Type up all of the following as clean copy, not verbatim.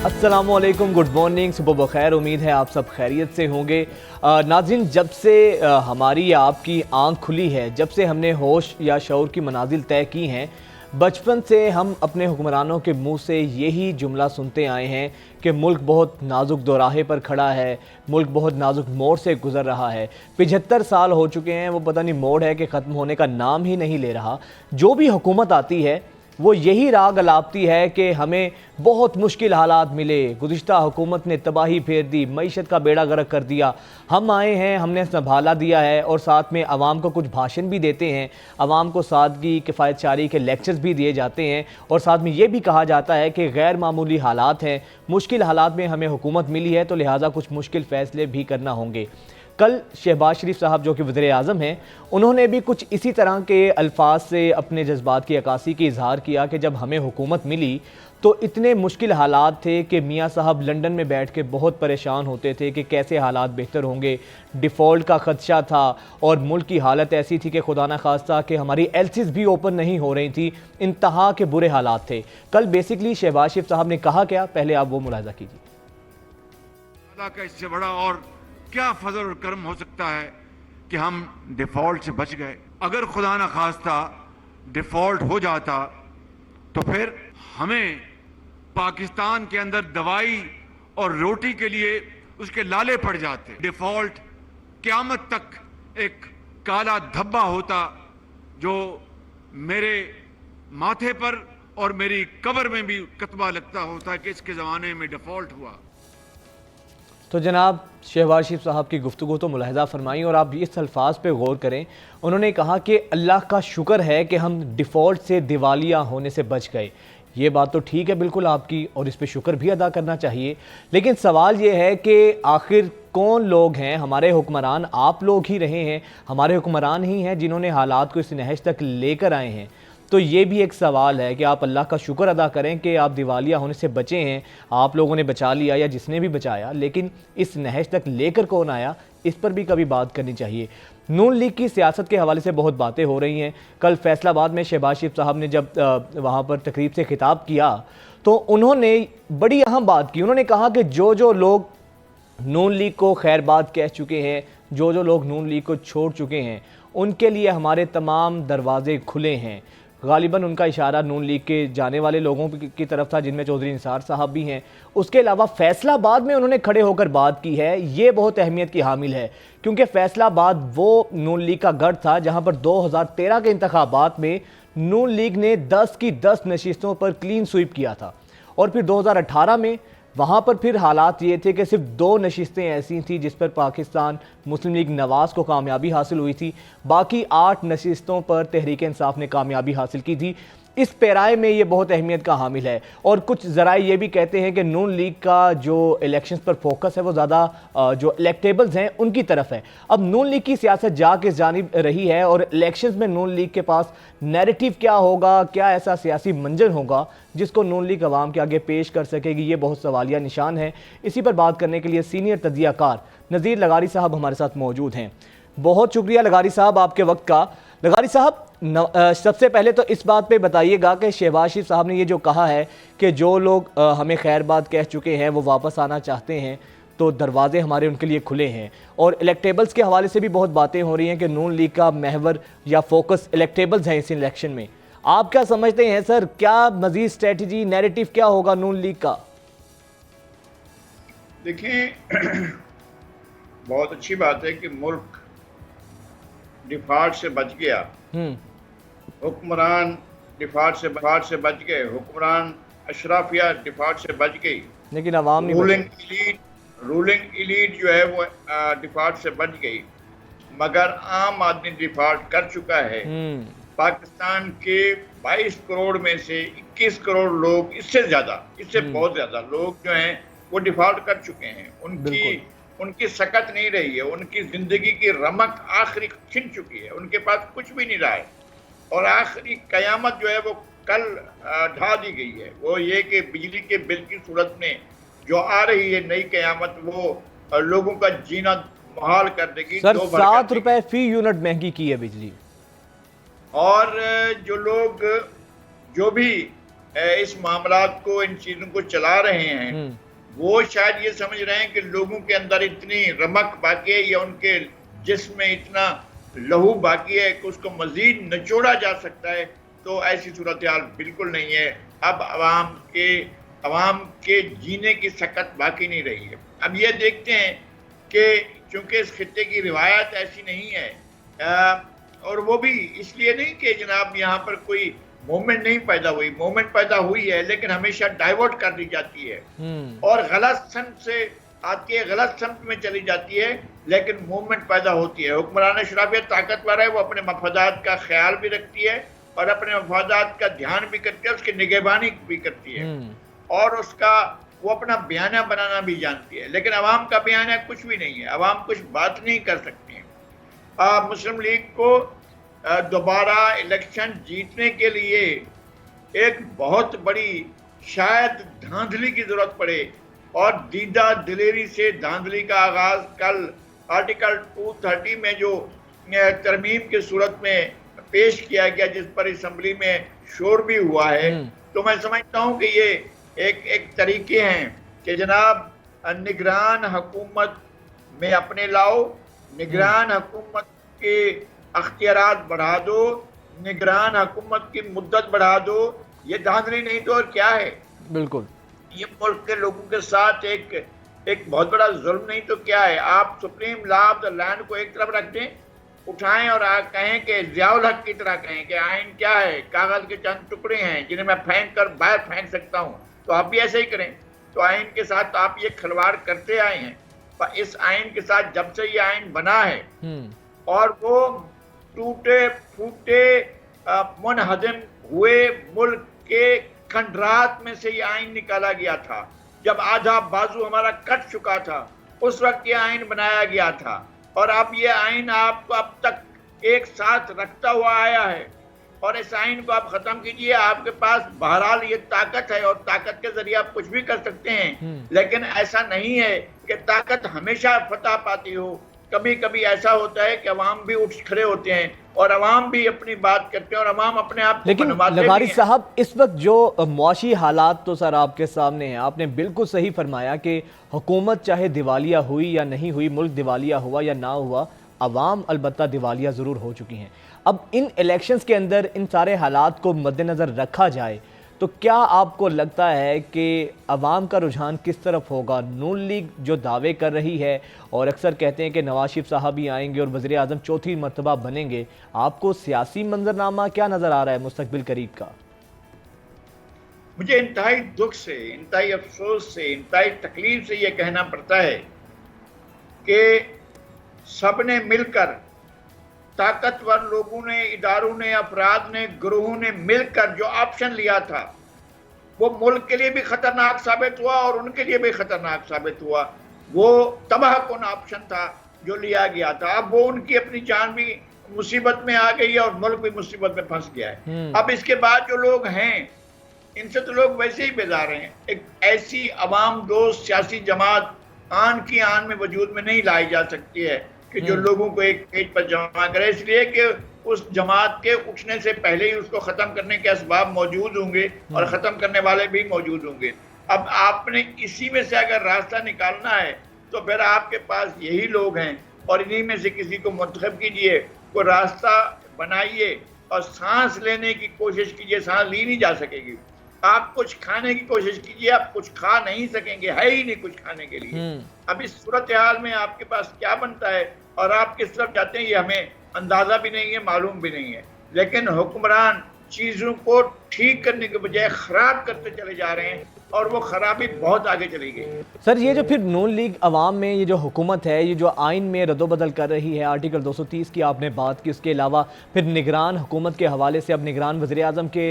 अस्सलामुअलैकुम, good morning, सुबह बखैर। उम्मीद है आप सब खैरियत से होंगे। नाज़रीन, जब से हमारी या आपकी आंख खुली है, जब से हमने होश या शऊर की मनाजिल तय की हैं, बचपन से हम अपने हुक्मरानों के मुंह से यही जुमला सुनते आए हैं कि मुल्क बहुत नाजुक दोराहे पर खड़ा है, मुल्क बहुत नाजुक मोड़ से गुजर रहा है। 75 साल हो चुके हैं, वो पता नहीं मोड़ है कि ख़त्म होने का नाम ही नहीं ले रहा। जो भी हुकूमत आती है वो यही राग अलापती है कि हमें बहुत मुश्किल हालात मिले, गुज़िश्ता हुकूमत ने तबाही फेर दी, मईशत का बेड़ा गर्क कर दिया। हम आए हैं, हमने संभाला दिया है और साथ में आवाम को कुछ भाषण भी देते हैं, आवाम को सादगी किफ़ायतशारी के लेक्चर्स भी दिए जाते हैं और साथ में ये भी कहा जाता है कि गैर मामूली हालात हैं, मुश्किल हालात में हमें हुकूमत मिली है तो लिहाजा कुछ मुश्किल फ़ैसले भी करना होंगे। कल शहबाज शरीफ साहब जो कि वज़ीर आज़म हैं, उन्होंने भी कुछ इसी तरह के अल्फाज से अपने जज्बात की अक्कासी की इजहार किया कि जब हमें हुकूमत मिली तो इतने मुश्किल हालात थे कि मियाँ साहब लंदन में बैठ के बहुत परेशान होते थे कि कैसे हालात बेहतर होंगे, डिफ़ॉल्ट का ख़दशा था और मुल्क की हालत ऐसी थी कि खुदा न खास्ता कि हमारी एलसीज भी ओपन नहीं हो रही थी, इंतहा के बुरे हालात थे। कल बेसिकली शहबाज शरीफ साहब ने कहा क्या, पहले आप वो मुलाहिज़ा कीजिए। इससे बड़ा और क्या फजल और करम हो सकता है कि हम डिफॉल्ट से बच गए। अगर खुदा न खास्ता डिफॉल्ट हो जाता तो फिर हमें पाकिस्तान के अंदर दवाई और रोटी के लिए उसके लाले पड़ जाते। डिफॉल्ट क़यामत तक एक काला धब्बा होता जो मेरे माथे पर और मेरी कब्र में भी कतबा लगता होता कि इसके ज़माने में डिफॉल्ट हुआ। तो जनाब शहबाज शरीफ साहब की गुफ्तगू तो मुलाहिज़ा फरमाई और आप इस अल्फाज पे गौर करें। उन्होंने कहा कि अल्लाह का शुक्र है कि हम डिफ़ॉल्ट से दिवालिया होने से बच गए। ये बात तो ठीक है बिल्कुल आपकी और इस पे शुक्र भी अदा करना चाहिए, लेकिन सवाल ये है कि आखिर कौन लोग हैं? हमारे हुक्मरान आप लोग ही रहे हैं, हमारे हुक्मरान ही हैं जिन्होंने हालात को इस नहज तक लेकर आए हैं। तो ये भी एक सवाल है कि आप अल्लाह का शुक्र अदा करें कि आप दिवालिया होने से बचे हैं, आप लोगों ने बचा लिया या जिसने भी बचाया, लेकिन इस नहज तक लेकर कौन आया, इस पर भी कभी बात करनी चाहिए। नून लीग की सियासत के हवाले से बहुत बातें हो रही हैं। कल फैसलाबाद में शहबाज शरीफ साहब ने जब वहाँ पर तकरीब से खिताब किया तो उन्होंने बड़ी अहम बात की। उन्होंने कहा कि जो जो लोग नून लीग को खैरबाद कह चुके हैं, जो जो लोग नून लीग को छोड़ चुके हैं, उनके लिए हमारे तमाम दरवाजे खुले हैं। गालिबन उनका इशारा नून लीग के जाने वाले लोगों की तरफ था, जिनमें चौधरी निसार साहब भी हैं। उसके अलावा फैसलाबाद में उन्होंने खड़े होकर बात की है, ये बहुत अहमियत की हामिल है क्योंकि फैसलाबाद वो नून लीग का गढ़ था जहां पर 2013 के इंतखाबात में नून लीग ने 10 की 10 नशिस्तों पर क्लीन स्वीप किया था और फिर 2018 में वहाँ पर फिर हालात ये थे कि सिर्फ 2 नशिस्तें ऐसी थी जिस पर पाकिस्तान मुस्लिम लीग नवाज़ को कामयाबी हासिल हुई थी, बाकी 8 नशिस्तों पर तहरीक इंसाफ ने कामयाबी हासिल की थी। इस पैराए में ये बहुत अहमियत का हामिल है और कुछ ज़राए ये भी कहते हैं कि नून लीग का जो इलेक्शंस पर फोकस है वो ज़्यादा जो इलेक्टेबल्स हैं उनकी तरफ है। अब नून लीग की सियासत जा किस जानिब रही है और इलेक्शंस में नून लीग के पास नैरेटिव क्या होगा, क्या ऐसा सियासी मंजर होगा जिसको नून लीग अवाम के आगे पेश कर सकेगी, ये बहुत सवालिया निशान है। इसी पर बात करने के लिए सीनियर तज्ज़ियाकार नज़ीर लगारी साहब हमारे साथ मौजूद हैं। बहुत शुक्रिया लगारी साहब आपके वक्त का। लगारी साहब, सबसे पहले तो इस बात पे बताइएगा कि शहबाज शरीफ साहब ने ये जो कहा है कि जो लोग हमें खैरबाद कह चुके हैं वो वापस आना चाहते हैं तो दरवाजे हमारे उनके लिए खुले हैं, और इलेक्टेबल्स के हवाले से भी बहुत बातें हो रही हैं कि नून लीग का महवर या फोकस इलेक्टेबल्स हैं इस इलेक्शन में। आप क्या समझते हैं सर, क्या मजीद स्ट्रेटजी नैरेटिव क्या होगा नून लीग का? देखिए बहुत अच्छी बात है कि मुल्क डिफॉल्ट से बच गया, हुक्मरान डिफॉल्ट से बच गए, हुक्मरान अशराफिया डिफॉल्ट से बच गई, लेकिन अवाम नहीं रूलिंग इलीट जो है वो डिफॉल्ट से बच गई, मगर आम आदमी डिफॉल्ट कर चुका है। पाकिस्तान के 22 करोड़ में से 21 करोड़ लोग, इससे बहुत ज्यादा लोग जो हैं वो डिफॉल्ट कर चुके हैं। उनकी सकत नहीं रही है, उनकी जिंदगी की रमक आखिरी छिन चुकी है, उनके पास कुछ भी नहीं रहा है और आखिरी कयामत जो है वो कल ढा दी गई है। वो ये कि बिजली के बिल की सूरत में जो आ रही है नई कयामत, वो लोगों का जीना मुहाल कर देगी। सर 7 रुपए फी यूनिट महंगी की है बिजली। और जो लोग जो भी इस मामलात को, इन चीजों को चला रहे हैं, वो शायद ये समझ रहे हैं कि लोगों के अंदर इतनी रमक बाकी है या उनके जिस्म में इतना लहू बाकी है कि उसको मजीद निचोड़ा जा सकता है। तो ऐसी सूरत हाल बिल्कुल नहीं है। अब अवाम के जीने की सकत बाकी नहीं रही है। अब ये देखते हैं कि चूंकि इस खित्ते की रिवायत ऐसी नहीं है, और वो भी इसलिए नहीं कि जनाब यहाँ पर कोई मूवमेंट नहीं पैदा हुई, मूवमेंट पैदा हुई है लेकिन हमेशा डाइवर्ट कर दी जाती है और गलत संत से आती है, गलत संत में चली जाती है, लेकिन मूवमेंट पैदा होती है। हुक्मरान अशराफियत ताकतवर है, वो अपने मफादात का ख्याल भी रखती है और अपने मफादात का ध्यान भी करती है, उसकी निगहबानी भी करती है और उसका वो अपना बयाना बनाना भी जानती है। लेकिन अवाम का बयाना कुछ भी नहीं है, अवाम कुछ बात नहीं कर सकती है। मुस्लिम लीग को दोबारा इलेक्शन जीतने के लिए एक बहुत बड़ी शायद धांधली की जरूरत पड़े और दीदा दिलेरी से धांधली का आगाज कल आर्टिकल 230 में जो तरमीम की सूरत में पेश किया गया, जिस पर असेंबली में शोर भी हुआ है, तो मैं समझता हूं कि ये एक तरीके हैं कि जनाब निगरान हुकूमत में अपने लाओ, निगरान हुकूमत के अख्तियारात बढ़ा दो, निगरान हुकूमत की मुद्दत बढ़ा दो। ये धांधली नहीं तो और क्या है? बिल्कुल, ये मुल्क के लोगों के साथ एक बहुत बड़ा जुल्म नहीं तो क्या है? आप supreme law of the land को एक तरफ रख दें, उठाएं और कहें कि ज़ियाउल हक की तरह कहें कि आइन क्या है, कागज के चंद टुकड़े हैं जिन्हें मैं फेंक कर बाहर फेंक सकता हूं, तो आप भी ऐसे ही करें। तो आइन के साथ आप ये खिलवाड़ करते आए हैं, पर इस आइन के साथ जब से ये आइन बना है और वो टूटे फूटे मुनहदम हुए मुल्क के खंडरात में से ये आइन निकाला गया था। जब आधा बाजू हमारा कट चुका था उस वक्त ये आइन बनाया गया था और अब ये आइन आपको अब तक एक साथ रखता हुआ आया है और इस आइन को आप खत्म कीजिए। आपके पास बहरहाल ये ताकत है और ताकत के जरिए आप कुछ भी कर सकते हैं, लेकिन ऐसा नहीं है कि ताकत हमेशा फतह पाती हो। कभी कभी ऐसा होता है कि अवाम भी उठ खड़े होते हैं और अवाम भी अपनी बात करते हैं और अवाम अपने आप को लेकिन लगारी साहब, इस वक्त जो मुआशी हालात तो सर आपके सामने हैं, आपने बिल्कुल सही फरमाया कि हुकूमत चाहे दिवालिया हुई या नहीं हुई, मुल्क दिवालिया हुआ या ना हुआ, अवाम अलबत्ता दिवालिया ज़रूर हो चुकी हैं। अब इन इलेक्शंस के अंदर इन सारे हालात को मद्देनज़र रखा जाए तो क्या आपको लगता है कि अवाम का रुझान किस तरफ होगा? नून लीग जो दावे कर रही है और अक्सर कहते हैं कि नवाज शरीफ साहब ही आएंगे और वज़ीर आज़म चौथी मरतबा बनेंगे, आपको सियासी मंजरनामा क्या नज़र आ रहा है मुस्तकबिल करीब का? मुझे इंतहाई दुख से, इंतहाई अफसोस से, इंतहाई तकलीफ से ये कहना पड़ता है कि सबने मिलकर, ताकतवर लोगों ने, इदारों ने, अफराद ने, ग्रोहों ने मिलकर जो ऑप्शन लिया था वो मुल्क के लिए भी खतरनाक साबित हुआ और उनके लिए भी खतरनाक साबित हुआ। वो तबाह कुन ऑप्शन था जो लिया गया था। अब वो उनकी अपनी जान भी मुसीबत में आ गई है और मुल्क भी मुसीबत में फंस गया है। अब इसके बाद जो लोग हैं इनसे तो लोग वैसे ही बेजार हैं। एक ऐसी अवाम दोस्त सियासी जमात आन की आन में वजूद में नहीं लाई जा सकती है कि जो लोगों को एक पेज पर जमा करे, इसलिए कि उस जमात के उठने से पहले ही उसको खत्म करने के असबाब मौजूद होंगे और खत्म करने वाले भी मौजूद होंगे। अब आपने इसी में से अगर रास्ता निकालना है तो फिर आपके पास यही लोग हैं और इन्हीं में से किसी को मुंतखब कीजिए, कोई रास्ता बनाइए और सांस लेने की कोशिश कीजिए। सांस ली नहीं जा सकेगी। आप कुछ खाने की कोशिश कीजिए, आप कुछ खा नहीं सकेंगे, है ही नहीं कुछ खाने के लिए। अब इस सूरत हाल में आपके पास क्या बनता है और आप किस तरफ जाते हैं ये हमें अंदाजा भी नहीं है, मालूम भी नहीं है। लेकिन हुक्मरान चीजों को ठीक करने के बजाय खराब करते चले जा रहे हैं और वो खराबी बहुत आगे चली गई। सर, ये जो फिर नून लीग अवाम में ये जो हुकूमत है, ये जो आइन में रद्दोबदल कर रही है, आर्टिकल 230 की आपने बात की, उसके अलावा फिर निगरान हुकूमत के हवाले से अब निगरान वज़ीर आज़म के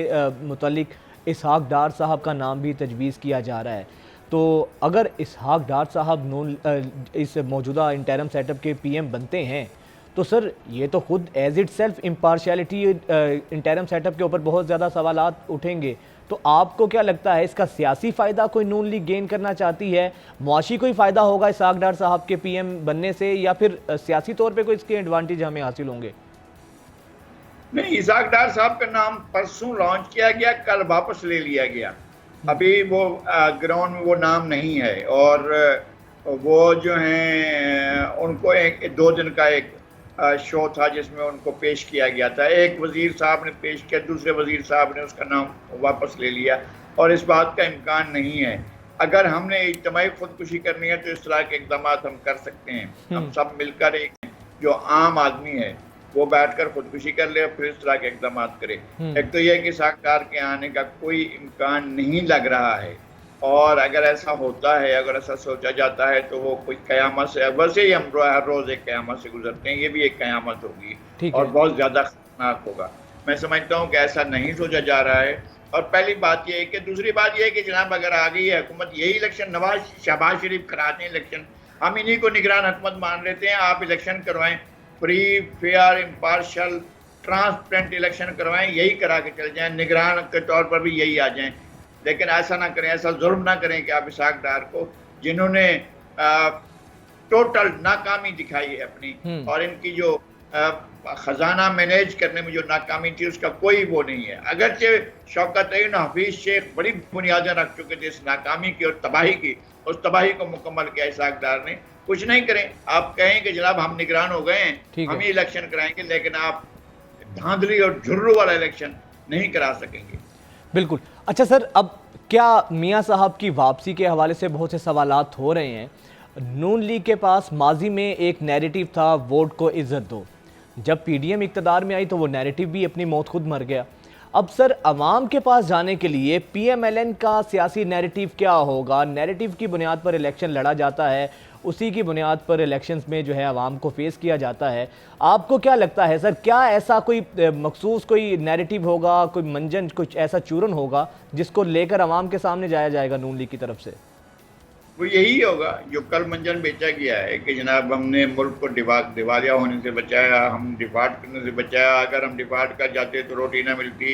मुतल्लिक इसहाक डार साहब का नाम भी तजवीज़ किया जा रहा है। तो अगर इसहाक डार साहब इस मौजूदा इंटरम सेटअप के PM बनते हैं तो सर ये तो खुद as itself impartiality interim setup के ऊपर बहुत ज़्यादा सवालात उठेंगे। तो आपको क्या लगता है, इसका सियासी फ़ायदा कोई नून लीग गेन करना चाहती है, मुआशी कोई फ़ायदा होगा इसहाक डार साहब के PM बनने से, या फिर सियासी तौर पे कोई इसके एडवांटेज हमें हासिल होंगे? नहीं, इसाक डार साहब का नाम परसों लॉन्च किया गया, कल वापस ले लिया गया। अभी वो ग्राउंड में वो नाम नहीं है। और वो जो हैं उनको एक 2 दिन का एक शो था जिसमें उनको पेश किया गया था। एक वजीर साहब ने पेश किया, दूसरे वजीर साहब ने उसका नाम वापस ले लिया। और इस बात का इम्कान नहीं है। अगर हमने इज्तिमाई खुदकुशी करनी है तो इस तरह के इक़दाम हम कर सकते हैं। हम सब मिलकर एक जो आम आदमी है वो बैठकर खुदकुशी कर ले और फिर इस तरह के इक़दाम करे। एक तो यह कि इसाक डार के आने का कोई इम्कान नहीं लग रहा है। और अगर ऐसा होता है, अगर ऐसा सोचा जाता है तो वो कोई कयामत से, वैसे ही हम हर रोज एक कयामत से गुजरते हैं, ये भी एक कयामत होगी और बहुत ज्यादा खतरनाक होगा। मैं समझता हूँ कि ऐसा नहीं सोचा जा रहा है। और पहली बात यह है कि दूसरी बात यह है कि जनाब अगर आ गई है हुकूमत, यही इलेक्शन नवाज शहबाज शरीफ कराते हैं इलेक्शन, हम इन्हीं को निगरान हुकूमत मान लेते हैं। आप इलेक्शन करवाएं, free fair impartial transparent election करवाएं, यही करा के चल जाएं, निगरान के तौर पर भी यही आ जाएं। लेकिन ऐसा ना करें, ऐसा जुल्म ना करें कि आप इसाक डार को, जिन्होंने टोटल नाकामी दिखाई है अपनी, और इनकी जो खजाना मैनेज करने में जो नाकामी थी उसका कोई वो नहीं है। अगरचे शौकत हफीज शेख बड़ी बुनियादें रख चुके थे इस नाकामी की और तबाही की, उस तबाही को मुकम्मल किया इसाक डार ने। कुछ नहीं करें, आप कहें कि जनाब हम निगरान हो गए हैं, हम ही इलेक्शन कराएंगे, लेकिन आप धांधली और झुर्रू वाला इलेक्शन नहीं करा सकेंगे। बिल्कुल। अच्छा सर, अब क्या मियां साहब की वापसी के हवाले से बहुत से सवालात हो रहे हैं। नून लीग के पास माजी में एक नैरेटिव था, वोट को इज्जत दो। जब पीडीएम इक़्तिदार में आई तो वो नैरेटिव भी अपनी मौत खुद मर गया। अब सर, अवाम के पास जाने के लिए पीएमएलएन का सियासी नैरेटिव क्या होगा? नैरेटिव की बुनियाद पर इलेक्शन लड़ा जाता है, उसी की बुनियाद पर इलेक्शंस में जो है आवाम को फेस किया जाता है। आपको क्या लगता है सर, क्या ऐसा कोई मखसूस कोई नैरेटिव होगा, कोई मंजन, कुछ ऐसा चूरन होगा जिसको लेकर आवाम के सामने जाया जाएगा नून लीग की तरफ से? वो यही होगा जो कल मंजन बेचा गया है कि जनाब हमने मुल्क को दिवालिया होने से बचाया, हम डिफॉल्ट करने से बचाया। अगर हम डिफॉल्ट कर जाते तो रोटी ना मिलती,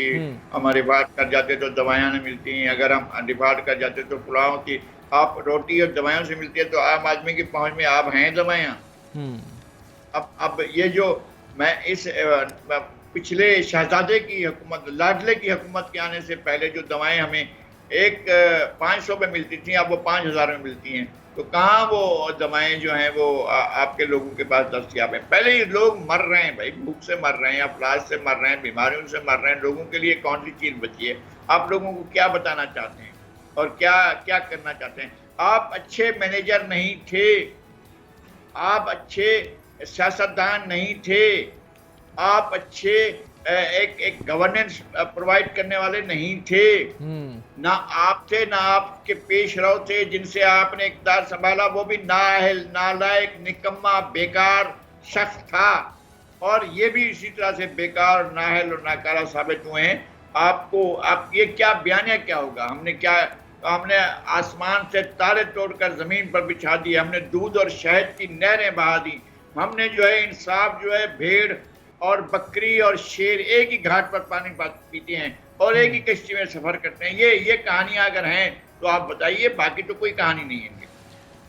हम डिफॉल्ट कर जाते तो दवाइयाँ ना मिलती, अगर हम डिफॉल्ट कर जाते तो पुलाव की। आप रोटी और दवाइयों से मिलती है तो आम आदमी की पहुंच में आप हैं दवाइयाँ। अब ये जो मैं इस पिछले शहजादे की हुकूमत, लाडले की हुकूमत के आने से पहले जो दवाएं हमें एक 500 में मिलती थी, अब वो 5000 में मिलती हैं। तो कहाँ वो दवाएं जो हैं वो आपके लोगों के पास दस्तयाब हैं? पहले ही लोग मर रहे हैं भाई, भूख से मर रहे हैं, अफलाज से मर रहे हैं, बीमारियों से मर रहे हैं। लोगों के लिए कौन सी चीज़ बची है? आप लोगों को क्या बताना चाहते हैं और क्या क्या करना चाहते हैं? आप अच्छे मैनेजर नहीं थे, आप अच्छे सियासतदान नहीं थे, आप अच्छे एक गवर्नेंस प्रोवाइड करने वाले नहीं थे। ना आप थे, ना आपके पेशरो थे जिनसे आपने इक़्तिदार संभाला, वो भी नाअहल, नालायक, निकम्मा, बेकार शख्स था। और ये भी इसी तरह से बेकार, नाअहल और नाकारा साबित हुए हैं। आप ये क्या बयानिया क्या होगा? हमने आसमान से तारे तोड़कर जमीन पर बिछा दिए, हमने दूध और शहद की नहरें बहा दी, हमने जो है इंसाफ जो है भेड़ और बकरी और शेर एक ही घाट पर पानी पीते हैं और एक ही कश्ती में सफर करते हैं। ये कहानियां अगर हैं तो आप बताइए, बाकी तो कोई कहानी नहीं है।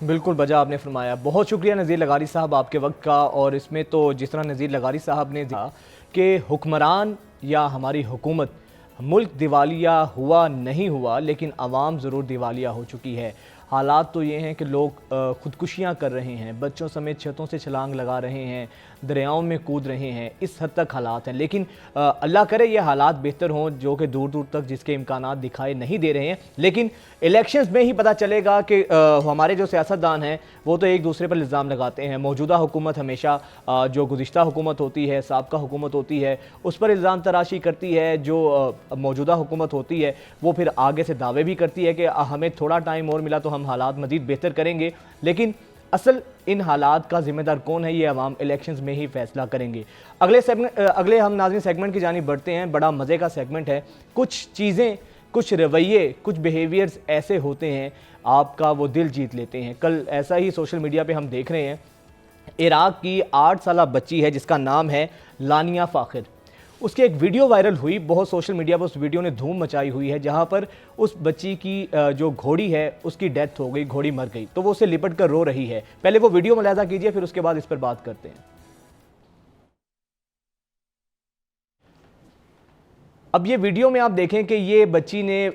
बिल्कुल बजा आपने फरमाया। बहुत शुक्रिया नज़ीर लगारी साहब आपके वक्त का। और इसमें तो जिस तरह नज़ीर लगारी साहब ने कहा कि हुक्मरान या हमारी हुकूमत, मुल्क दिवालिया हुआ नहीं हुआ लेकिन आवाम ज़रूर दिवालिया हो चुकी है। हालात तो ये हैं कि लोग ख़ुदकुशियाँ कर रहे हैं, बच्चों समेत छतों से छलांग लगा रहे हैं, दरियाओं में कूद रहे हैं, इस हद तक हालात हैं। लेकिन अल्लाह करे ये हालात बेहतर हों, जो कि दूर दूर तक जिसके इम्कानात दिखाई नहीं दे रहे हैं। लेकिन इलेक्शंस में ही पता चलेगा कि हमारे जो सियासतदान हैं वो तो एक दूसरे पर इल्ज़ाम लगाते हैं। मौजूदा हुकूमत हमेशा जो गुज़िश्ता हुकूमत होती है, साबका हुकूमत होती है, उस पर इल्ज़ाम तराशी करती है। जो मौजूदा हुकूमत होती है वो फिर आगे से दावे भी करती है कि हमें थोड़ा टाइम और मिला तो हम हालात मज़ीद बेहतर करेंगे। लेकिन असल इन हालात का जिम्मेदार कौन है, ये अवाम इलेक्शंस में ही फैसला करेंगे। अगले हम नाज़रीन सेगमेंट की जानिब बढ़ते हैं। बड़ा मज़े का सेगमेंट है। कुछ चीज़ें, कुछ रवैये, कुछ बिहेवियर्स ऐसे होते हैं आपका वो दिल जीत लेते हैं। कल ऐसा ही सोशल मीडिया पे हम देख रहे हैं, इराक की 8 साला बच्ची है जिसका नाम है लानिया फ़ाखिर। उसकी एक वीडियो वायरल हुई, बहुत सोशल मीडिया पर उस वीडियो ने धूम मचाई हुई है, जहां पर उस बच्ची की जो घोड़ी है उसकी डेथ हो गई, घोड़ी मर गई, तो वो उसे लिपट कर रो रही है। पहले वो वीडियो मुलाहिजा कीजिए, फिर उसके बाद इस पर बात करते हैं। अब ये वीडियो में आप देखें कि ये बच्ची ने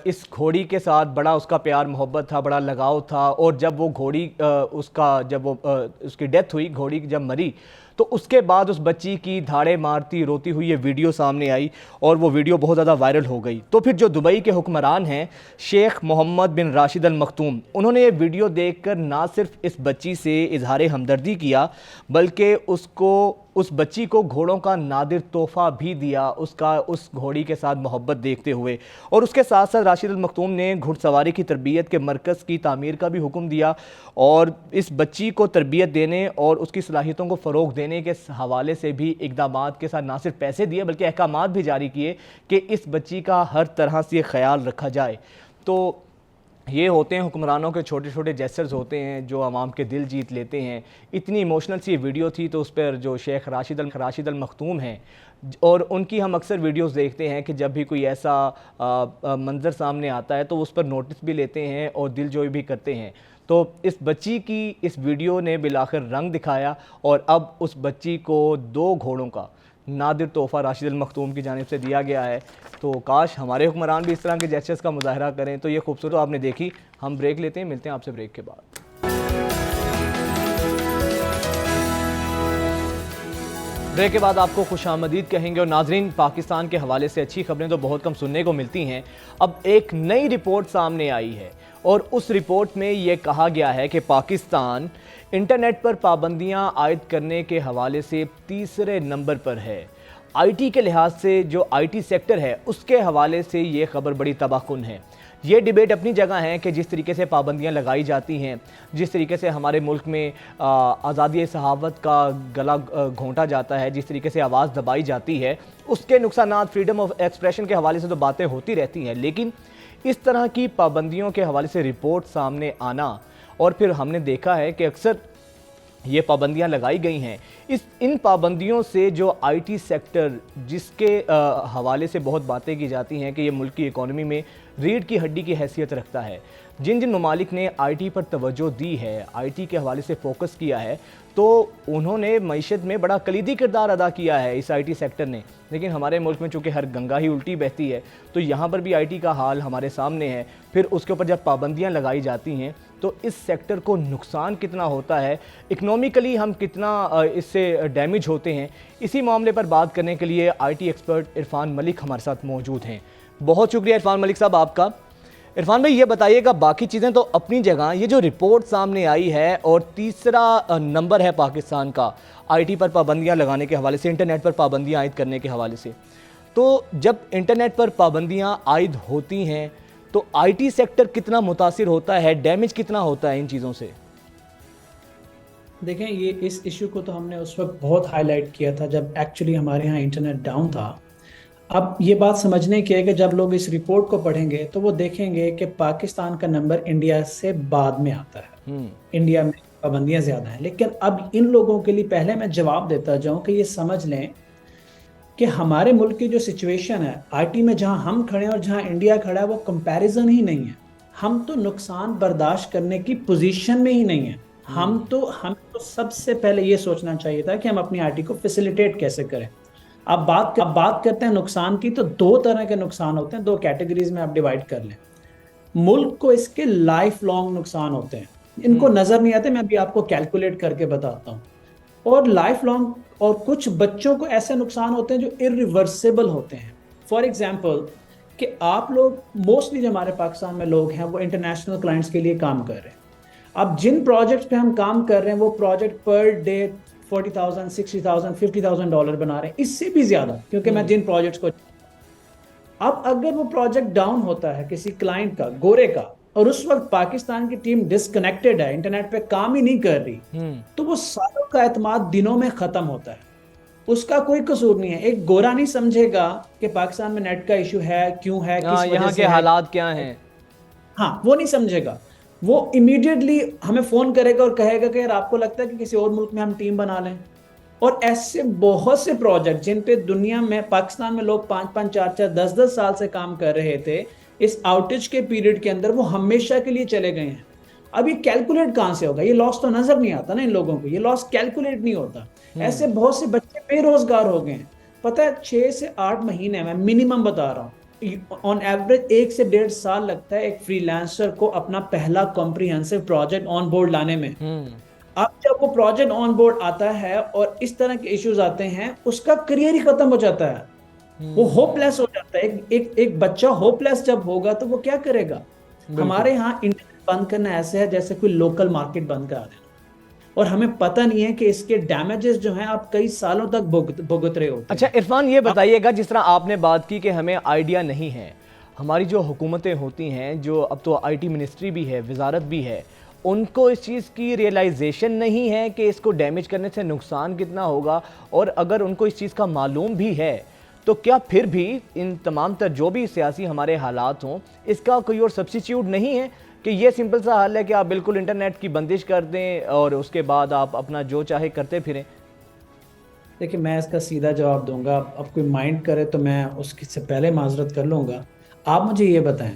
इस घोड़ी के साथ बड़ा उसका प्यार मोहब्बत था, बड़ा लगाव था, और जब वो घोड़ी उसकी डेथ हुई, घोड़ी जब मरी, तो उसके बाद उस बच्ची की धाड़े मारती रोती हुई ये वीडियो सामने आई और वो वीडियो बहुत ज़्यादा वायरल हो गई। तो फिर जो दुबई के हुक्मरान हैं शेख मोहम्मद बिन राशिद अल मखतूम, उन्होंने ये वीडियो देखकर ना सिर्फ इस बच्ची से इजहार हमदर्दी किया बल्कि उस बच्ची को घोड़ों का नादिर तोहफ़ा भी दिया, उस घोड़ी के साथ मोहब्बत देखते हुए। और उसके साथ साथ राशिद अल मखतूम ने घुड़सवारी की तरबियत के मरकज़ की तामीर का भी हुक्म दिया और इस बच्ची को तरबियत देने और उसकी सलाहियतों को फ़रोग़ देने के हवाले से भी इक़दामात के साथ ना सिर्फ पैसे दिए बल्कि अहकामात भी जारी किए कि इस बच्ची का हर तरह से ख्याल रखा जाए। तो ये होते हैं हुक्मरानों के छोटे छोटे जेस्चर्स होते हैं जो आवाम के दिल जीत लेते हैं। इतनी इमोशनल सी वीडियो थी, तो उस पर जो शेख राशिद अल मखतूम हैं और उनकी हम अक्सर वीडियोस देखते हैं कि जब भी कोई ऐसा मंज़र सामने आता है तो उस पर नोटिस भी लेते हैं और दिलजोई भी करते हैं। तो इस बच्ची की इस वीडियो ने बिलाखिर रंग दिखाया और अब उस बच्ची को 2 घोड़ों का नादिर तोहफ़ा राशिद अल मखतूम की जानिब से दिया गया है। तो काश हमारे हुक्मरान भी इस तरह के जेस्चर्स का मुजाहरा करें। तो ये खूबसूरत आपने देखी। हम ब्रेक लेते हैं, मिलते हैं आपसे ब्रेक के बाद। ब्रेक के बाद आपको खुशामदीद कहेंगे। और नाजरीन, पाकिस्तान के हवाले से अच्छी खबरें तो बहुत कम सुनने को मिलती हैं। अब एक नई रिपोर्ट सामने आई है और उस रिपोर्ट में ये कहा गया है कि पाकिस्तान इंटरनेट पर पाबंदियां आयद करने के हवाले से तीसरे नंबर पर है। आईटी के लिहाज से जो आईटी सेक्टर है उसके हवाले से ये खबर बड़ी तबाहकुन है। ये डिबेट अपनी जगह है कि जिस तरीके से पाबंदियां लगाई जाती हैं, जिस तरीके से हमारे मुल्क में आज़ादी सहावत का गला घोंटा जाता है, जिस तरीके से आवाज़ दबाई जाती है, उसके नुकसानात फ्रीडम ऑफ एक्सप्रेशन के हवाले से तो बातें होती रहती हैं, लेकिन इस तरह की पाबंदियों के हवाले से रिपोर्ट सामने आना और फिर हमने देखा है कि अक्सर ये पाबंदियां लगाई गई हैं। इन पाबंदियों से जो आईटी सेक्टर जिसके हवाले से बहुत बातें की जाती हैं कि ये मुल्क की इकॉनमी में रीढ़ की हड्डी की हैसियत रखता है, जिन जिन ममालिक ने आईटी पर तवज्जो दी है, आईटी के हवाले से फोकस किया है, तो उन्होंने मईशत में बड़ा कलीदी किरदार अदा किया है इस आईटी सेक्टर ने। लेकिन हमारे मुल्क में चूँकि हर गंगा ही उल्टी बहती है, तो यहाँ पर भी आईटी का हाल हमारे सामने है। फिर उसके ऊपर जब पाबंदियाँ लगाई जाती हैं तो इस सेक्टर को नुकसान कितना होता है, इकनॉमिकली हम कितना इससे डैमेज होते हैं, इसी मामले पर बात करने के लिए आईटी एक्सपर्ट इरफान मलिक हमारे साथ मौजूद हैं। बहुत शुक्रिया इरफान मलिक साहब आपका। इरफान भाई, ये बताइएगा, बाकी चीज़ें तो अपनी जगह, ये जो रिपोर्ट सामने आई है और तीसरा नंबर है पाकिस्तान का आईटी पर पाबंदियां लगाने के हवाले से, इंटरनेट पर पाबंदियां आयद करने के हवाले से, तो जब इंटरनेट पर पाबंदियां आयद होती हैं तो आईटी सेक्टर कितना मुतासिर होता है, डैमेज कितना होता है इन चीज़ों से? देखें, ये इस इशू को तो हमने उस वक्त बहुत हाईलाइट किया था जब एक्चुअली हमारे यहाँ इंटरनेट डाउन था। अब ये बात समझने की है कि जब लोग इस रिपोर्ट को पढ़ेंगे तो वो देखेंगे कि पाकिस्तान का नंबर इंडिया से बाद में आता है। इंडिया में पाबंदियां ज़्यादा हैं, लेकिन अब इन लोगों के लिए पहले मैं जवाब देता जाऊं कि ये समझ लें कि हमारे मुल्क की जो सिचुएशन है आईटी में, जहां हम खड़े हैं और जहां इंडिया खड़ा है, वो कंपैरिजन ही नहीं है। हम तो नुकसान बर्दाश्त करने की पोजीशन में ही नहीं है। हम तो सबसे पहले ये सोचना चाहिए था कि हम अपनी आईटी को फैसिलिटेट कैसे करें। अब बात करते हैं नुकसान की, तो 2 तरह के नुकसान होते हैं, 2 कैटेगरीज में आप डिवाइड कर लें। मुल्क को इसके लाइफ लॉन्ग नुकसान होते हैं, इनको नजर नहीं आते, मैं अभी आपको कैलकुलेट करके बताता हूँ। और लाइफ लॉन्ग, और कुछ बच्चों को ऐसे नुकसान होते हैं जो इरिवर्सिबल होते हैं। फॉर एग्जाम्पल कि आप लोग मोस्टली जो हमारे पाकिस्तान में लोग हैं वो इंटरनेशनल क्लाइंट्स के लिए काम कर रहे हैं। अब जिन प्रोजेक्ट्स पे हम काम कर रहे हैं वो प्रोजेक्ट पर डे $40,000, $60,000, $50,000 बना रहे हैं, इससे भी ज्यादा, क्योंकि मैं जिन प्रोजेक्ट्स को, अब अगर वो प्रोजेक्ट डाउन होता है किसी क्लाइंट का, गोरे का, और उस वक्त पाकिस्तान की टीम डिस्कनेक्टेड है, इंटरनेट पे काम ही नहीं कर रही, तो वो सालों का एतमाद दिनों में खत्म होता है। उसका कोई कसूर नहीं है। एक गोरा नहीं समझेगा कि पाकिस्तान में नेट का इशू है, क्यों है, किस वजह यहाँ से के हालात क्या हैं। हाँ, वो नहीं समझेगा। वो इमीडिएटली हमें फोन करेगा और कहेगा कि यार आपको लगता है कि किसी और मुल्क में हम टीम बना लें। और ऐसे बहुत से प्रोजेक्ट जिन पे दुनिया में, पाकिस्तान में लोग 5-5, 4-4, 10-10 साल से काम कर रहे थे, इस आउटेज के पीरियड के अंदर वो हमेशा के लिए चले गए हैं। अब ये कैलकुलेट कहां से होगा? ये लॉस तो नजर नहीं आता ना इन लोगों को, ये लॉस कैलकुलेट नहीं होता। ऐसे बहुत से बच्चे बेरोजगार हो गए हैं। पता है 6 से 8 महीने में मिनिमम बता रहा हूँ, ऑन एवरेज 1 से 1.5 साल लगता है एक फ्रीलांसर को अपना पहला कॉम्प्रिहेंसिव प्रोजेक्ट ऑन बोर्ड लाने में। अब जब वो प्रोजेक्ट ऑन बोर्ड आता है और इस तरह के इश्यूज आते हैं, उसका करियर ही खत्म हो जाता है, वो होपलेस हो जाता है। एक बच्चा होपलेस जब होगा तो वो क्या करेगा? हमारे यहाँ इंटरनेट बंद करना ऐसे है जैसे कोई लोकल मार्केट बंद करा देना, और हमें पता नहीं है कि इसके डैमेजेस जो हैं आप कई सालों तक भुगत रहे होते हैं। अच्छा इरफान, ये बताइएगा, जिस तरह आपने बात की कि हमें आइडिया नहीं है, हमारी जो हुकूमतें होती हैं, जो अब तो आईटी मिनिस्ट्री भी है, वजारत भी है, उनको इस चीज़ की रियलाइजेशन नहीं है कि इसको डैमेज करने से नुकसान कितना होगा, और अगर उनको इस चीज़ का मालूम भी है तो क्या फिर भी इन तमाम तर जो भी सियासी हमारे हालात हों, इसका कोई और सब्स्टिट्यूट नहीं है कि ये सिंपल सा हल है कि आप बिल्कुल इंटरनेट की बंदिश कर दें और उसके बाद आप अपना जो चाहे करते फिरें? देखिए, मैं इसका सीधा जवाब दूंगा। अब कोई माइंड करे तो मैं उसके से पहले माजरत कर लूँगा। आप मुझे ये बताएं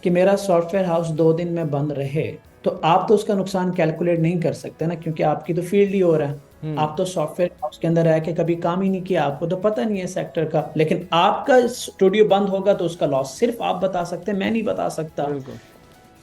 कि मेरा सॉफ्टवेयर हाउस 2 दिन में बंद रहे तो आप तो उसका नुकसान कैलकुलेट नहीं कर सकते ना, क्योंकि आपकी तो फील्ड ही हो रहा है। आप तो सॉफ्टवेयर हाउस के अंदर रह के कभी काम ही नहीं किया, आपको तो पता नहीं है सेक्टर का। लेकिन आपका स्टूडियो बंद होगा तो उसका लॉस सिर्फ आप बता सकते हैं, मैं नहीं बता सकता।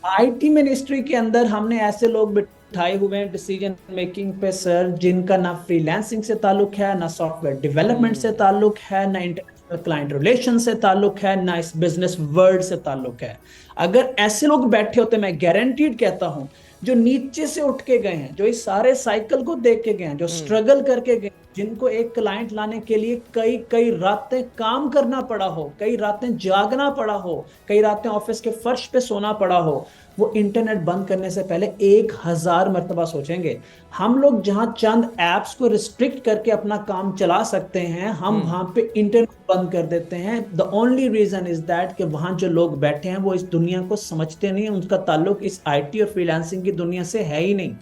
आईटी मिनिस्ट्री के अंदर हमने ऐसे लोग बिठाए हुए हैं डिसीजन मेकिंग पे सर, जिनका ना फ्रीलांसिंग से ताल्लुक है, ना सॉफ्टवेयर डेवलपमेंट से ताल्लुक है, ना इंटरनेशनल क्लाइंट रिलेशन से ताल्लुक है, ना इस बिजनेस वर्ल्ड से ताल्लुक है। अगर ऐसे लोग बैठे होते, मैं गारंटीड कहता हूं, जो नीचे से उठ के गए हैं, जो इस सारे साइकिल को देख के गए हैं, जो स्ट्रगल करके गए, जिनको एक क्लाइंट लाने के लिए कई कई रातें काम करना पड़ा हो, कई रातें जागना पड़ा हो, कई रातें ऑफिस के फर्श पे सोना पड़ा हो, वो इंटरनेट बंद करने से पहले 1000 मरतबा सोचेंगे। हम लोग जहां चंद एप्स को रिस्ट्रिक्ट करके अपना काम चला सकते हैं, हम वहां पे इंटरनेट बंद कर देते हैं। The only reason is that कि वहां जो लोग बैठे हैं वो इस दुनिया को समझते नहीं, उनका ताल्लुक इस आईटी और फ्रीलांसिंग की दुनिया से है ही नहीं।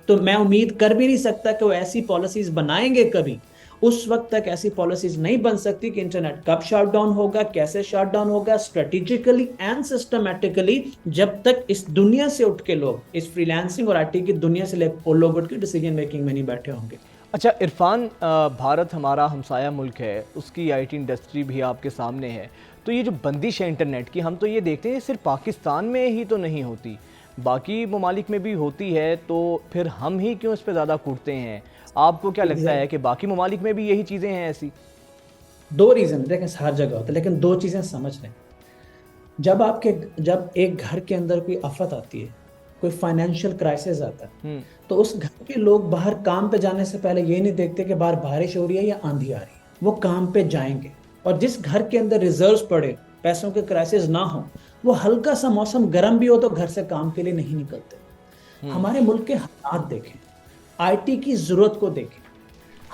तो मैं उम्मीद कर भी नहीं सकता कि वो ऐसी पॉलिसीज बनाएंगे कभी। उस वक्त तक ऐसी पॉलिसीज नहीं बन सकती कि इंटरनेट कब शट डाउन होगा, कैसे शट डाउन होगा, स्ट्रेटेजिकली एंड सिस्टमैटिकली, जब तक इस दुनिया से उठ के लोग, इस फ्रीलांसिंग और आईटी की दुनिया से लोग उठ के डिसीजन मेकिंग में नहीं बैठे होंगे। अच्छा इरफान, भारत हमारा हमसाया मुल्क है, उसकी आईटी इंडस्ट्री भी आपके सामने है, तो ये जो बंदिश है इंटरनेट की, हम तो ये देखते हैं सिर्फ पाकिस्तान में ही तो नहीं होती, बाकी ममालिक में भी होती है, तो फिर हम ही क्यों इस पर ज़्यादा कूदते हैं? आपको क्या लगता है कि बाकी ममालिक में भी यही चीज़ें हैं ऐसी? 2 रीज़न देखें, हर जगह होता है, लेकिन 2 चीज़ें समझ लें। जब एक घर के अंदर कोई आफत आती है, कोई फाइनेंशियल क्राइसिस आता है, तो उस घर के लोग बाहर काम पे जाने से पहले ये नहीं देखते कि बाहर बारिश हो रही है या आंधी आ रही है, वो काम पे जाएंगे। और जिस घर के अंदर रिजर्व्स पड़े, पैसों के क्राइसिस ना हो, वो हल्का सा मौसम गर्म भी हो तो घर से काम के लिए नहीं निकलते। हमारे मुल्क के हालात देखें, आईटी की जरूरत को देखें,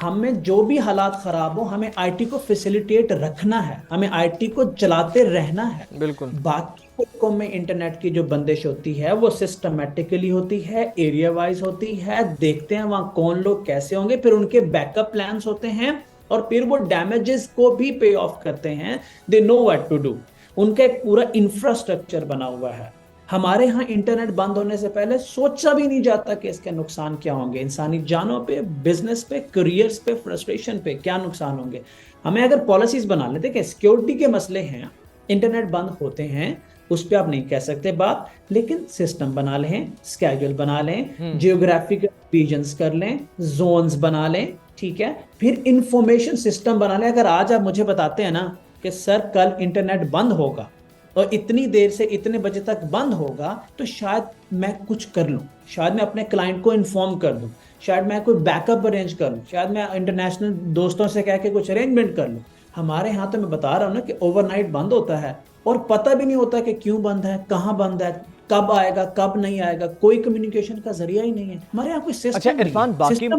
हमें जो भी हालात खराब हो, हमें आईटी को फैसिलिटेट रखना है, हमें आईटी को चलाते रहना है। बिल्कुल। बाकी मुल्कों में इंटरनेट की जो बंदिश होती है वो सिस्टमेटिकली होती है, एरिया वाइज होती है, देखते हैं वहां कौन लोग कैसे होंगे, फिर उनके बैकअप प्लान्स होते हैं, और फिर वो डैमेजेस को भी पे ऑफ करते हैं। They know what to do, उनका एक पूरा इंफ्रास्ट्रक्चर बना हुआ है। हमारे यहाँ इंटरनेट बंद होने से पहले सोचा भी नहीं जाता कि इसके नुकसान क्या होंगे, इंसानी जानों पे, बिजनेस पे, करियर्स पे, फ्रस्ट्रेशन पे क्या नुकसान होंगे। हमें अगर पॉलिसीज बना लेते कि सिक्योरिटी के मसले हैं, इंटरनेट बंद होते हैं, उस पर आप नहीं कह सकते बात, लेकिन सिस्टम बना लें, स्केड्यूल बना लें, जियोग्राफिकल रीजन्स कर लें, जोन्स बना लें, ठीक है, फिर इंफॉर्मेशन सिस्टम बना लें। अगर आज आप मुझे बताते हैं ना कि सर कल इंटरनेट बंद होगा और इतनी देर से इतने बजे तक बंद होगा, तो शायद मैं कुछ कर लूँ, शायद मैं अपने क्लाइंट को इन्फॉर्म कर दूँ, शायद मैं कोई बैकअप अरेंज कर लूँ, शायद मैं इंटरनेशनल दोस्तों से कह के कुछ अरेंजमेंट कर लूँ। हमारे यहाँ तो मैं बता रहा हूँ ना कि ओवरनाइट बंद होता है और पता भी नहीं होता कि क्यों बंद है, कहाँ बंद है, कब आएगा, कब नहीं आएगा, कोई कम्युनिकेशन का जरिया ही नहीं है हमारे यहाँ, कोई सिस्टम। अच्छा इरफान, बाकी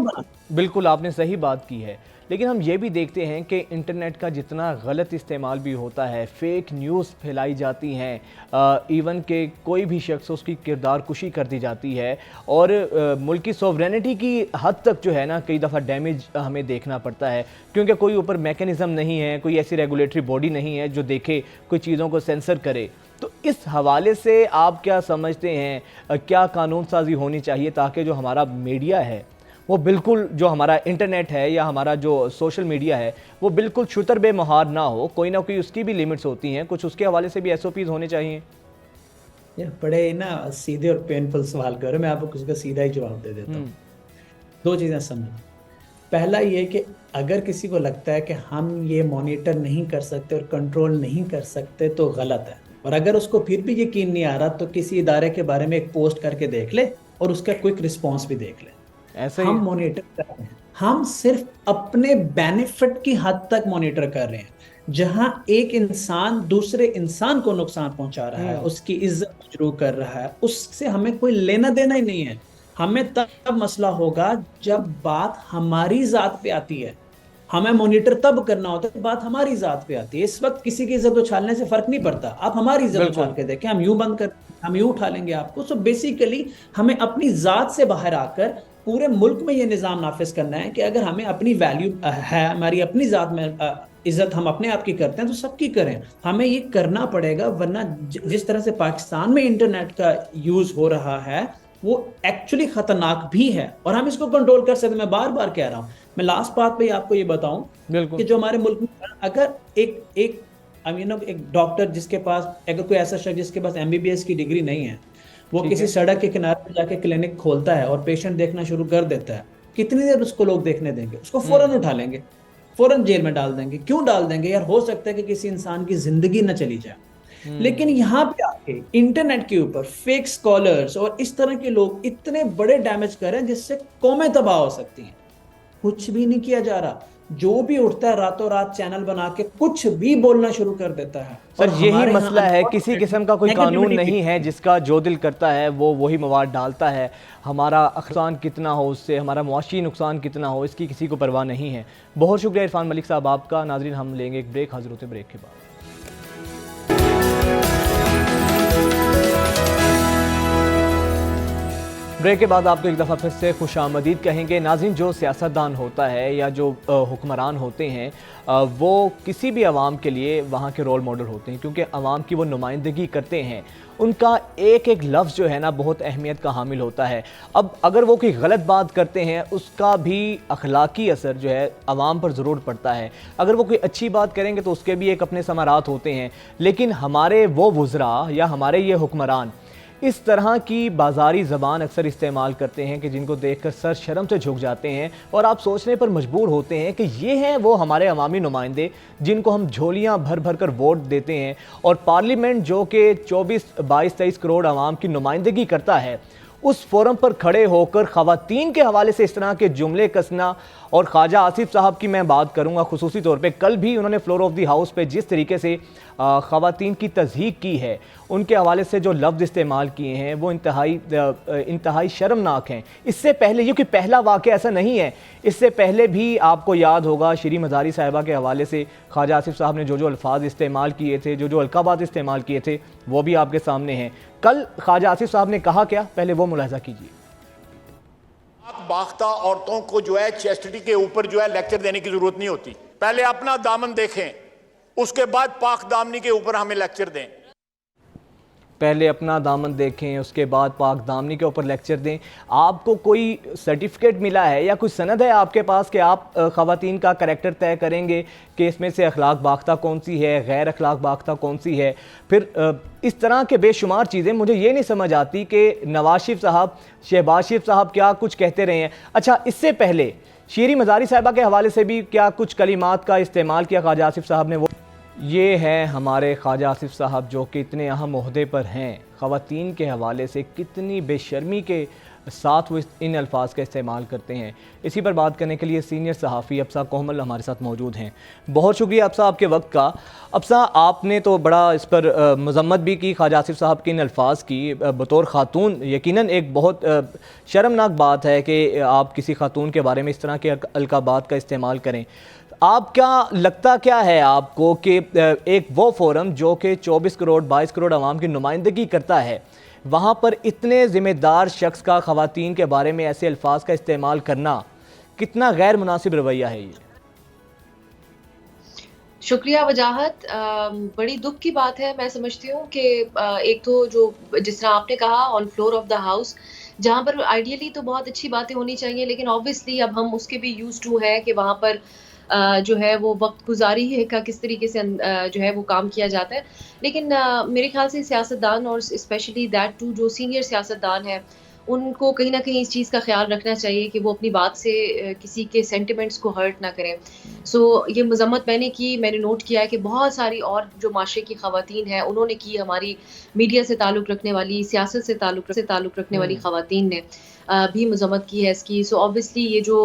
बिल्कुल आपने सही बात की है, लेकिन हम ये भी देखते हैं कि इंटरनेट का जितना गलत इस्तेमाल भी होता है, फेक न्यूज़ फैलाई जाती हैं, इवन के कोई भी शख्स उसकी किरदार कुशी कर दी जाती है, और मुल्क की सॉवरेनिटी की हद तक जो है ना कई दफ़ा डैमेज हमें देखना पड़ता है, क्योंकि कोई ऊपर मैकेनिज़्म नहीं है, कोई ऐसी रेगुलेटरी बॉडी नहीं है जो देखे, कोई चीज़ों को सेंसर करे। तो इस हवाले से आप क्या समझते हैं, क्या कानून साजी होनी चाहिए ताकि जो हमारा मीडिया है वो बिल्कुल जो हमारा इंटरनेट है या हमारा जो सोशल मीडिया है वो बिल्कुल छुतर बेमुहार ना हो, कोई ना कोई उसकी भी लिमिट्स होती हैं, कुछ उसके हवाले से भी एसओपीज होने चाहिए। ये बड़े ना सीधे और पेनफुल सवाल कर रहे हो, मैं आपको किसी का सीधा ही जवाब दे देता हूँ। दो चीज़ें समझ, पहला ये कि अगर किसी को लगता है कि हम ये मॉनिटर नहीं कर सकते और कंट्रोल नहीं कर सकते तो गलत है, और अगर उसको फिर भी यकीन नहीं आ रहा तो किसी इदारे के बारे में एक पोस्ट करके देख ले और उसका क्विक रिस्पॉन्स भी देख ले। ऐसा ही हम मॉनिटर कर रहे हैं, हम सिर्फ अपने बेनिफिट की हद तक मॉनिटर कर रहे हैं। जहां एक इंसान दूसरे इंसान को नुकसान पहुंचा रहा है, उसकी इज्जत मजरू कर रहा है, उससे हमें कोई लेना देना ही नहीं है। हमें तब मसला होगा जब बात हमारी जात पे आती है, हमें मॉनिटर तब करना होता है बात हमारी जात पे आती है। इस वक्त किसी की इज्जत उछालने से फर्क नहीं पड़ता, आप हमारी इज्जत उछाल के देखें, हम यूं बंद कर, हम यूं उठा लेंगे आपको। सो बेसिकली हमें अपनी जात से बाहर आकर पूरे मुल्क में ये निज़ाम नाफिज करना है कि अगर हमें अपनी वैल्यू है, हमारी अपनी जात में इज्जत हम अपने आप की करते हैं तो सबकी करें, हमें ये करना पड़ेगा। वरना जिस तरह से पाकिस्तान में इंटरनेट का यूज हो रहा है वो एक्चुअली खतरनाक भी है और हम इसको कंट्रोल कर सकते। मैं बार बार कह रहा हूं, मैं लास्ट बात पे आपको ये बताऊं कि जो हमारे मुल्क में अगर एक डॉक्टर जिसके पास, अगर कोई ऐसा शख्स जिसके पास एमबीबीएस की डिग्री नहीं है, वो किसी सड़क के किनारे पर जाके क्लिनिक खोलता है और पेशेंट देखना शुरू कर देता है, कितनी देर उसको लोग देखने देंगे? उसको फौरन उठा लेंगे, फौरन जेल में डाल देंगे। क्यों डाल देंगे यार? हो सकता है कि किसी इंसान की जिंदगी न चली जाए। लेकिन यहाँ पे आके इंटरनेट के ऊपर फेक स्कॉलर्स और इस तरह के लोग इतने बड़े डैमेज कर रहे हैं जिससे कौमें तबाह हो सकती हैं। कुछ भी नहीं किया जा रहा, जो भी उठता है रातों रात चैनल बना के कुछ भी बोलना शुरू कर देता है। सर यही मसला है, किसी किस्म का कोई कानून नहीं है, जिसका जो दिल करता है वो वही मवाद डालता है। हमारा नुकसान कितना हो उससे, हमारा मुआशी नुकसान कितना हो, इसकी किसी को परवाह नहीं है। बहुत शुक्रिया इरफान मलिक साहब आपका। नाजरीन हम लेंगे एक ब्रेक, हाजिर होते ब्रेक के बाद। ब्रेक के बाद आपको एक दफ़ा फिर से खुशामदीद कहेंगे। नाज़रीन, जो सियासतदान होता है या जो हुक्मरान होते हैं वो किसी भी आवाम के लिए वहाँ के रोल मॉडल होते हैं, क्योंकि आवाम की वो नुमाइंदगी करते हैं। उनका एक एक लफ्ज़ जो है ना बहुत अहमियत का हामिल होता है। अब अगर वो कोई गलत बात करते हैं उसका भी अखलाकी असर जो है आवाम पर ज़रूर पड़ता है। अगर वो कोई अच्छी बात करेंगे तो उसके भी एक अपने समारात होते हैं। लेकिन हमारे वो वुज़रा या हमारे ये हुक्मरान इस तरह की बाजारी ज़बान अक्सर इस्तेमाल करते हैं कि जिनको देखकर सर शर्म से झुक जाते हैं और आप सोचने पर मजबूर होते हैं कि ये हैं वो हमारे अवामी नुमाइंदे जिनको हम झोलियां भर भर कर वोट देते हैं। और पार्लियामेंट जो कि 24-22-23 करोड़ आवाम की नुमाइंदगी करता है, उस फोरम पर खड़े होकर ख़वातीन के हवाले से इस तरह के जुमले कसना। और ख्वाजा आसिफ साहब की मैं बात करूंगा खुसूसी तौर पे, कल भी उन्होंने फ्लोर ऑफ द हाउस पे जिस तरीके से ख़वातीन की तज़हीक की है, उनके हवाले से जो लफ्ज़ इस्तेमाल किए हैं वो इंतहाई शर्मनाक हैं। इससे पहले, ये कोई पहला वाक़या ऐसा नहीं है, इससे पहले भी आपको याद होगा शीरी मज़ारी साहिबा के हवाले से ख्वाजा आसिफ साहब ने जो जो अल्फाज इस्तेमाल किए थे, जो जो अलकाबात इस्तेमाल किए थे, वो भी आपके सामने हैं। कल ख्वाजा आसिफ साहब ने कहा क्या, पहले वो मुलाहिज़ा कीजिए। बाख्ता औरतों को जो है चेस्टिटी के ऊपर जो है लेक्चर देने की जरूरत नहीं होती। पहले अपना दामन देखें, उसके बाद पाक दामनी के ऊपर हमें लेक्चर दें। पहले अपना दामन देखें, उसके बाद पाक दामनी के ऊपर लेक्चर दें। आपको कोई सर्टिफिकेट मिला है या कोई सनद है आपके पास कि आप ख़वातीन का करैक्टर तय करेंगे कि इसमें से अखलाक बाख्ता कौन सी है, गैर अखलाक बाख्ता कौन सी है? फिर इस तरह के बेशुमार चीज़ें मुझे ये नहीं समझ आती कि नवाज शरीफ साहब, शहबाज शरीफ साहब क्या कुछ कहते रहे हैं। अच्छा, इससे पहले शीरी मज़ारी साहिबा के हवाले से भी क्या कुछ कलिमात का इस्तेमाल किया ख्वाजा आसिफ साहब ने? वो ये हैं हमारे ख्वाजा आसिफ साहब जो कि इतने अहम ओहदे पर हैं, ख़वातीन के हवाले से कितनी बेशर्मी के साथ वो इन अल्फाज का इस्तेमाल करते हैं। इसी पर बात करने के लिए सीनियर सहाफ़ी अफसा कोहमल हमारे साथ मौजूद हैं। बहुत शुक्रिया अफसा आपके वक्त का। अफसा, आपने तो बड़ा इस पर मजम्मत भी की ख्वाजा आसिफ साहब के इन अल्फाज की बतौर ख़ातून। यकीनन एक बहुत शर्मनाक बात है कि आप किसी ख़ातून के बारे में इस तरह के अलकाबात का इस्तेमाल करें। आप क्या लगता क्या है आपको कि एक वो फोरम जो कि 24 करोड़ 22 करोड़ आवाम की नुमाइंदगी करता है, वहाँ पर इतने ज़िम्मेदार शख्स का ख़वातीन के बारे में ऐसे अल्फाज का इस्तेमाल करना कितना गैर मुनासिब रवैया है? ये शुक्रिया वजाहत। बड़ी दुख की बात है। मैं समझती हूँ कि एक तो जो जिस तरह आपने कहा on floor of the house जहाँ पर आइडियली तो बहुत अच्छी बातें होनी चाहिए, लेकिन ऑब्वियसली अब हम उसके भी यूज्ड टू हैं कि वहाँ पर जो है वो वक्त गुजारी है का किस तरीके से जो है वो काम किया जाता है। लेकिन मेरे ख्याल से सियासतदान और स्पेशली दैट टू जो सीनियर सियासतदान है, उनको कहीं न कहीं इस चीज़ का ख़्याल रखना चाहिए कि वो अपनी बात से किसी के सेंटिमेंट्स को हर्ट ना करें। सो ये मज़म्मत मैंने नोट किया है कि बहुत सारी और जो माशरे की ख़वातीन हैं, उन्होंने की, हमारी मीडिया से ताल्लुक़ रखने वाली, सियासत से ताल्लुक़ रखने वाली ख़वातीन ने भी मज़म्मत की है इसकी। सो ऑब्वियसली ये जो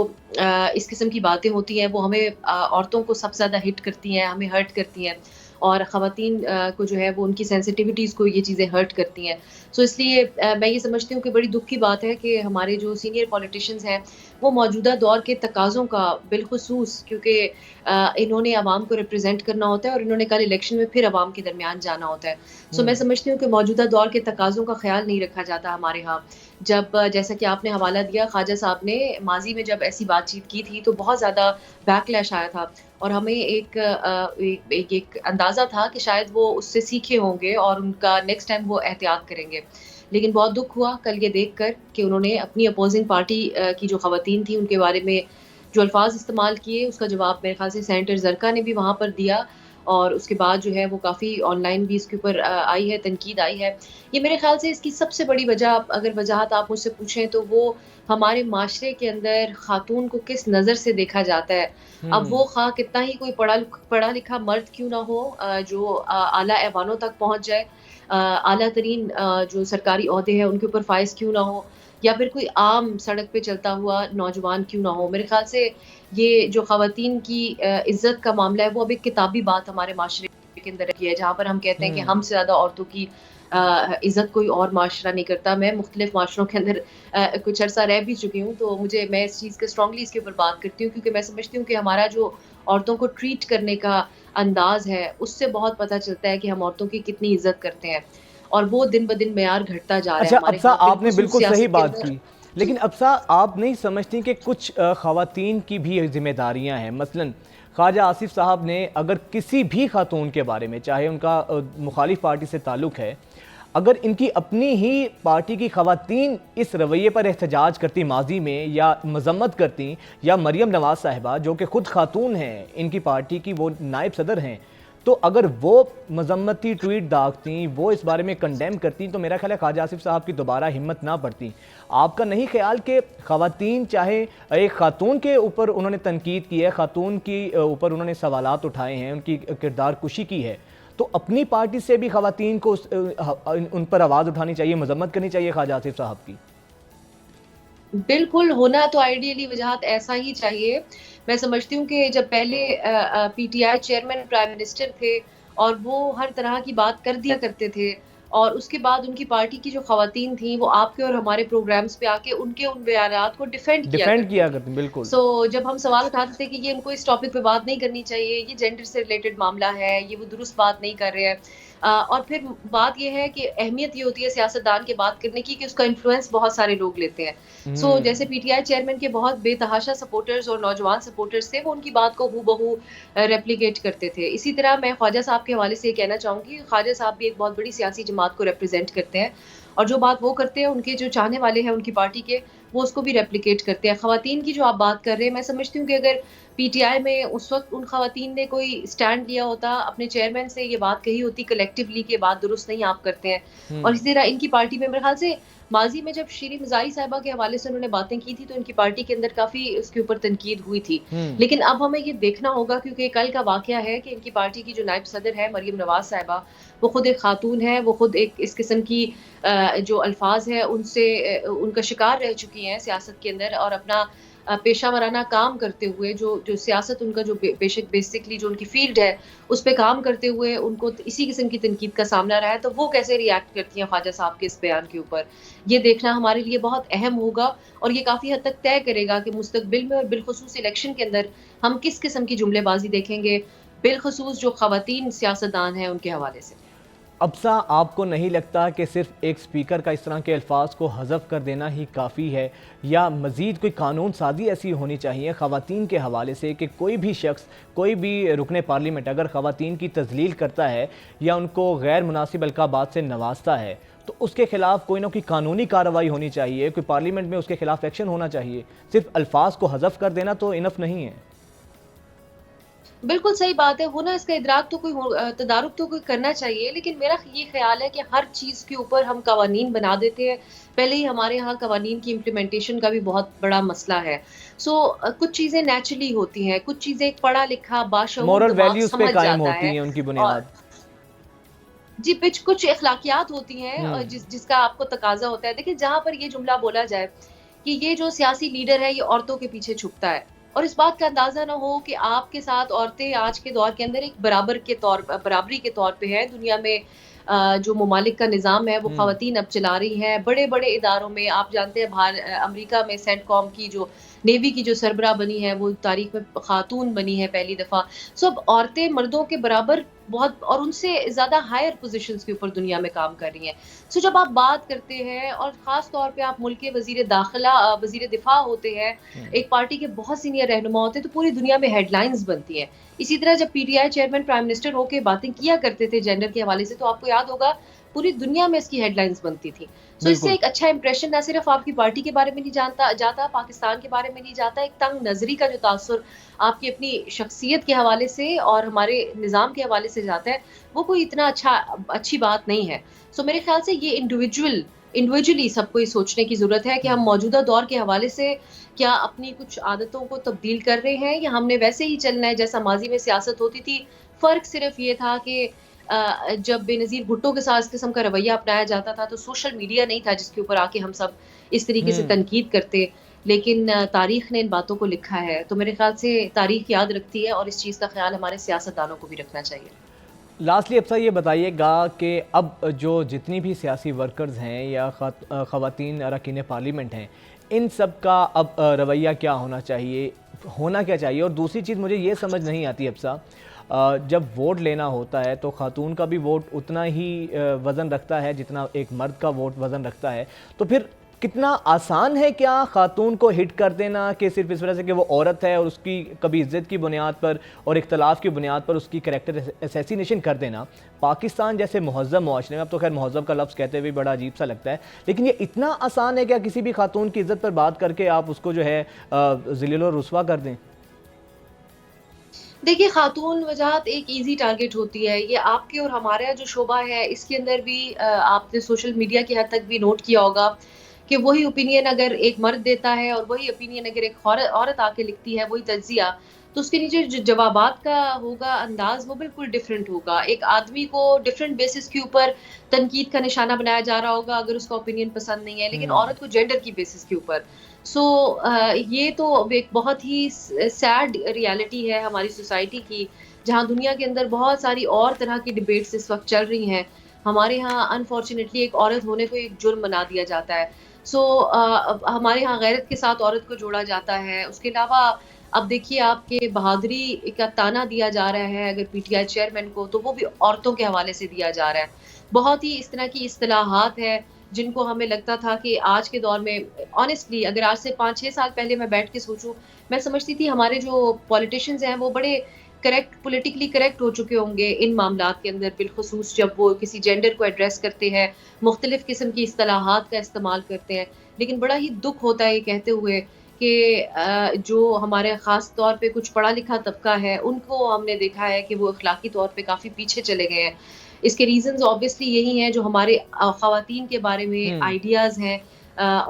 इस किस्म की बातें होती हैं, वो हमें औरतों को सबसे ज़्यादा हिट करती हैं, हमें हर्ट करती हैं, और ख़वातीन को जो है वो उनकी सेंसिटिविटीज़ को ये चीज़ें हर्ट करती हैं। सो इसलिए मैं ये समझती हूँ कि बड़ी दुःख की बात है कि हमारे जो सीनियर पॉलिटिशियंस हैं, वो मौजूदा दौर के तकाज़ों का बिलख़ुसूस, क्योंकि इन्होंने अवाम को रिप्रेज़ेंट करना होता है और इन्होंने कल इलेक्शन में फिर अवाम के दरमियान जाना होता है। सो मैं समझती हूँ कि मौजूदा दौर के तकाज़ों का ख़्याल नहीं रखा जाता हमारे यहाँ। जब जैसा कि आपने हवाला दिया, ख्वाजा साहब ने माज़ी में जब ऐसी बातचीत की थी, तो बहुत ज़्यादा बैकलैश आया था और हमें एक अंदाज़ा था कि शायद वो उससे सीखे होंगे और उनका नेक्स्ट टाइम वो एहतियात करेंगे। लेकिन बहुत दुःख हुआ कल ये देखकर कि उन्होंने अपनी अपोज़िंग पार्टी की जो ख़वातीन थी, उनके बारे में जो अल्फ़ाज़ इस्तेमाल किए, उसका जवाब मेरे ख़्याल से सेनेटर ज़रका ने भी वहाँ पर दिया, और उसके बाद जो है वो काफ़ी ऑनलाइन भी इसके ऊपर आई है, तनकीद आई है। ये मेरे ख़्याल से इसकी सबसे बड़ी वजह, अगर वजाहत आप मुझसे पूछें, तो वो हमारे माशरे के अंदर ख़ातून को किस नज़र से देखा जाता है। अब वो ख़्वाह कितना ही कोई पढ़ा लिखा मर्द क्यों ना हो, जो आला ऐवानों तक पहुँच जाए, आला तरीन जो सरकारी ओहदे हैं उनके ऊपर फाइज़ क्यों ना हो, या फिर कोई आम सड़क पे चलता हुआ नौजवान क्यों ना हो। मेरे ख़्याल से ये जो ख़वातीन की इज़्ज़त का मामला है, वो अब एक किताबी बात हमारे माशरे के अंदर रही है, जहाँ पर हम कहते हैं कि हमसे ज़्यादा औरतों की इज़्ज़त कोई और माशरा नहीं करता। मैं मुख्तलिफ़ माशरों के अंदर कुछ अरसा रह भी चुकी हूँ, तो मैं इस चीज़ के स्ट्रॉन्गली इसके ऊपर बात करती हूँ, क्योंकि मैं समझती हूँ कि हमारा जो औरतों को ट्रीट करने का अंदाज़ है, उससे बहुत पता चलता है कि हम औरतों की कितनी इज़्ज़त करते हैं, और वो दिन ब दिन मेयार घटता जा रहा है अच्छा, हमारे अब्सा, यहाँ, आपने बिल्कुल सियासत सही के बात अंदर। की, लेकिन अब्सा, आप नहीं समझती कि कुछ ख़वातीन की भी ज़िम्मेदारियाँ हैं? मसलन ख्वाजा आसिफ साहब ने अगर किसी भी खातून के बारे में, चाहे उनका मुखालिफ पार्टी से ताल्लुक़ है, अगर इनकी अपनी ही पार्टी की ख़वातीन इस रवैये पर एहतजाज करती माजी में, या मज़म्मत करती, या मरियम नवाज़ साहिबा जो कि ख़ुद खातून हैं, इनकी पार्टी की वो नायब सदर हैं, तो अगर वो मज़म्मती ट्वीट दागती, वो इस बारे में कंडेम करती, तो मेरा ख्याल है ख्वाजा आसिफ साहब की दोबारा हिम्मत ना पड़ती। आपका नहीं ख्याल कि ख़वातीन, चाहे एक ख़ातून के ऊपर उन्होंने तनकीद की है, ख़ातून की ऊपर उन्होंने सवालात उठाए हैं, उनकी किरदार कुशी की है, तो अपनी पार्टी से भी ख़वातीन को उन पर आवाज़ उठानी चाहिए, मज़म्मत करनी चाहिए ख्वाजा आसिफ साहब की? बिल्कुल, होना तो आइडियली वजाहत ऐसा ही चाहिए। मैं समझती हूँ कि जब पहले पीटीआई चेयरमैन प्राइम मिनिस्टर थे और वो हर तरह की बात कर दिया करते थे, और उसके बाद उनकी पार्टी की जो ख़वातीन थीं, वो आपके और हमारे प्रोग्राम्स पे आके उनके उन बयानात को डिफेंड किया करती थीं। बिल्कुल। सो जब हम सवाल उठाते थे कि ये इनको इस टॉपिक पे बात नहीं करनी चाहिए, ये जेंडर से रिलेटेड मामला है, ये वो दुरुस्त बात नहीं कर रहे हैं, और फिर बात ये है कि अहमियत ये होती है सियासतदान की बात करने की कि उसका इन्फ्लुएंस बहुत सारे लोग लेते हैं। सो जैसे पीटीआई चेयरमैन के बहुत बेतहाशा सपोर्टर्स और नौजवान सपोर्टर्स थे, वो उनकी बात को हूबहू रेप्लिकेट करते थे। इसी तरह मैं ख्वाजा साहब के हवाले से ये कहना चाहूँगी, ख्वाजा साहब भी एक बहुत बड़ी सियासी जमात को रिप्रेजेंट करते हैं, और जो बात वो करते हैं, उनके जो चाहने वाले हैं उनकी पार्टी के, वो उसको भी रेप्लिकेट करते हैं। ख़वातीन की जो आप बात कर रहे हैं, मैं समझती हूँ कि अगर पीटीआई में उस वक़्त उन ख़वातीन ने कोई स्टैंड लिया होता, अपने चेयरमैन से ये बात कही होती कलेक्टिवली कि ये बात दुरुस्त नहीं आप करते हैं, और इसी तरह इनकी पार्टी में मेरे ख़्याल से माज़ी में जब शीरी मज़ारी साहिबा के हवाले से उन्होंने बातें की थी, तो इनकी पार्टी के अंदर काफ़ी उसके ऊपर तनकीद हुई थी। लेकिन अब हमें ये देखना होगा, क्योंकि कल का वाक़या है कि इनकी पार्टी की जो नायब सदर है मरियम नवाज़ साहिबा, वो खुद एक खातून है, वो खुद एक इस किस्म की जो अल्फाज है उनसे उनका शिकार रह चुकी हैं सियासत के अंदर, और अपना पेशा वराना काम करते हुए जो सियासत उनका जो बेसिकली जो उनकी फील्ड है, उस पे काम करते हुए उनको इसी किस्म की तनकीद का सामना रहा है, तो वो कैसे रिएक्ट करती हैं ख्वाजा साहब के इस बयान के ऊपर, ये देखना हमारे लिए बहुत अहम होगा, और ये काफ़ी हद तक तय करेगा कि मुस्तकबिल में और बिलखुसूस इलेक्शन के अंदर हम किस किस्म की जुमलेबाजी देखेंगे, बिलखुसूस जो ख़वातीन सियासतदान हैं उनके हवाले से। अब्सा, आपको नहीं लगता कि सिर्फ एक स्पीकर का इस तरह के अल्फाज को हज़फ कर देना ही काफ़ी है, या मज़ीद कोई कानून साज़ी ऐसी होनी चाहिए ख़वातीन के हवाले से कि कोई भी शख्स, कोई भी रुकने पार्लियामेंट अगर ख़वातीन की तज़लील करता है या उनको गैर मुनासिब अलक़ाबात से नवाजता है, तो उसके खिलाफ कोई ना कोई कानूनी कार्रवाई होनी चाहिए, कोई पार्लियामेंट में उसके खिलाफ एक्शन होना चाहिए। सिर्फ अल्फाज को हज़फ कर देना तो इनफ नहीं है। बिल्कुल सही बात है, वो ना इसका इदराक तो तदारुक तो कोई करना चाहिए, लेकिन मेरा ये ख्याल है कि हर चीज़ के ऊपर हम कवानीन बना देते हैं। पहले ही हमारे यहाँ कवानीन की इम्प्लीमेंटेशन का भी बहुत बड़ा मसला है। कुछ चीज़ें नेचुरली होती हैं, कुछ चीज़ें एक पढ़ा लिखा बाशऊर मॉरल दिमाग वैल्यूज़ पे समझ कायम जाता होती है। हैं उनकी और बुनियाद। जी, कुछ अखलाकियात होती हैं और जिसका आपको तकाजा होता है। देखिए, जहाँ पर ये जुमला बोला जाए कि ये जो सियासी लीडर है ये औरतों के पीछे छुपता है, और इस बात का अंदाजा ना हो कि आपके साथ औरतें आज के दौर के अंदर एक बराबरी के तौर पे है दुनिया में। जो ममालिक का निज़ाम है वो ख़वातीन अब चला रही हैं बड़े बड़े इदारों में। आप जानते हैं अमेरिका में सेंटकॉम की जो नेवी की जो सरबराह बनी है वो तारीख में खातून बनी है पहली दफ़ा। अब औरतें मर्दों के बराबर बहुत और उनसे ज़्यादा हायर पोजीशंस के ऊपर दुनिया में काम कर रही हैं। जब आप बात करते हैं और ख़ास तौर पे आप मुल्क के वज़ीर दिफ़ा होते हैं, एक पार्टी के बहुत सीनियर रहनुमा होते हैं, तो पूरी दुनिया में हेडलाइंस बनती हैं। इसी तरह जब पीटीआई चेयरमैन प्राइम मिनिस्टर होके बातें किया करते थे जेंडर के हवाले से, तो आपको याद होगा पूरी दुनिया में इसकी हेडलाइंस बनती थी। इससे एक अच्छा इंप्रेशन ना सिर्फ आपकी पार्टी के बारे में नहीं जाता, पाकिस्तान के बारे में नहीं जाता, एक तंग नजरी का जो तासुर आपकी अपनी शख्सियत के हवाले से और हमारे निज़ाम के हवाले से जाता है, वो कोई इतना अच्छी बात नहीं है। मेरे ख्याल से ये इंडिविजुअली सबको ये सोचने की ज़रूरत है कि हम मौजूदा दौर के हवाले से क्या अपनी कुछ आदतों को तब्दील कर रहे हैं या हमने वैसे ही चलना है जैसा माजी में सियासत होती थी। फ़र्क सिर्फ ये था कि जब बेनज़ीर भुट्टो के साथ इस किस्म का रवैया अपनाया जाता था तो सोशल मीडिया नहीं था जिसके ऊपर आके हम सब इस तरीके से तनकीद करते, लेकिन तारीख ने इन बातों को लिखा है। तो मेरे ख्याल से तारीख याद रखती है और इस चीज़ का ख्याल हमारे सियासतदानों को भी रखना चाहिए। लास्टली अब ये बताइएगा कि अब जो जितनी भी सियासी वर्कर्स हैं या ख़वातीन अरकान पार्लियामेंट हैं, इन सब का अब रवैया क्या होना चाहिए, और दूसरी चीज़ मुझे ये समझ नहीं आती अब जब वोट लेना होता है तो खातून का भी वोट उतना ही वज़न रखता है जितना एक मर्द का वोट वज़न रखता है, तो फिर कितना आसान है क्या खातून को हिट कर देना कि सिर्फ इस वजह से कि वो औरत है और उसकी कभी इज़्ज़त की बुनियाद पर और इख्तलाफ की बुनियाद पर उसकी कैरेक्टर असैसिनेशन कर देना। पाकिस्तान जैसे महज़्ज़ब मुआशरे में, अब तो खैर महज़्ज़ब का लफ्ज़ कहते हुए बड़ा अजीब सा लगता है, लेकिन ये इतना आसान है क्या किसी भी खातून की इज़्ज़त पर बात करके आप उसको जो है ज़लील और रुस्वा कर दें? देखिए, खातून वजाहत एक ईजी टारगेट होती है। ये आपके और हमारा जो शोबा है इसके अंदर भी आपने सोशल मीडिया की हद तक भी नोट किया होगा कि वही ओपिनियन अगर एक मर्द देता है और वही ओपिनियन अगर एक औरत आके लिखती है, वही तज्जिया, तो उसके नीचे जो जवाबात का होगा अंदाज वो बिल्कुल डिफरेंट होगा। एक आदमी को डिफरेंट बेसिस के ऊपर तनकीद का निशाना बनाया जा रहा होगा अगर उसका ओपिनियन पसंद नहीं है, लेकिन औरत को जेंडर की बेसिस के ऊपर। ये तो एक बहुत ही सैड रियलिटी है हमारी सोसाइटी की, जहाँ दुनिया के अंदर बहुत सारी और तरह की डिबेट्स इस वक्त चल रही हैं। हमारे यहाँ अनफॉर्चुनेटली एक औरत होने को एक जुर्म बना दिया जाता है। हमारे यहाँ गैरत के साथ औरत को जोड़ा जाता है। उसके अलावा अब देखिए आपके बहादुरी का ताना दिया जा रहा है अगर पीटीआई चेयरमैन को, तो वो भी औरतों के हवाले से दिया जा रहा है। बहुत ही इस तरह की इस्तिलाहात है जिनको हमें लगता था कि आज के दौर में ऑनेस्टली अगर आज से 5-6 साल पहले मैं बैठ के सोचूं, मैं समझती थी हमारे जो पॉलिटिशियंस हैं वो बड़े पोलिटिकली करेक्ट हो चुके होंगे इन मामलात के अंदर, बिलखुसूस जब वो किसी जेंडर को एड्रेस करते हैं, मुख्तलिफ किस्म की इस्तिलाहात का इस्तेमाल करते हैं। लेकिन बड़ा ही दुख होता है ये कहते हुए कि जो हमारे ख़ास तौर पे कुछ पढ़ा लिखा तबका है उनको हमने देखा है कि वो अखलाकी तौर पे काफ़ी पीछे चले गए हैं। इसके रीजंस ऑब्वियसली यही हैं जो हमारे ख़वातीन के बारे में आइडियाज़ हैं,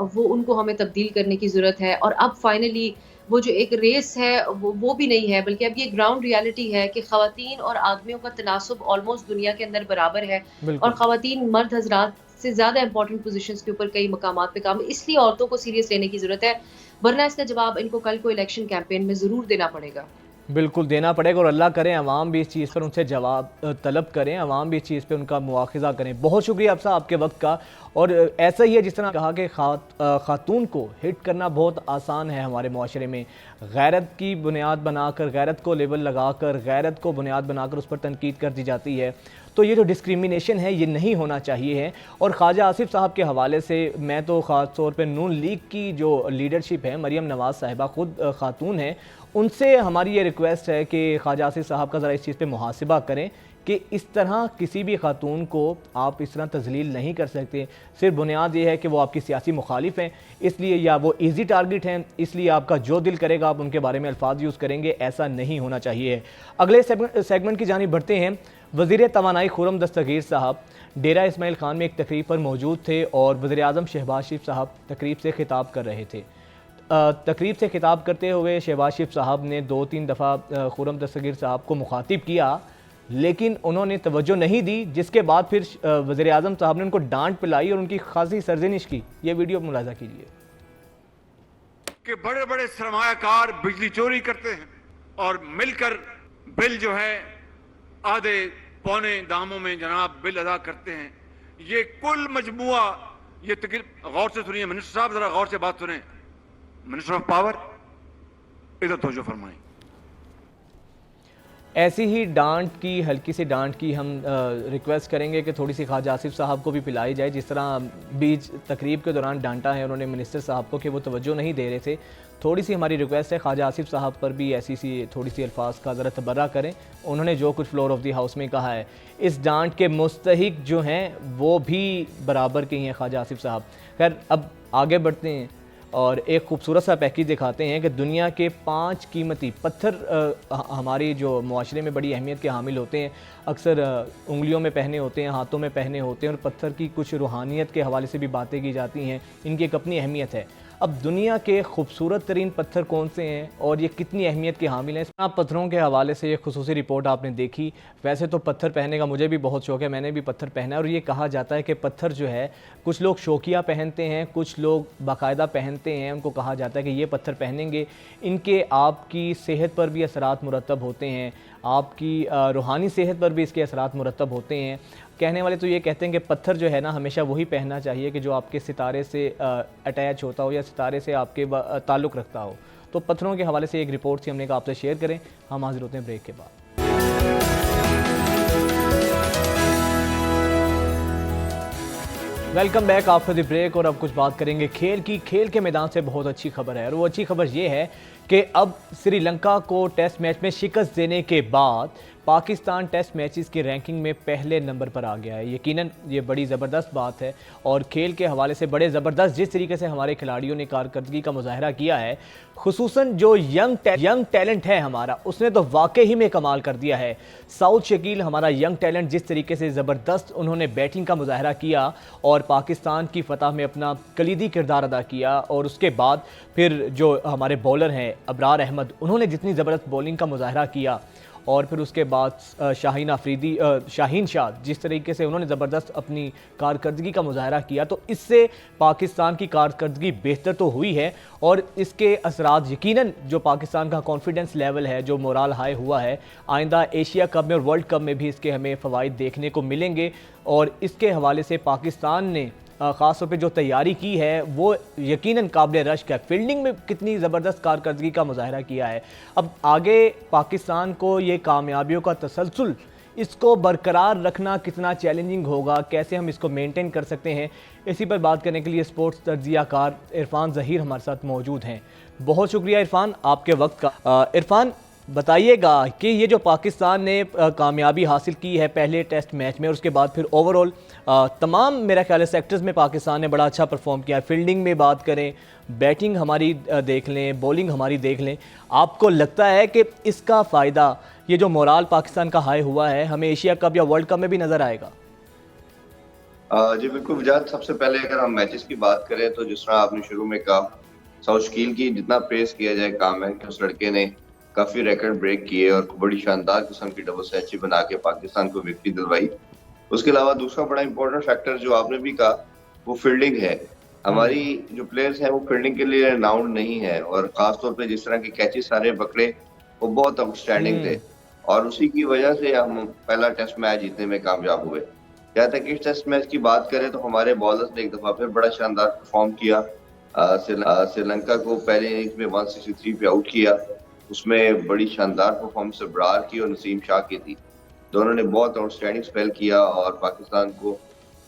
वो उनको हमें तब्दील करने की ज़रूरत है। और अब फाइनली वो जो एक रेस है वो भी नहीं है, बल्कि अब ये ग्राउंड रियलिटी है कि ख़वातीन और आदमियों का तनासुब ऑलमोस्ट दुनिया के अंदर बराबर है और ख़वातीन मर्द हज़रात से ज़्यादा इंपॉर्टेंट पोजीशंस के ऊपर कई मकामात पे काम, इसलिए औरतों को सीरियस लेने की ज़रूरत है, वरना इसका जवाब इनको कल को इलेक्शन कैंपेन में ज़रूर देना पड़ेगा। बिल्कुल देना पड़ेगा और अल्लाह करें अवाम भी इस चीज़ पर उनसे जवाब तलब करें, अवाम भी इस चीज़ पे उनका मुआखज़ा करें। बहुत शुक्रिया आपसा आपके वक्त का। और ऐसा ही है जिस तरह कहा कि खातून को हिट करना बहुत आसान है हमारे मुआशरे में, गैरत की बुनियाद बनाकर, गैरत को लेबल लगाकर, गैरत को बुनियाद बनाकर उस पर तनकीद कर दी जाती है। तो ये जो डिस्क्रिमिनेशन है ये नहीं होना चाहिए है। और ख्वाजा आसिफ साहब के हवाले से मैं तो ख़ास तौर पर नून लीग की जो लीडरशिप है, मरियम नवाज़ साहिबा खुद खातून हैं, उनसे हमारी ये रिक्वेस्ट है कि ख्वाजा आसिफ साहब का ज़रा इस चीज़ पे मुहासिबा करें कि इस तरह किसी भी खातून को आप इस तरह तजलील नहीं कर सकते। सिर्फ बुनियाद ये है कि वो आपकी सियासी मुखालिफ हैं इसलिए, या वो ईजी टारगेट हैं इसलिए आपका जो दिल करेगा आप उनके बारे में अल्फाज यूज़ करेंगे, ऐसा नहीं होना चाहिए। अगले सेगमेंट की जानिब बढ़ते हैं। वज़ीर तवानाई खुर्रम दस्तगीर साहब डेरा इस्माइल खान में एक तकरीब पर मौजूद थे और वज़ीर आज़म शहबाज शरीफ साहब तकरीब से खिताब कर रहे थे। तकरीब से खिताब करते हुए शहबाज शरीफ साहब ने 2-3 दफ़ा खुर्रम दस्तगीर साहब को मुखातिब किया, लेकिन उन्होंने तवज्जो नहीं दी, जिसके बाद फिर वज़ीर आज़म साहब ने उनको डांट पिलाई और उनकी खासी सरजनिश की। ये वीडियो मुलाज़ा कीजिए। कि बड़े बड़े सरमायाकार बिजली चोरी करते हैं और मिलकर बिल जो है आधे पौने दामों में जनाब बिल अदा करते हैं। ये कुल मजमुआ, ये तकरीब गौर से सुनिए मिनिस्टर साहब, जरा गौर से बात सुने। मिनिस्टर ऑफ पावर, इधर तवज्जो फरमाएं। ऐसी ही डांट की, हल्की सी डांट की हम रिक्वेस्ट करेंगे कि थोड़ी सी ख्वाजा आसिफ साहब को भी पिलाई जाए। जिस तरह बीच तकरीब के दौरान डांटा है उन्होंने मिनिस्टर साहब को कि वो तवज्जो नहीं दे रहे थे, थोड़ी सी हमारी रिक्वेस्ट है ख्वाजा आसिफ साहब पर भी ऐसी सी थोड़ी सी अल्फाज का ज़रा तबर्रा करें। उन्होंने जो कुछ फ्लोर ऑफ द हाउस में कहा है, इस डांट के मुस्तहिक जो हैं वो भी बराबर के ही हैं ख्वाजा आसिफ साहब। खैर अब आगे बढ़ते हैं और एक खूबसूरत सा पैकेज दिखाते हैं कि दुनिया के 5 कीमती पत्थर हमारी जो मुआशरे में बड़ी अहमियत के हामिल होते हैं, अक्सर उंगलियों में पहने होते हैं, हाथों में पहने होते हैं और पत्थर की कुछ रूहानियत के हवाले से भी बातें की जाती हैं, इनकी एक अपनी अहमियत है। अब दुनिया के खूबसूरत तरीन पत्थर कौन से हैं और ये कितनी अहमियत के हामिल हैं, आप पत्थरों के हवाले से ये खुसूसी रिपोर्ट आपने देखी। वैसे तो पत्थर पहनने का मुझे भी बहुत शौक़ है, मैंने भी पत्थर पहना है और ये कहा जाता है कि पत्थर जो है कुछ लोग शौकिया पहनते हैं, कुछ लोग बाकायदा पहनते हैं। उनको कहा जाता है कि ये पत्थर पहनेंगे इनके आपकी सेहत पर भी असरात मुरतब होते हैं, आपकी रूहानी सेहत पर भी इसके असरात मुरतब होते हैं। कहने वाले तो ये कहते हैं कि पत्थर जो है ना हमेशा वही पहनना चाहिए कि जो आपके सितारे से अटैच होता हो या सितारे से आपके ताल्लुक़ रखता हो। तो पत्थरों के हवाले से एक रिपोर्ट थी, हमने कहा आपसे शेयर करें। हम हाजिर होते हैं ब्रेक के बाद। Welcome back after the break और अब कुछ बात करेंगे खेल की। खेल के मैदान से बहुत अच्छी खबर है और वो अच्छी खबर ये है कि अब श्रीलंका को टेस्ट मैच में शिकस्त देने के बाद पाकिस्तान टेस्ट मैचेस की रैंकिंग में पहले नंबर पर आ गया है। यकीनन ये बड़ी ज़बरदस्त बात है और खेल के हवाले से बड़े ज़बरदस्त जिस तरीके से हमारे खिलाड़ियों ने कारकर्दगी का मुजाहरा किया है, खुसूसन जो यंग टैलेंट है हमारा, उसने तो वाकई ही में कमाल कर दिया है। साउथ शकील हमारा यंग टैलेंट जिस तरीके से ज़बरदस्त उन्होंने बैटिंग का मुजाहरा किया और पाकिस्तान की फतह में अपना कलीदी किरदार अदा किया, और उसके बाद फिर जो हमारे बॉलर हैं अबरार अहमद, उन्होंने जितनी ज़बरदस्त बॉलिंग का मुजाहरा किया, और फिर उसके बाद शाहीन शाह जिस तरीके से उन्होंने ज़बरदस्त अपनी कारकर्दगी का मुजाहरा किया, तो इससे पाकिस्तान की कारकर्दगी बेहतर तो हुई है और इसके असरात यकीनन जो पाकिस्तान का कॉन्फिडेंस लेवल है, जो मोराल हाई हुआ है, आइंदा एशिया कप में और वर्ल्ड कप में भी इसके हमें फ़वाइद देखने को मिलेंगे। और इसके हवाले से पाकिस्तान ने ख़ास तौर पे जो तैयारी की है वो यकीनन काबिल रश्क है। फील्डिंग में कितनी ज़बरदस्त कारकर्दगी का मुजाहरा किया है। अब आगे पाकिस्तान को ये कामयाबियों का तसलसल, इसको बरकरार रखना कितना चैलेंजिंग होगा, कैसे हम इसको मेंटेन कर सकते हैं, इसी पर बात करने के लिए स्पोर्ट्स तज्ज़ियाकार इरफान ज़हीर हमारे साथ मौजूद हैं। बहुत शुक्रिया इरफान आपके वक्त का। इरफान बताइएगा कि ये जो पाकिस्तान ने कामयाबी हासिल की है पहले टेस्ट मैच में और उसके बाद फिर ओवरऑल तमाम मेरा ख्याल है सेक्टर्स में पाकिस्तान ने बड़ा अच्छा परफॉर्म किया है। फील्डिंग में बात करें, बैटिंग हमारी देख लें, बॉलिंग हमारी देख लें, आपको लगता है कि इसका फ़ायदा, ये जो मोराल पाकिस्तान का हाई हुआ है, हमें एशिया कप या वर्ल्ड कप में भी नज़र आएगा? जी बिल्कुल वजाद, सबसे पहले अगर हम मैचेस की बात करें तो जिस तरह आपने शुरू में कहा, साउथ शकील की जितना प्रेस किया जाए काम है कि उस लड़के ने काफी रिकॉर्ड ब्रेक किए और बड़ी शानदार किस्म की डबल सेंचुरी बना के पाकिस्तान को विक्ट्री दिलवाई। उसके अलावा दूसरा बड़ा इंपॉर्टेंट फैक्टर जो आपने भी कहा वो फील्डिंग है। हमारी जो प्लेयर्स हैं वो फील्डिंग के लिए रिनाउंड नहीं है और खासतौर पे जिस तरह के कैचेस सारे पकड़े वो बहुत आउटस्टैंडिंग थे और उसी की वजह से हम पहला टेस्ट मैच जीतने में कामयाब हुए। जहाँ तक इस टेस्ट मैच की बात करें तो हमारे बॉलर्स ने एक दफा फिर बड़ा शानदार परफॉर्म किया। श्रीलंका को पहले इनिंग्स में 163 पे आउट किया, उसमें बड़ी शानदार परफॉर्मेंस अबरार की और नसीम शाह की थी। दोनों ने बहुत आउटस्टैंडिंग स्पेल किया और पाकिस्तान को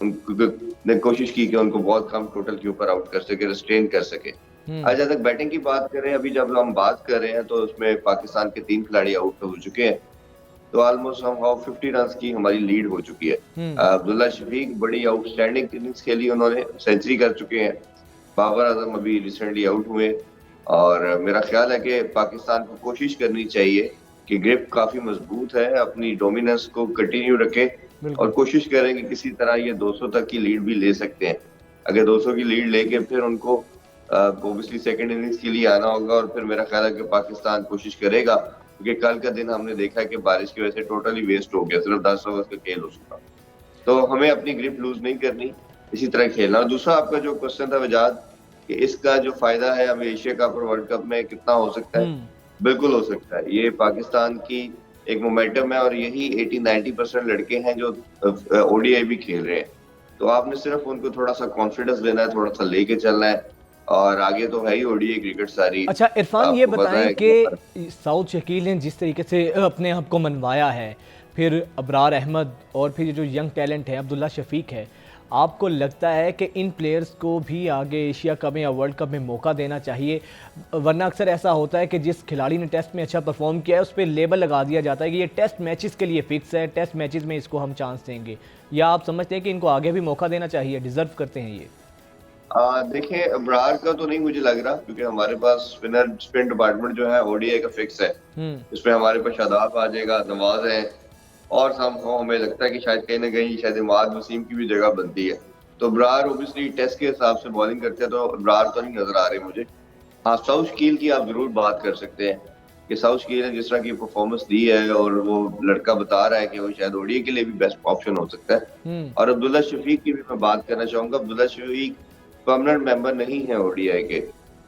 ने कोशिश की कि उनको बहुत कम टोटल के ऊपर आउट कर सके, रिस्ट्रेन कर सके। आज जब तक बैटिंग की बात करें, अभी जब हम बात कर रहे हैं तो उसमें पाकिस्तान के 3 खिलाड़ी आउट हो चुके हैं तो ऑलमोस्ट हम 50 रन की हमारी लीड हो चुकी है। अब्दुल्ला शफीक बड़ी आउटस्टैंडिंग इनिंग्स खेली, उन्होंने सेंचुरी कर चुके हैं। बाबर आजम अभी रिसेंटली आउट हुए और मेरा ख्याल है कि पाकिस्तान को कोशिश करनी चाहिए कि ग्रिप काफी मजबूत है, अपनी डोमिनेंस को कंटिन्यू रखे और कोशिश करें कि किसी तरह ये 200 तक की लीड भी ले सकते हैं। अगर 200 की लीड लेके फिर उनको ओबियसली सेकंड इनिंग्स के लिए आना होगा और फिर मेरा ख्याल है कि पाकिस्तान कोशिश करेगा, क्योंकि कल का दिन हमने देखा कि बारिश की वजह से टोटली वेस्ट हो गया, सिर्फ 10 ओवर का खेल हो चुका। तो हमें अपनी ग्रिप लूज नहीं करनी, इसी तरह खेलना। और दूसरा आपका जो क्वेश्चन था वजाद कि इसका जो फायदा है हमें एशिया कप और वर्ल्ड कप में कितना हो सकता है, बिल्कुल हो सकता है। ये पाकिस्तान की एक मोमेंटम है और यही 80-90% लड़के हैं जो ओडीआई भी खेल रहे हैं। तो आपने सिर्फ उनको थोड़ा सा कॉन्फिडेंस देना है, थोड़ा सा लेके चलना है और आगे तो है ही ओडीआई क्रिकेट सारी। अच्छा इरफान, ये बताएं कि साउथ शकील ने जिस तरीके से अपने आप को मनवाया है, फिर अबरार अहमद और फिर जो यंग टैलेंट है अब्दुल्ला शफीक है, आपको लगता है कि इन प्लेयर्स को भी आगे एशिया कप या वर्ल्ड कप में मौका देना चाहिए? वरना अक्सर ऐसा होता है कि जिस खिलाड़ी ने टेस्ट में अच्छा परफॉर्म किया है उस पर लेबल लगा दिया जाता है कि ये टेस्ट मैचेस के लिए फिक्स है, टेस्ट मैचेस में इसको हम चांस देंगे। या आप समझते हैं कि इनको आगे भी मौका देना चाहिए, डिजर्व करते हैं ये? देखिए अबरार का तो नहीं मुझे लग रहा, क्योंकि हमारे पास स्पिन डिपार्टमेंट जो है ओडीआई का फिक्स है। इसमें हमारे पास शादाब आ जाएगा, नवाज है और हमें लगता है कि शायद कहीं ना कहीं शायद इमाद वसीम की भी जगह बनती है। तो अबरार ओबियसली टेस्ट के हिसाब से बॉलिंग करते हैं, तो अबरार तो नहीं नजर आ रहे मुझे। हाँ, साउथ शकील की आप जरूर बात कर सकते हैं कि साउथ शकील ने जिस तरह की परफॉर्मेंस दी है और वो लड़का बता रहा है कि वो शायद ओडीआई के लिए भी बेस्ट ऑप्शन हो सकता है। और अब्दुल्ला शफीक की भी मैं बात करना चाहूंगा। अब्दुल्ला शफीक परमानेंट मेंबर नहीं है ओडीआई के,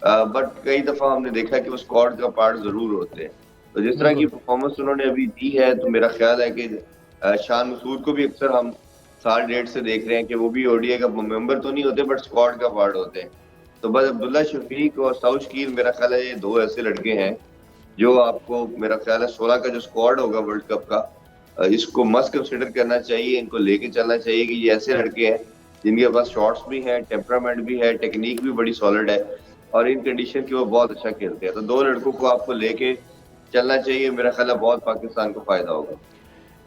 बट कई दफा हमने देखा कि वो स्क्वाड का पार्ट जरूर होते हैं। तो जिस तरह की परफॉर्मेंस उन्होंने अभी दी है, तो मेरा ख्याल है कि शान मसूद को भी अक्सर हम साल डेढ़ से देख रहे हैं कि वो भी ओडीआई का मेंबर तो नहीं होते बट स्क्वाड का पार्ट होते हैं। तो बस अब्दुल्ला शफीक और साउथ शकील मेरा ख्याल है ये दो ऐसे लड़के हैं जो आपको मेरा ख्याल है 16 का जो स्क्वाड होगा वर्ल्ड कप का, इसको मस्ट कंसिडर करना चाहिए, इनको लेके चलना चाहिए कि ये ऐसे लड़के हैं जिनके पास शॉट्स भी है, टेम्परामेंट भी है, टेक्निक भी बड़ी सॉलिड है और इन कंडीशन की वो बहुत अच्छा खेलते हैं। तो दो लड़कों को आपको लेके चलना चाहिए, मेरा ख्याल है बहुत पाकिस्तान को फायदा होगा।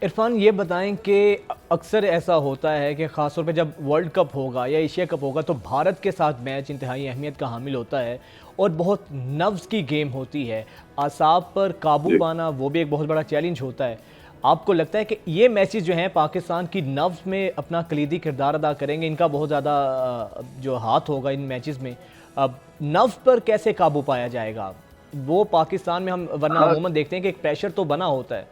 इरफान, ये बताएं कि अक्सर ऐसा होता है कि ख़ासतौर पे जब वर्ल्ड कप होगा या एशिया कप होगा तो भारत के साथ मैच इंतहाई अहमियत का हामिल होता है और बहुत नफ्स की गेम होती है, आसाब पर काबू पाना वो भी एक बहुत बड़ा चैलेंज होता है। आपको लगता है कि ये मैचेस जो हैं पाकिस्तान की नफ्स में अपना कलीदी किरदार अदा करेंगे, इनका बहुत ज़्यादा जो हाथ होगा इन मैचेस में? अब नफ्स पर कैसे काबू पाया जाएगा वो पाकिस्तान में हम वरना अमूमन देखते हैं कि एक प्रेशर तो बना होता है।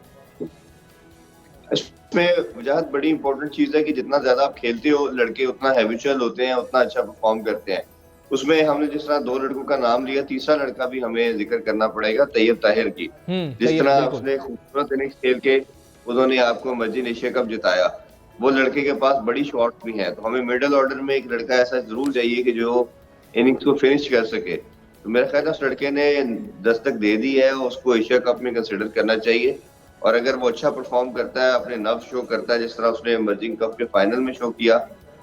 इसमें वजाहत बड़ी इंपॉर्टेंट चीज है कि जितना ज्यादा आप खेलते हो लड़के उतना हैबिचुअल होते हैं, उतना अच्छा परफॉर्म करते हैं। उसमें हमने जिस तरह दो लड़कों का नाम लिया, तीसरा लड़का भी हमें जिक्र करना पड़ेगा, तैयब ताहिर की। जिस तरह उसने खूबसूरत इनिंग्स खेल के उन्होंने आपको मर्जिन एशिया कप जिताया, वो लड़के के पास बड़ी शॉट भी है। तो हमें मिडिल ऑर्डर में एक लड़का ऐसा जरूर चाहिए कि जो इनिंग्स को फिनिश कर सके। तो मेरा ख्याल है उस लड़के ने दस्तक दे दी है, उसको एशिया कप में कंसिडर करना चाहिए और अगर वो अच्छा परफॉर्म करता है, अपने नफ्स शो करता है जिस तरह उसने इमर्जिंग कप के फाइनल में शो किया,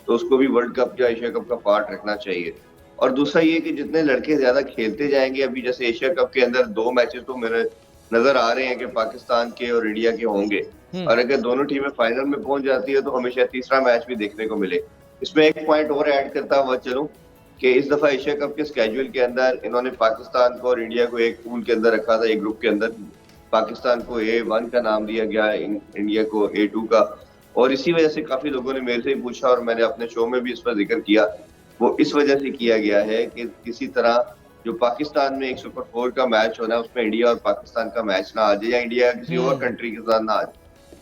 तो उसको भी वर्ल्ड कप या एशिया कप का पार्ट रखना चाहिए। और दूसरा ये कि जितने लड़के ज्यादा खेलते जाएंगे, अभी जैसे एशिया कप के अंदर 2 मैचेस तो मेरे नजर आ रहे हैं कि पाकिस्तान के और इंडिया के होंगे और अगर दोनों टीमें फाइनल में पहुंच जाती है तो हमेशा तीसरा मैच भी देखने को मिले। इसमें एक पॉइंट और ऐड करता हुआ चलूं कि इस दफा एशिया कप के स्केड्यूल के अंदर इन्होंने पाकिस्तान को और इंडिया को एक पूल के अंदर रखा था, एक ग्रुप के अंदर। पाकिस्तान को A1 का नाम दिया गया, इंडिया को A2 का, और इसी वजह से काफी लोगों ने मेरे से पूछा और मैंने अपने शो में भी इस पर जिक्र किया। वो इस वजह से किया गया है कि किसी तरह जो पाकिस्तान में एक सुपर 4 का मैच होना है उसमें इंडिया और पाकिस्तान का मैच ना आ जाए या इंडिया किसी और कंट्री के साथ ना आ जाए,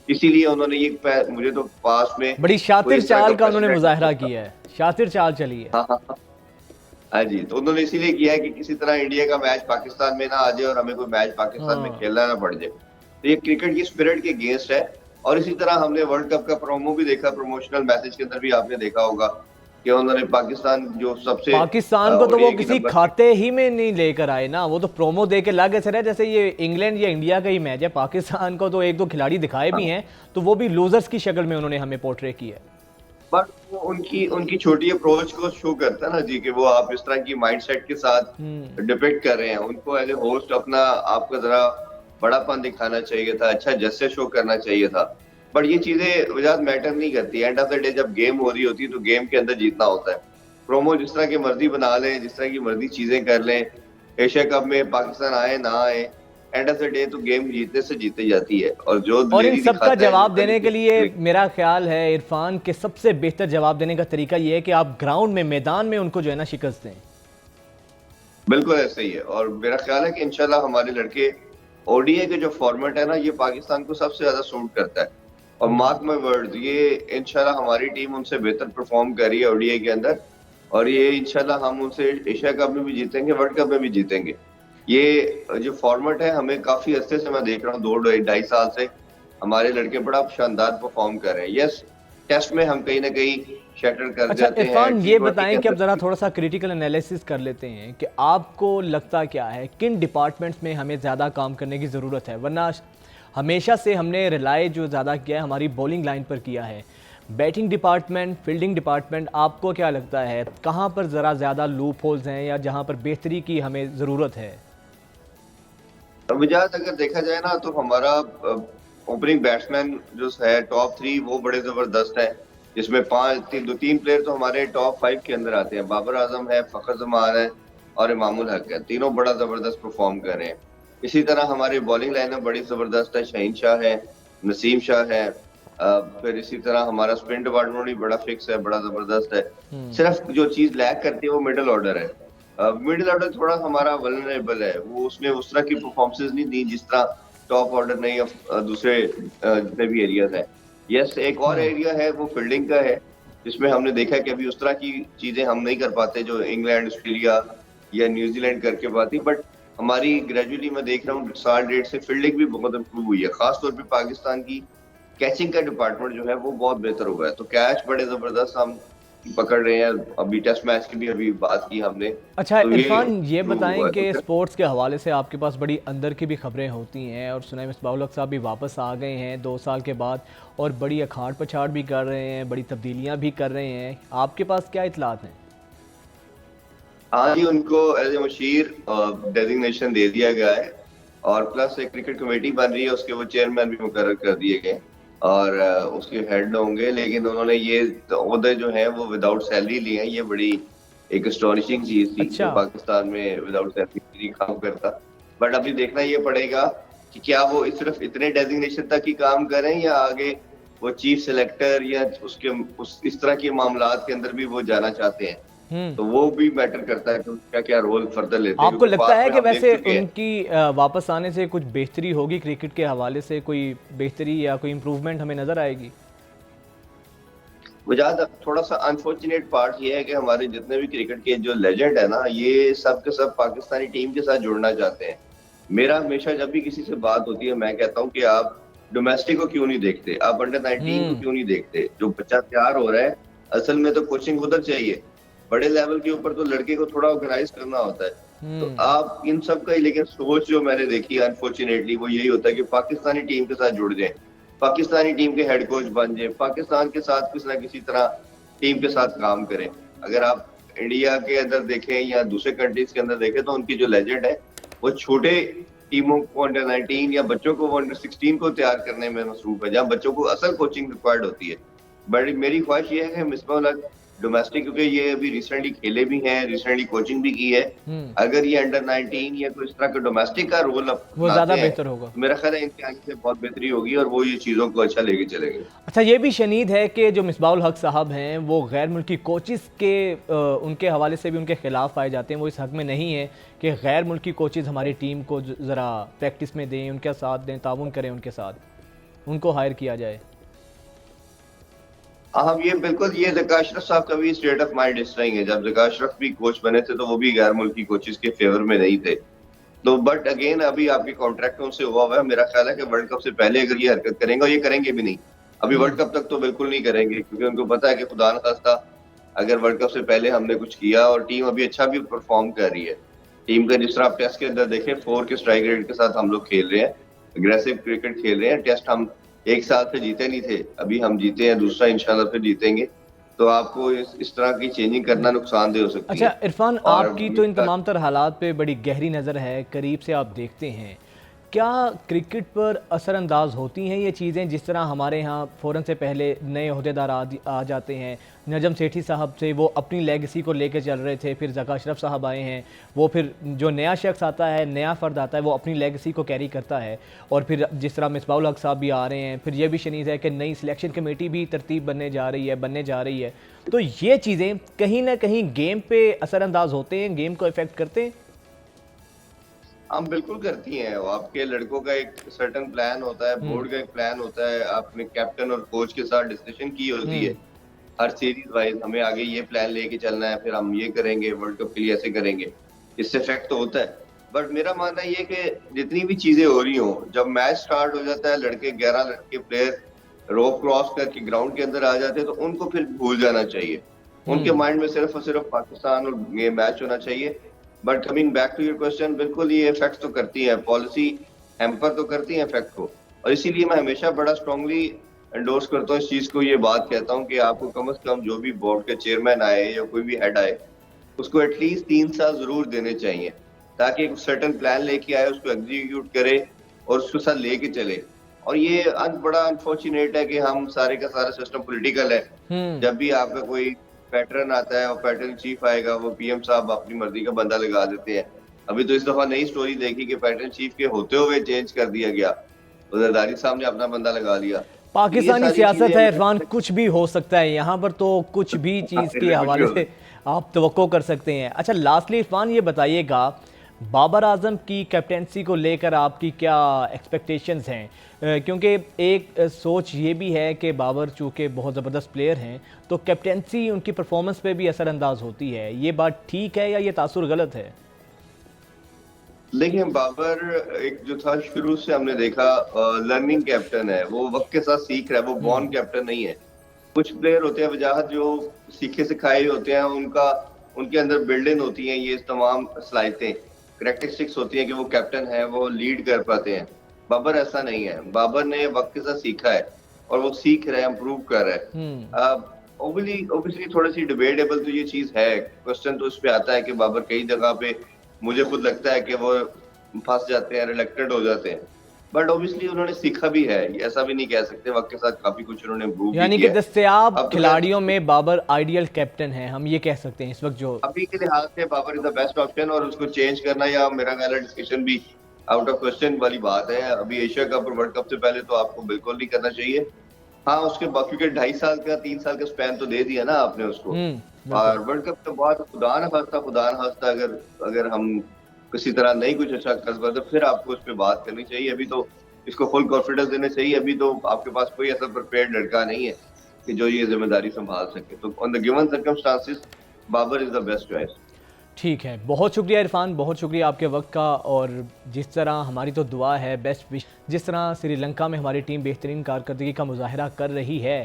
इसीलिए उन्होंने ये मुझे तो पास में बड़ी शातिर चाल का उन्होंने मुजाहरा किया है, शातिर चाल चली है। हाँ जी, तो उन्होंने इसीलिए किया है कि किसी तरह इंडिया का मैच पाकिस्तान में ना आ जाए और हमें कोई मैच पाकिस्तान में खेलना ना पड़ जाए। तो ये क्रिकेट की स्पिरिट के अगेंस्ट है। और इसी तरह हमने वर्ल्ड कप का प्रोमो भी देखा, प्रमोशनल मैसेज के अंदर भी आपने देखा होगा कि उन्होंने पाकिस्तान जो सबसे पाकिस्तान को तो वो किसी खाते ही में नहीं लेकर आए ना, वो तो प्रोमो दे के लागे सर है जैसे ये इंग्लैंड या इंडिया का ही मैच है। पाकिस्तान को तो 1-2 खिलाड़ी दिखाए भी हैं, तो वो भी लूजर्स की शक्ल में उन्होंने हमें पोर्ट्रे किया है। बट वो उनकी छोटी अप्रोच को शो करता है ना जी, कि वो आप इस तरह की माइंडसेट के साथ डिपेक्ट कर रहे हैं। उनको एज ए होस्ट अपना आपका जरा बड़ापन दिखाना चाहिए था, अच्छा जस्से शो करना चाहिए था। बट ये चीजें वजाहत मैटर नहीं करती। एंड ऑफ द डे जब गेम हो रही होती है तो गेम के अंदर जीतना होता है। प्रोमो जिस तरह की मर्जी बना लें, जिस तरह की मर्जी चीजें कर लें, एशिया कप में पाकिस्तान आए ना आए, एंड ऑफ द डे तो गेम जीतने से जीती जाती है। और जो और इन लेडी सब का दिखाता है, जवाब जो देने के लिए लेडी- मेरा ख्याल है इरफान के सबसे बेहतर जवाब देने का तरीका ये है कि आप ग्राउंड में, मैदान में उनको जो है ना शिकस्त दें। बिल्कुल ऐसे ही है। और मेरा ख्याल है कि इंशाल्लाह हमारे लड़के, ओडीआई के जो फॉर्मेट है ना, ये पाकिस्तान को सबसे ज्यादा सूट करता है। और मार्क माय वर्ड्स, ये इंशाल्लाह हमारी टीम उनसे बेहतर परफॉर्म कर रही है ओडीआई के अंदर। और ये इंशाल्लाह हम उनसे एशिया कप में भी जीतेंगे, वर्ल्ड कप में भी जीतेंगे। ये जो फॉर्मेट है, हमें काफी अरसे से मैं देख रहा हूँ, 2-2.5 साल से हमारे लड़के बड़ा शानदार परफॉर्म कर रहे हैं। यस, टेस्ट में हम कहीं ना कहीं शटर कर अच्छा जाते हैं। इरफान, ये T20 बताएं के कि अब अंदर- ज़रा थोड़ा सा क्रिटिकल एनालिसिस कर लेते हैं कि आपको लगता क्या है किन डिपार्टमेंट्स में हमें ज़्यादा काम करने की ज़रूरत है। वरना हमेशा से हमने रिलाय जो ज़्यादा किया है हमारी बॉलिंग लाइन पर किया है। बैटिंग डिपार्टमेंट, फील्डिंग डिपार्टमेंट, आपको क्या लगता है कहाँ पर ज़रा ज़्यादा लूप होल्स हैं या जहाँ पर बेहतरी की हमें ज़रूरत है? वजाहत अगर देखा जाए ना, तो हमारा ओपनिंग बैट्समैन जो है टॉप 3 वो बड़े जबरदस्त हैं। जिसमें 3 प्लेयर तो हमारे टॉप 5 के अंदर आते हैं। बाबर आजम है, फखर जमान है और इमामुल हक है। तीनों बड़ा जबरदस्त परफॉर्म कर रहे हैं। इसी तरह हमारी बॉलिंग लाइनअप बड़ी जबरदस्त है। शहीन शाह है, नसीम शाह है, फिर इसी तरह हमारा स्पिन डिपार्टमेंट भी बड़ा फिक्स है, बड़ा जबरदस्त है। सिर्फ जो चीज लैक करती है वो मिडिल ऑर्डर है। मिडिल ऑर्डर थोड़ा हमारा वल्नरेबल है, वो उसने उस तरह की परफॉर्मेंसेस नहीं दी जिस तरह टॉप ऑर्डर ने या दूसरे जितने भी एरियाज हैं। यस, एक और एरिया है वो फील्डिंग का है, जिसमें हमने देखा कि अभी उस तरह की चीजें हम नहीं कर पाते जो इंग्लैंड, ऑस्ट्रेलिया या न्यूजीलैंड करके पाती। बट हमारी ग्रेजुअली मैं देख रहा हूँ साल डेढ़ से फील्डिंग भी बहुत इम्प्रूव हुई है। खासतौर पर पाकिस्तान की कैचिंग का डिपार्टमेंट जो है वो बहुत बेहतर हुआ है। तो कैच बड़े जबरदस्त हम पकड़ रहे हैं। अभी टेस्ट मैच की भी अभी बात की हमने। अच्छा तो इरफान, ये improve बताएं हुआ है। कि तो स्पोर्ट्स के हवाले से आपके पास बड़ी अंदर की भी खबरें होती हैं और सुना है मिसबाहुल हक साहब भी वापस आ गए हैं 2 साल के बाद और बड़ी अखाड़ पछाड़ भी कर रहे हैं, बड़ी तब्दीलियां भी कर रहे हैं। आपके पास क्या इतलात हैं? हाँ जी, उनको एज ए मुशीर डेजिग्नेशन दे दिया गया है और प्लस एक क्रिकेट कमेटी बन रही है, उसके वो चेयरमैन भी मुकर्रर कर दिए गए और उसके हेड होंगे। लेकिन उन्होंने ये ओहदे जो है वो विदाउट सैलरी लिए हैं। ये बड़ी एक एस्टोनिशिंग चीज थी। अच्छा। जो पाकिस्तान में विदाउट सैलरी काम करता। बट अभी देखना ये पड़ेगा कि क्या वो सिर्फ इतने डेजिग्नेशन तक ही काम करें या आगे वो चीफ सेलेक्टर या इस तरह के मामलात के अंदर भी वो जाना चाहते हैं। तो वो भी मैटर करता है कि उनका क्या रोल फर्दर लेते हैं। आपको लगता है कि हम देख वैसे चुके हैं। उनकी वापस आने से कुछ बेहतरी होगी क्रिकेट के हवाले से? कोई बेहतरी या कोई इम्प्रूवमेंट हमें नजर आएगी? वजह थोड़ा सा अनफॉर्चुनेट पार्ट ये है कि हमारे जितने भी क्रिकेट के जो लेजेंड है ना, ये सब के सब पाकिस्तानी टीम के साथ जुड़ना चाहते हैं। मेरा हमेशा जब भी किसी से बात होती है मैं कहता हूँ कि आप डोमेस्टिक को क्यों नहीं देखते, आप अंडर 19 को क्यों नहीं देखते? जो बच्चा तैयार हो रहा है, असल में तो कोचिंग उधर चाहिए। बड़े लेवल के ऊपर तो लड़के को थोड़ा ऑर्गेनाइज करना होता है। तो आप इन सब का ही, लेकिन सोच जो मैंने देखी अनफॉर्चुनेटली वो यही होता है कि पाकिस्तानी टीम के साथ जुड़ जाए, पाकिस्तानी टीम के हेड कोच बन जाए, पाकिस्तान के साथ किसी ना किसी तरह टीम के साथ काम करें। अगर आप इंडिया के अंदर देखें या दूसरे कंट्रीज के अंदर देखें तो उनकी जो लेजेंड है वो छोटे टीमों को अंडर 19 या बच्चों को अंडर 16 को तैयार करने में मसरूफ है, जहाँ बच्चों को असल कोचिंग रिक्वायर्ड होती है। बड़ी मेरी ख्वाहिश ये है कि मिसबाहुल हक डोमेस्टिक, क्योंकि ये अभी रिसेंटली खेले भी हैं, रिसेंटली कोचिंग भी की है, अगर ये अंडर 19 या कोई इस तरह का डोमेस्टिक का रोल वो ज्यादा बेहतर होगा। तो मेरा ख्याल है इनके आगे से बहुत बेहतरी होगी और वो ये चीजों को अच्छा लेके चलेंगे। अच्छा, ये भी शनीद है कि जो मिसबाहुल हक साहब हैं वो गैर मुल्की कोचिज़ के उनके हवाले से भी उनके खिलाफ पाए जाते हैं। वो इस हक में नहीं है कि गैर मुल्की कोचिज़ हमारी टीम को ज़रा प्रैक्टिस में दें, उनके साथ दें, ताउन करें उनके साथ, उनको हायर किया जाए। हाँ, ये बिल्कुल, ये ज़का अशरफ साहब का भी स्टेट ऑफ माइंड इस तरह ही है। जब ज़का अशरफ भी कोच बने थे तो वो भी गैर मुल्की कोचेस के फेवर में नहीं थे। तो बट अगेन अभी आपके कॉन्ट्रैक्ट उनसे हुआ है। मेरा ख्याल है कि वर्ल्ड कप से पहले अगर ये हरकत करेंगे, और ये करेंगे भी नहीं, अभी वर्ल्ड कप तक तो बिल्कुल नहीं करेंगे, क्योंकि उनको पता है कि खुदा न खास्ता अगर वर्ल्ड कप से पहले हमने कुछ किया, और टीम अभी अच्छा भी परफॉर्म कर रही है। टीम का जिस तरह आप टेस्ट के अंदर देखें 4 के स्ट्राइक रेट के साथ हम लोग खेल रहे हैं, अग्रेसिव क्रिकेट खेल रहे हैं। टेस्ट हम एक साल से जीते नहीं थे, अभी हम जीते हैं, दूसरा इंशाल्लाह फिर जीतेंगे। तो आपको इस तरह की चेंजिंग करना नुकसानदेह हो सकती है। अच्छा इरफान, आपकी तो इन तमाम तर हालात पे बड़ी गहरी नज़र है, करीब से आप देखते हैं। क्या क्रिकेट पर असरअंदाज होती हैं ये चीज़ें, जिस तरह हमारे यहाँ फ़ौरन से पहले नए अहदेदार आ जाते हैं। नजम सेठी साहब से वो अपनी लेगेसी को लेकर चल रहे थे, फिर ज़का अशरफ साहब आए हैं, वो फिर जो नया शख्स आता है, नया फ़र्द आता है, वो अपनी लेगेसी को कैरी करता है। और फिर जिस तरह मिसबाहुल हक साहब भी आ रहे हैं, फिर ये भी शनीज़ है कि नई सिलेक्शन कमेटी भी तरतीब बनने जा रही है। तो ये चीज़ें कहीं ना कहीं गेम पे असरअंदाज होते हैं, गेम को इफ़ेक्ट करते हैं। हम बिल्कुल करती हैं। आपके लड़कों का एक सर्टेन प्लान होता है, बोर्ड का एक प्लान होता है, आपने कैप्टन और कोच के साथ डिस्कशन की होती है हर सीरीज वाइज, हमें आगे ये प्लान लेके चलना है, फिर हम ये करेंगे, वर्ल्ड कप के लिए ऐसे करेंगे। इससे इफेक्ट तो होता है। बट मेरा मानना ये कि जितनी भी चीजें हो रही हो, जब मैच स्टार्ट हो जाता है, लड़के 11 लड़के प्लेयर रोप क्रॉस करके ग्राउंड के अंदर आ जाते हैं, तो उनको फिर भूल जाना चाहिए। उनके माइंड में सिर्फ और सिर्फ पाकिस्तान और ये मैच होना चाहिए। But coming back to your question, बिल्कुल ये इफेक्ट तो करती है, पॉलिसी हैम्पर तो करती है इफेक्ट को। और इसीलिए मैं हमेशा बड़ा स्ट्रांगली एंडोर्स करता हूँ इस चीज को, ये बात कहता हूँ कि आपको कम से कम जो भी बोर्ड के चेयरमैन आए या कोई भी हेड आए, उसको एटलीस्ट 3 साल जरूर देने चाहिए, ताकि एक सर्टेन प्लान लेके आए, उसको एग्जीक्यूट करे और उसके साथ लेके चले। और ये बड़ा अनफॉर्चुनेट है कि हम सारे का सारा सिस्टम पॉलिटिकल है। जब भी आपका कोई पैटर्न आता है और पैटर्न चीफ आएगा, वो पीएम साहब अपनी मर्जी का बंदा लगा देते हैं। अभी तो इस दफा नई स्टोरी देखी कि पैटर्न चीफ के होते हुए चेंज कर दिया गया, जरदारी साहब ने अपना बंदा लगा लिया। पाकिस्तानी सियासत है इरफान, कुछ भी हो सकता है यहाँ पर, तो कुछ भी चीज़ के हवाले से आप तवक्को कर सकते हैं। अच्छा, लास्टली इरफान ये बताइएगा, बाबर आजम की कैप्टेंसी को लेकर आपकी क्या एक्सपेक्टेशंस हैं? क्योंकि एक सोच ये भी है कि बाबर चूँकि बहुत ज़बरदस्त प्लेयर हैं, तो कैप्टेंसी उनकी परफॉर्मेंस पे भी असरअंदाज होती है। ये बात ठीक है या ये तासुर गलत है? देखिए, बाबर एक जो था, शुरू से हमने देखा लर्निंग कैप्टन है, वो वक्त के साथ सीख रहा है, वो बॉर्न कैप्टन नहीं है। कुछ प्लेयर होते हैं वजाहत जो सीखे सिखाए होते हैं, उनके अंदर बिल्डिंग होती है ये तमाम सलाहितें, करैक्टरिस्टिक्स होती है कि वो कैप्टन है, वो लीड कर पाते हैं। बाबर ऐसा नहीं है। बाबर ने वक्त के साथ सीखा है और वो सीख रहा है, इम्प्रूव कर रहा है। ऑब्वियसली थोड़ी सी डिबेटेबल तो ये चीज है, क्वेश्चन तो इस पे आता है कि बाबर कई जगह पे मुझे खुद लगता है कि वो फंस जाते हैं, रिलेक्टेड हो जाते हैं। बट ऑब्वियसली उन्होंने सीखा भी है, ऐसा भी नहीं कह सकते, वक्त के साथ काफी कुछ उन्होंने इम्प्रूव यानी कि दस्तयाब खिलाड़ियों में बाबर आइडियल कैप्टन है, हम ये कह सकते हैं इस वक्त जो अभी के लिहाज से Babar is the best option. और उसको चेंज करना या मेरा ख्याल है डिस्कशन भी आउट ऑफ क्वेश्चन वाली बात है। अभी एशिया कप और वर्ल्ड कप से पहले तो आपको बिल्कुल नहीं करना चाहिए। हाँ, उसके बाकी के 2.5 साल का 3 साल का स्पैन तो दे दिया ना आपने उसको। और वर्ल्ड कप के बाद खुदा न खास्ता अगर हम किसी तरह नहीं कुछ अच्छा कर पाते, तो फिर आपको उस पर बात करनी चाहिए। अभी तो इसको फुल कॉन्फिडेंस देना चाहिए। अभी तो आपके पास कोई ऐसा प्रिपेयर्ड लड़का नहीं है कि जो ये जिम्मेदारी संभाल सके। तो on the given circumstances Babar is the best choice. ठीक है, बहुत शुक्रिया इरफान, बहुत शुक्रिया आपके वक्त का। और जिस तरह हमारी तो दुआ है, बेस्ट विश, जिस तरह श्रीलंका में हमारी टीम बेहतरीन कारकर्दगी का मुजाहरा कर रही है,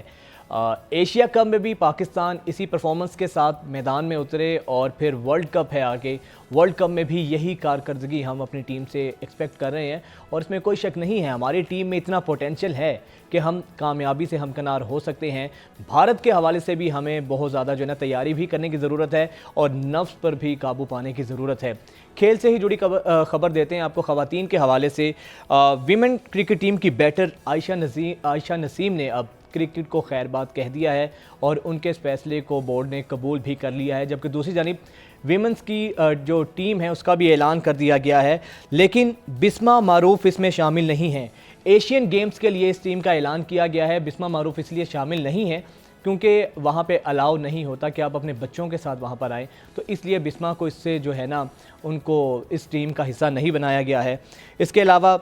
एशिया कप में भी पाकिस्तान इसी परफॉर्मेंस के साथ मैदान में उतरे और फिर वर्ल्ड कप है आगे, वर्ल्ड कप में भी यही कारकर्दगी हम अपनी टीम से एक्सपेक्ट कर रहे हैं। और इसमें कोई शक नहीं है, हमारी टीम में इतना पोटेंशियल है कि हम कामयाबी से हमकिनार हो सकते हैं। भारत के हवाले से भी हमें बहुत ज़्यादा जो है ना तैयारी भी करने की ज़रूरत है और नफ्स पर भी काबू पाने की ज़रूरत है। खेल से ही जुड़ी खबर देते हैं आपको ख़वातीन के हवाले से। वीमेन क्रिकेट टीम की बैटर आयशा नसीम ने अब क्रिकेट को खैरबाद कह दिया है और उनके इस फैसले को बोर्ड ने कबूल भी कर लिया है। जबकि दूसरी जानिब वीमेंस की जो टीम है उसका भी ऐलान कर दिया गया है, लेकिन बिस्मा मारूफ इसमें शामिल नहीं है। एशियन गेम्स के लिए इस टीम का ऐलान किया गया है। बिस्मा मारूफ इसलिए शामिल नहीं है क्योंकि वहाँ पे अलाउ नहीं होता कि आप अपने बच्चों के साथ वहाँ पर आएँ, तो इसलिए बिस्मा को इससे जो है ना उनको इस टीम का हिस्सा नहीं बनाया गया है। इसके अलावा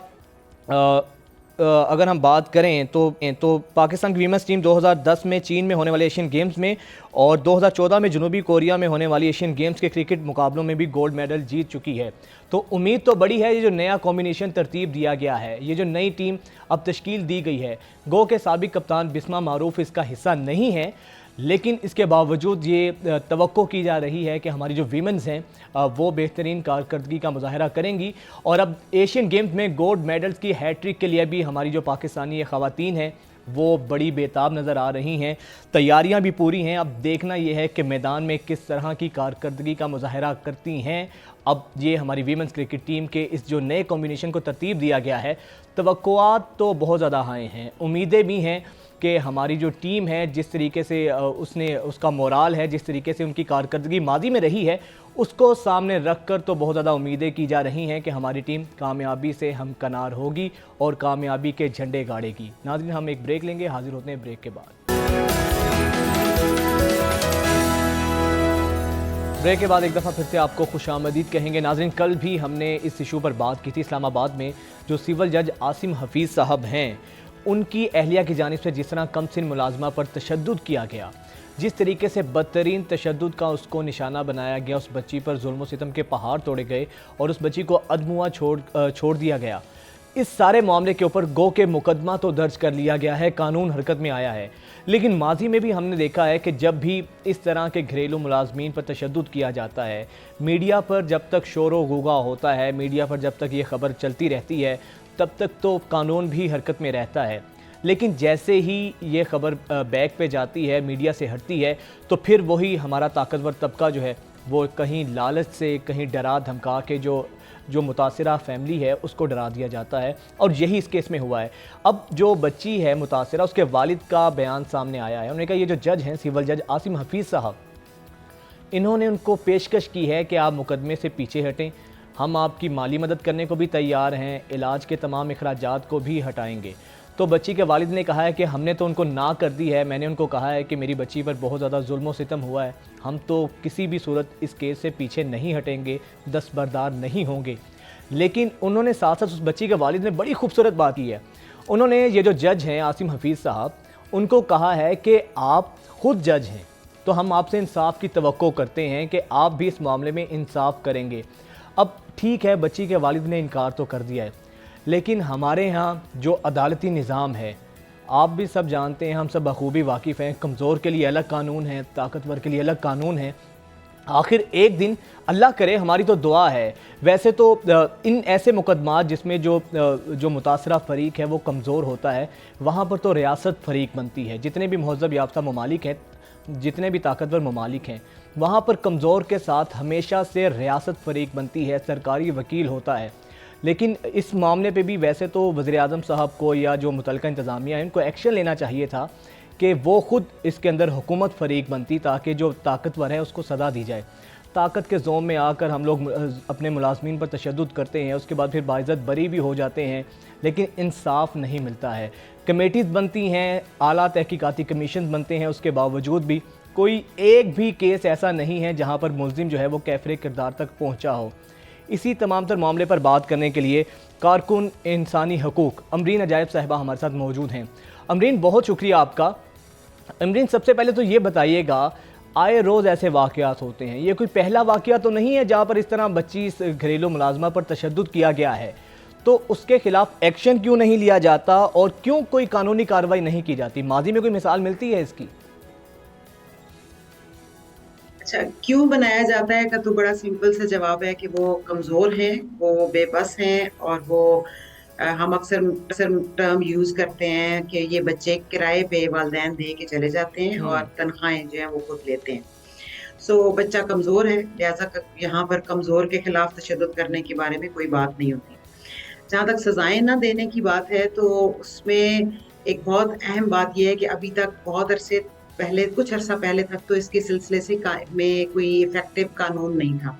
अगर हम बात करें तो पाकिस्तान की वीमेंस टीम 2010 में चीन में होने वाले एशियन गेम्स में और 2014 में जनूबी कोरिया में होने वाली एशियन गेम्स के क्रिकेट मुकाबलों में भी गोल्ड मेडल जीत चुकी है। तो उम्मीद तो बड़ी है, ये जो नया कॉम्बिनेशन तरतीब दिया गया है, ये जो नई टीम अब तश्कील दी गई है, गो के साबिक कप्तान बिस्मा मारूफ इसका हिस्सा नहीं है, लेकिन इसके बावजूद ये तवक्को की जा रही है कि हमारी जो वीमेंस हैं वो बेहतरीन कारकर्दगी का मुजाहरा करेंगी। और अब एशियन गेम्स में गोल्ड मेडल्स की हैट्रिक के लिए भी हमारी जो पाकिस्तानी ख़वातीन हैं वो बड़ी बेताब नज़र आ रही हैं। तैयारियां भी पूरी हैं। अब देखना ये है कि मैदान में किस तरह की कारकर्दगी का मुजाहरा करती हैं। अब ये हमारी वीमेंस क्रिकेट टीम के इस जो नए कॉम्बिनेशन को तरतीब दिया गया है, तवक्कुआत तो बहुत ज़्यादा हाई हैं, उम्मीदें भी हैं कि हमारी जो टीम है जिस तरीके से उसका मोराल है, जिस तरीके से उनकी कारकर्दगी माजी में रही है, उसको सामने रख कर तो बहुत ज़्यादा उम्मीदें की जा रही हैं कि हमारी टीम कामयाबी से हमकनार होगी और कामयाबी के झंडे गाड़ेगी। नाज़रीन, हम एक ब्रेक लेंगे, हाजिर होते हैं ब्रेक के बाद। ब्रेक के बाद एक दफ़ा फिर से आपको खुशामदीद कहेंगे। नाज़रीन, कल भी हमने इस इशू पर बात की थी। इस्लामाबाद में जो सिविल जज आसिम हफीज़ साहब हैं, उनकी अहलिया की जानिब से जिस तरह कम सिन मुलाजमा पर तशद्दुद किया गया, जिस तरीके से बदतरीन तशद्दुद का उसको निशाना बनाया गया, उस बच्ची पर जुल्म सितम के पहाड़ तोड़े गए और उस बच्ची को अदमुआ छोड़ दिया गया, इस सारे मामले के ऊपर गो के मुकदमा तो दर्ज कर लिया गया है, कानून हरकत में आया है। लेकिन माजी में भी हमने देखा है कि जब भी इस तरह के घरेलू मुलाजमीन पर तशद्दुद किया जाता है, मीडिया पर जब तक शोर व गुगा होता है, मीडिया पर जब तक ये खबर चलती रहती है, तब तक तो कानून भी हरकत में रहता है। लेकिन जैसे ही ये खबर बैक पे जाती है, मीडिया से हटती है, तो फिर वही हमारा ताकतवर तबका जो है वो कहीं लालच से, कहीं डरा धमका के जो मुतासिरा फैमिली है उसको डरा दिया जाता है, और यही इस केस में हुआ है। अब जो बच्ची है मुतासिरा, उसके वालिद का बयान सामने आया है। उन्होंने कहा ये जो जज हैं सिविल जज आसिम हफीज़ साहब, इन्होंने उनको पेशकश की है कि आप मुकदमे से पीछे हटें, हम आपकी माली मदद करने को भी तैयार हैं, इलाज के तमाम अखराजात को भी हटाएंगे। तो बच्ची के वालिद ने कहा है कि हमने तो उनको ना कर दी है, मैंने उनको कहा है कि मेरी बच्ची पर बहुत ज़्यादा जुल्म व सितम हुआ है, हम तो किसी भी सूरत इस केस से पीछे नहीं हटेंगे, दस्तबरदार नहीं होंगे। लेकिन उन्होंने साथ साथ उस बच्ची के वालिद ने बड़ी खूबसूरत बात की है। उन्होंने ये जो जज हैं आसिम हफीज़ साहब, उनको कहा है कि आप ख़ुद जज हैं, तो हम आपसे इंसाफ की तवक्को करते हैं कि आप भी इस मामले में इंसाफ करेंगे। अब ठीक है, बच्ची के वालिद ने इनकार तो कर दिया है, लेकिन हमारे यहाँ जो अदालती निज़ाम है, आप भी सब जानते हैं, हम सब बखूबी वाकिफ़ हैं, कमज़ोर के लिए अलग कानून है, ताकतवर के लिए अलग कानून है। आखिर एक दिन अल्लाह करे, हमारी तो दुआ है, वैसे तो इन ऐसे मुकदमात जिसमें जो मुतासरा फ़रीक है वो कमज़ोर होता है, वहाँ पर तो रियासत फ़रीक बनती है। जितने भी महज़ब याफ्ता ममालिक हैं, जितने भी ताकतवर ममालिक हैं, वहाँ पर कमज़ोर के साथ हमेशा से रियासत फ़रीक बनती है, सरकारी वकील होता है। लेकिन इस मामले पे भी वैसे तो वज़ीर-ए-आज़म साहब को या जो मुतल्लिक़ा इंतज़ामिया है, इनको एक्शन लेना चाहिए था कि वो ख़ुद इसके अंदर हुकूमत फ़रीक बनती, ताकि जो ताकतवर है उसको सज़ा दी जाए। ताकत के ज़ोम में आकर हम लोग अपने मुलाज़मीन पर तशद्दुद करते हैं, उसके बाद फिर बाइज़्ज़त बरी भी हो जाते हैं, लेकिन इंसाफ नहीं मिलता है। कमेटीज़ बनती हैं, आला तहकीकाती कमीशन बनते हैं, उसके बावजूद भी कोई एक भी केस ऐसा नहीं है जहाँ पर मुल्ज़िम जो है वो कैफ़रे किरदार तक पहुँचा हो। इसी तमाम तर मामले पर बात करने के लिए कारकुन इंसानी हकूक़ अमरीन अजायब साहिबा हमारे साथ मौजूद हैं। अमरीन, बहुत शुक्रिया आपका। अमरीन, सबसे पहले तो ये बताइएगा, आए रोज़ ऐसे वाक़यात होते हैं, ये कोई पहला वाक़या तो नहीं है जहाँ पर इस तरह बच्ची घरेलू मुलाजमा पर तशद्दुद किया गया है, तो उसके ख़िलाफ़ एक्शन क्यों नहीं लिया जाता और क्यों कोई कानूनी कार्रवाई नहीं की जाती? माजी में कोई मिसाल मिलती है इसकी? अच्छा, क्यों बनाया जाता है का तो बड़ा सिंपल सा जवाब है कि वो कमज़ोर हैं, वो बेबस हैं, और वो हम अक्सर टर्म यूज़ करते हैं कि ये बच्चे किराए पे वालिदैन दे के चले जाते हैं और तनख्वाहें जो हैं वो खुद लेते हैं। सो बच्चा कमज़ोर है, लिहाजा यहाँ पर कमज़ोर के खिलाफ तशद्दुद करने के बारे में कोई बात नहीं होती। जहाँ तक सज़ाएं ना देने की बात है, तो उसमें एक बहुत अहम बात यह है कि अभी तक बहुत अरसे पहले, कुछ अर्सा पहले तक तो इसके सिलसिले से में कोई इफेक्टिव कानून नहीं था।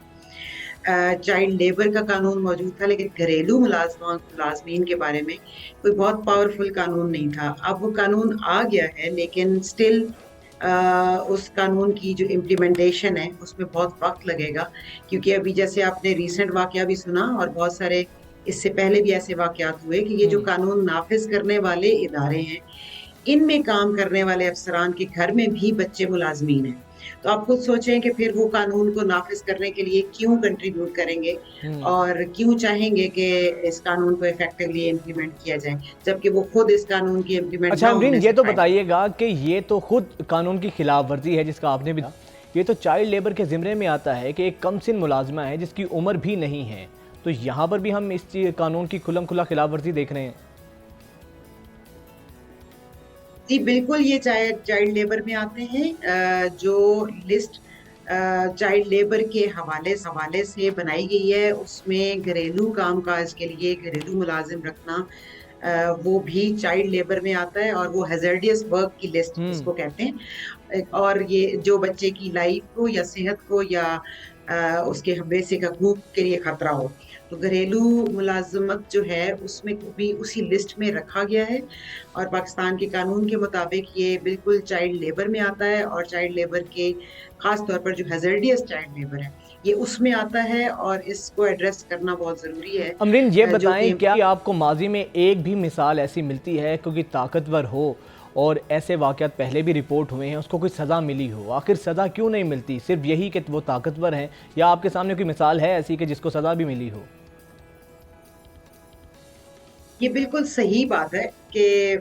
चाइल्ड लेबर का कानून मौजूद था, लेकिन घरेलू मुलाजमीन के बारे में कोई बहुत पावरफुल कानून नहीं था। अब वो कानून आ गया है, लेकिन स्टिल उस कानून की जो इम्प्लीमेंटेशन है उसमें बहुत वक्त लगेगा, क्योंकि अभी जैसे आपने रिसेंट वाकया भी सुना और बहुत सारे इससे पहले भी ऐसे वाकयात हुए कि ये जो कानून नाफिज करने वाले इदारे हैं, इनमें काम करने वाले अफसरान के घर में भी बच्चे मुलाजमीन हैं। तो आप खुद सोचें कि फिर वो कानून को नाफिज करने के लिए क्यों कंट्रीब्यूट करेंगे और क्यों चाहेंगे कि इस कानून को इफेक्टिवली इम्प्लीमेंट किया जाए, जबकि वो खुद इस कानून की इम्प्लीमेंट। अच्छा अमरीन, ये तो बताइएगा कि ये तो खुद कानून की खिलाफ वर्जी है जिसका आपने भी, ये तो चाइल्ड लेबर के ज़िम्मे में आता है कि एक कम सिन मुलाजमा है जिसकी उम्र भी नहीं है, तो यहाँ पर भी हम इस कानून की खुला खिलाफ वर्जी देख रहे हैं। जी बिल्कुल, ये चाइल्ड लेबर में आते हैं। जो लिस्ट चाइल्ड लेबर के हवाले से बनाई गई है, उसमें घरेलू कामकाज के लिए घरेलू मुलाजिम रखना वो भी चाइल्ड लेबर में आता है, और वो हैजर्डियस वर्क की लिस्ट इसको कहते हैं। और ये जो बच्चे की लाइफ को या सेहत को या उसके बेसिक हकूक के लिए खतरा हो, तो घरेलू मुलाजमत जो है उसमें भी उसी लिस्ट में रखा गया है। और पाकिस्तान के कानून के मुताबिक ये बिल्कुल चाइल्ड लेबर में आता है, और चाइल्ड लेबर के खास तौर पर जो हैजर्डियस चाइल्ड लेबर है ये उसमें आता है, और इसको एड्रेस करना बहुत ज़रूरी है। अमरीन, ये जो बताएं कि क्या आपको माजी में एक भी मिसाल ऐसी मिलती है क्योंकि ताकतवर हो और ऐसे वाक़यात पहले भी रिपोर्ट हुए हैं, उसको कोई सज़ा मिली हो? आखिर सज़ा क्यों नहीं मिलती? सिर्फ यही कि वो ताकतवर हैं, या आपके सामने कोई मिसाल है ऐसी कि जिसको सज़ा भी मिली हो? ये बिल्कुल सही बात है कि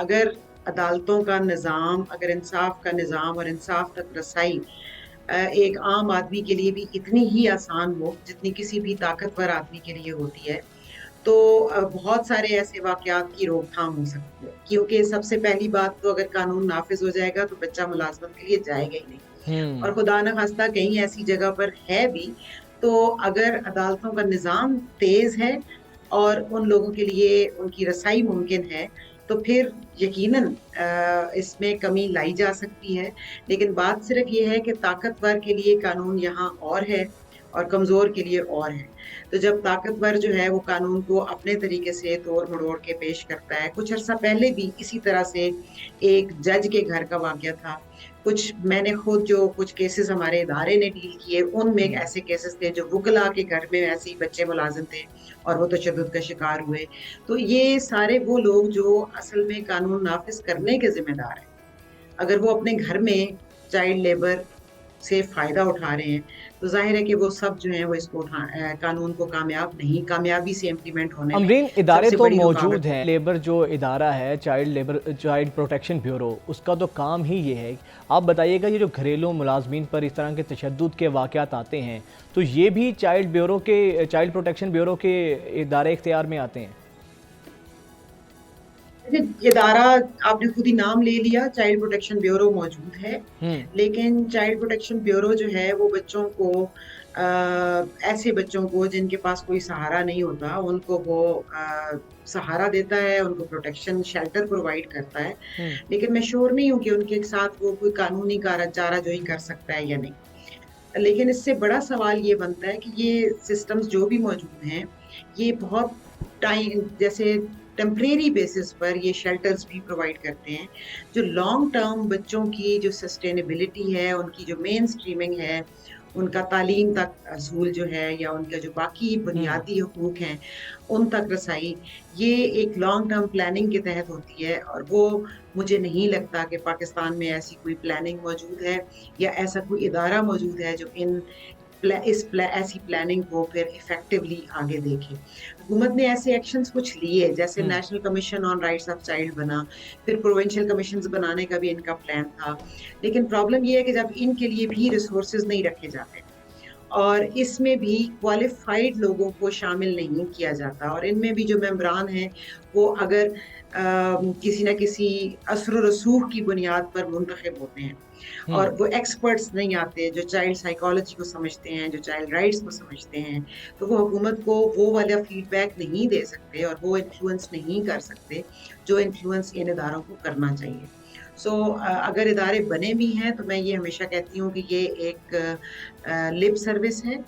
अगर अदालतों का निज़ाम, अगर इंसाफ का निज़ाम और इंसाफ तक रसाई एक आम आदमी के लिए भी इतनी ही आसान हो जितनी किसी भी ताकतवर आदमी के लिए होती है, तो बहुत सारे ऐसे वाक़यात की रोकथाम हो सकती है। क्योंकि सबसे पहली बात तो अगर कानून नाफिज हो जाएगा तो बच्चा मुलाजमत के लिए जाएगा ही नहीं, और खुदा न खास्ता कहीं ऐसी जगह पर है भी, तो अगर अदालतों का निज़ाम तेज़ है और उन लोगों के लिए उनकी रसाई मुमकिन है, तो फिर यकीनन इसमें कमी लाई जा सकती है। लेकिन बात सिर्फ ये है कि ताकतवर के लिए कानून यहाँ और है और कमज़ोर के लिए और है। तो जब ताकतवर जो है वो कानून को अपने तरीके से तोड़ मड़ोड़ के पेश करता है, कुछ अर्सा पहले भी इसी तरह से एक जज के घर का वाक़या था। मैंने खुद जो कुछ केसेस हमारे इदारे ने डील किए, उनमें ऐसे केसेस थे जो वुकला के घर में ऐसे ही बच्चे मुलाजिम थे और वो तशद्दुद का शिकार हुए। तो ये सारे वो लोग जो असल में कानून नाफिज करने के जिम्मेदार हैं, अगर वो अपने घर में चाइल्ड लेबर से फ़ायदा उठा रहे हैं, तो ज़ाहिर है कि वो सब जो हैं वो इसको कानून को कामयाबी से इम्प्लीमेंट होने में अमरीन, इदारे सबसे तो बड़ी मौजूद रुकावट हैं। लेबर जो इदारा है, चाइल्ड प्रोटेक्शन ब्यूरो, उसका तो काम ही ये है। आप बताइएगा, ये जो घरेलू मुलाजमीन पर इस तरह के तशद्दुद के वाक़यात आते हैं, तो ये भी चाइल्ड प्रोटेक्शन ब्यूरो के इदारे इख्तियार में आते हैं? इदारा आपने खुद ही नाम ले लिया, चाइल्ड प्रोटेक्शन ब्यूरो मौजूद है, लेकिन चाइल्ड प्रोटेक्शन ब्यूरो जो है वो बच्चों को ऐसे बच्चों को जिनके पास कोई सहारा नहीं होता, उनको वो सहारा देता है, उनको प्रोटेक्शन शेल्टर प्रोवाइड करता है। लेकिन मैं श्योर नहीं हूँ कि उनके साथ वो कोई कानूनी चाराजोई कर सकता है या नहीं। लेकिन इससे बड़ा सवाल ये बनता है कि ये सिस्टम्स जो भी मौजूद हैं, ये बहुत जैसे टेम्परेरी बेसिस पर ये शेल्टर्स भी प्रोवाइड करते हैं, जो लॉन्ग टर्म बच्चों की जो सस्टेनेबिलिटी है, उनकी जो मेन स्ट्रीमिंग है, उनका तालीम तक असूल जो है या उनका जो बाकी बुनियादी हुकूक हैं उन तक रसाई, ये एक लॉन्ग टर्म प्लानिंग के तहत होती है। और वो मुझे नहीं लगता कि पाकिस्तान में ऐसी कोई प्लानिंग मौजूद है या ऐसा कोई इदारा मौजूद है जो ऐसी प्लानिंग को फिर इफेक्टिवली आगे देखे। हुकूमत ने ऐसे एक्शंस कुछ लिए, जैसे national commission on rights of child बना, फिर प्रोविंशियल कमीशंस बनाने का भी इनका प्लान था। लेकिन प्रॉब्लम ये है कि जब इनके लिए भी रिसोर्सेज नहीं रखे जाते और इसमें भी क्वालिफाइड लोगों को शामिल नहीं किया जाता, और इनमें भी जो मेंबरान हैं वो अगर किसी न किसी असर रसूख की बुनियाद पर मुंतखब होते हैं और वो एक्सपर्ट्स नहीं आते जो चाइल्ड साइकोलॉजी को समझते हैं, जो चाइल्ड राइट्स को समझते हैं, तो वो हुकूमत को वो वाला फीडबैक नहीं दे सकते और वो इन्फ्लुएंस नहीं कर सकते जो इन्फ्लुएंस इन इदारों को करना चाहिए। अगर इदारे बने भी हैं तो मैं ये हमेशा कहती हूँ कि ये एक लिप सर्विस है।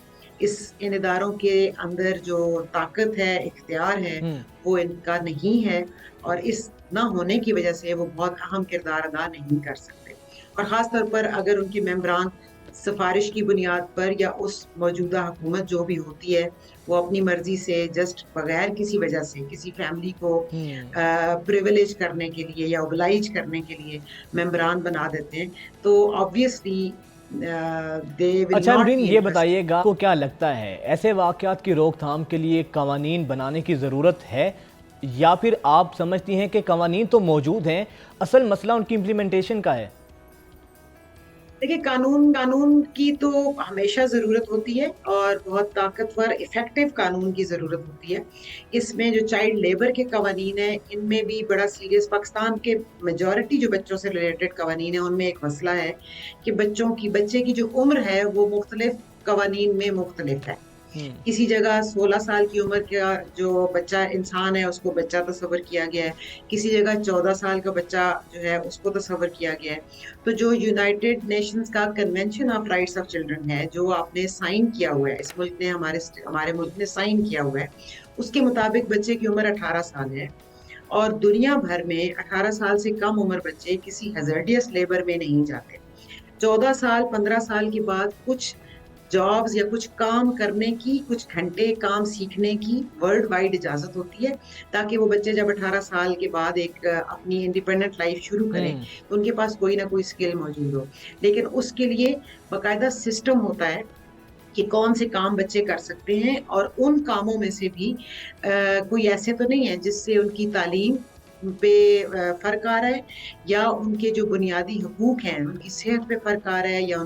इन इदारों के अंदर जो ताकत है, इख्तियार है, वो इनका नहीं है, और इस ना होने की वजह से वो बहुत अहम किरदार अदा नहीं कर सकते। और ख़ास तौर पर अगर उनके मेंबरान सिफारिश की बुनियाद पर या उस मौजूदा हुकूमत जो भी होती है वो अपनी मर्जी से जस्ट बगैर किसी वजह से किसी फैमिली को प्रिविलेज करने के लिए या ओबलाइज करने के लिए मेंबरान बना देते हैं, तो ऑब्वियसली अच्छा अमरीन, ये बताइएगा, आपको क्या लगता है ऐसे वाक़यात की रोकथाम के लिए कवानीन बनाने की ज़रूरत है, या फिर आप समझती हैं कि कवानीन तो मौजूद हैं, असल मसला उनकी इम्प्लीमेंटेशन का है? देखिए, कानून की तो हमेशा जरूरत होती है और बहुत ताकतवर इफेक्टिव कानून की जरूरत होती है। इसमें जो चाइल्ड लेबर के कवानीन है, इनमें भी बड़ा सीरियस, पाकिस्तान के मेजॉरिटी जो बच्चों से रिलेटेड कवानीन है उनमें एक मसला है कि बच्चे की जो उम्र है वो मुख्तलिफ कवानीन में मुख्तलिफ है। किसी जगह 16 साल की उम्र का जो बच्चा इंसान है उसको बच्चा तस्वर किया गया है, किसी जगह 14 साल का बच्चा जो है उसको तस्वर किया गया है। तो जो यूनाइटेड नेशंस का convention of rights of children है, जो आपने साइन किया हुआ है, इस मुल्क ने हमारे मुल्क ने साइन किया हुआ है, उसके मुताबिक बच्चे की उम्र 18 साल है। और दुनिया भर में 18 साल से कम उम्र बच्चे किसी हैजर्डियस लेबर में नहीं जाते। 14 साल 15 साल के बाद कुछ जॉब्स या कुछ काम करने की, कुछ घंटे काम सीखने की वर्ल्ड वाइड इजाजत होती है, ताकि वो बच्चे जब 18 साल के बाद एक अपनी इंडिपेंडेंट लाइफ शुरू करें तो उनके पास कोई ना कोई स्किल मौजूद हो। लेकिन उसके लिए बाकायदा सिस्टम होता है कि कौन से काम बच्चे कर सकते हैं, और उन कामों में से भी कोई ऐसे तो नहीं है जिससे उनकी तालीम पे फर्क आ रहा है, या उनके जो बुनियादी हकूक हैं, उनकी सेहत पे फर्क आ रहा है, या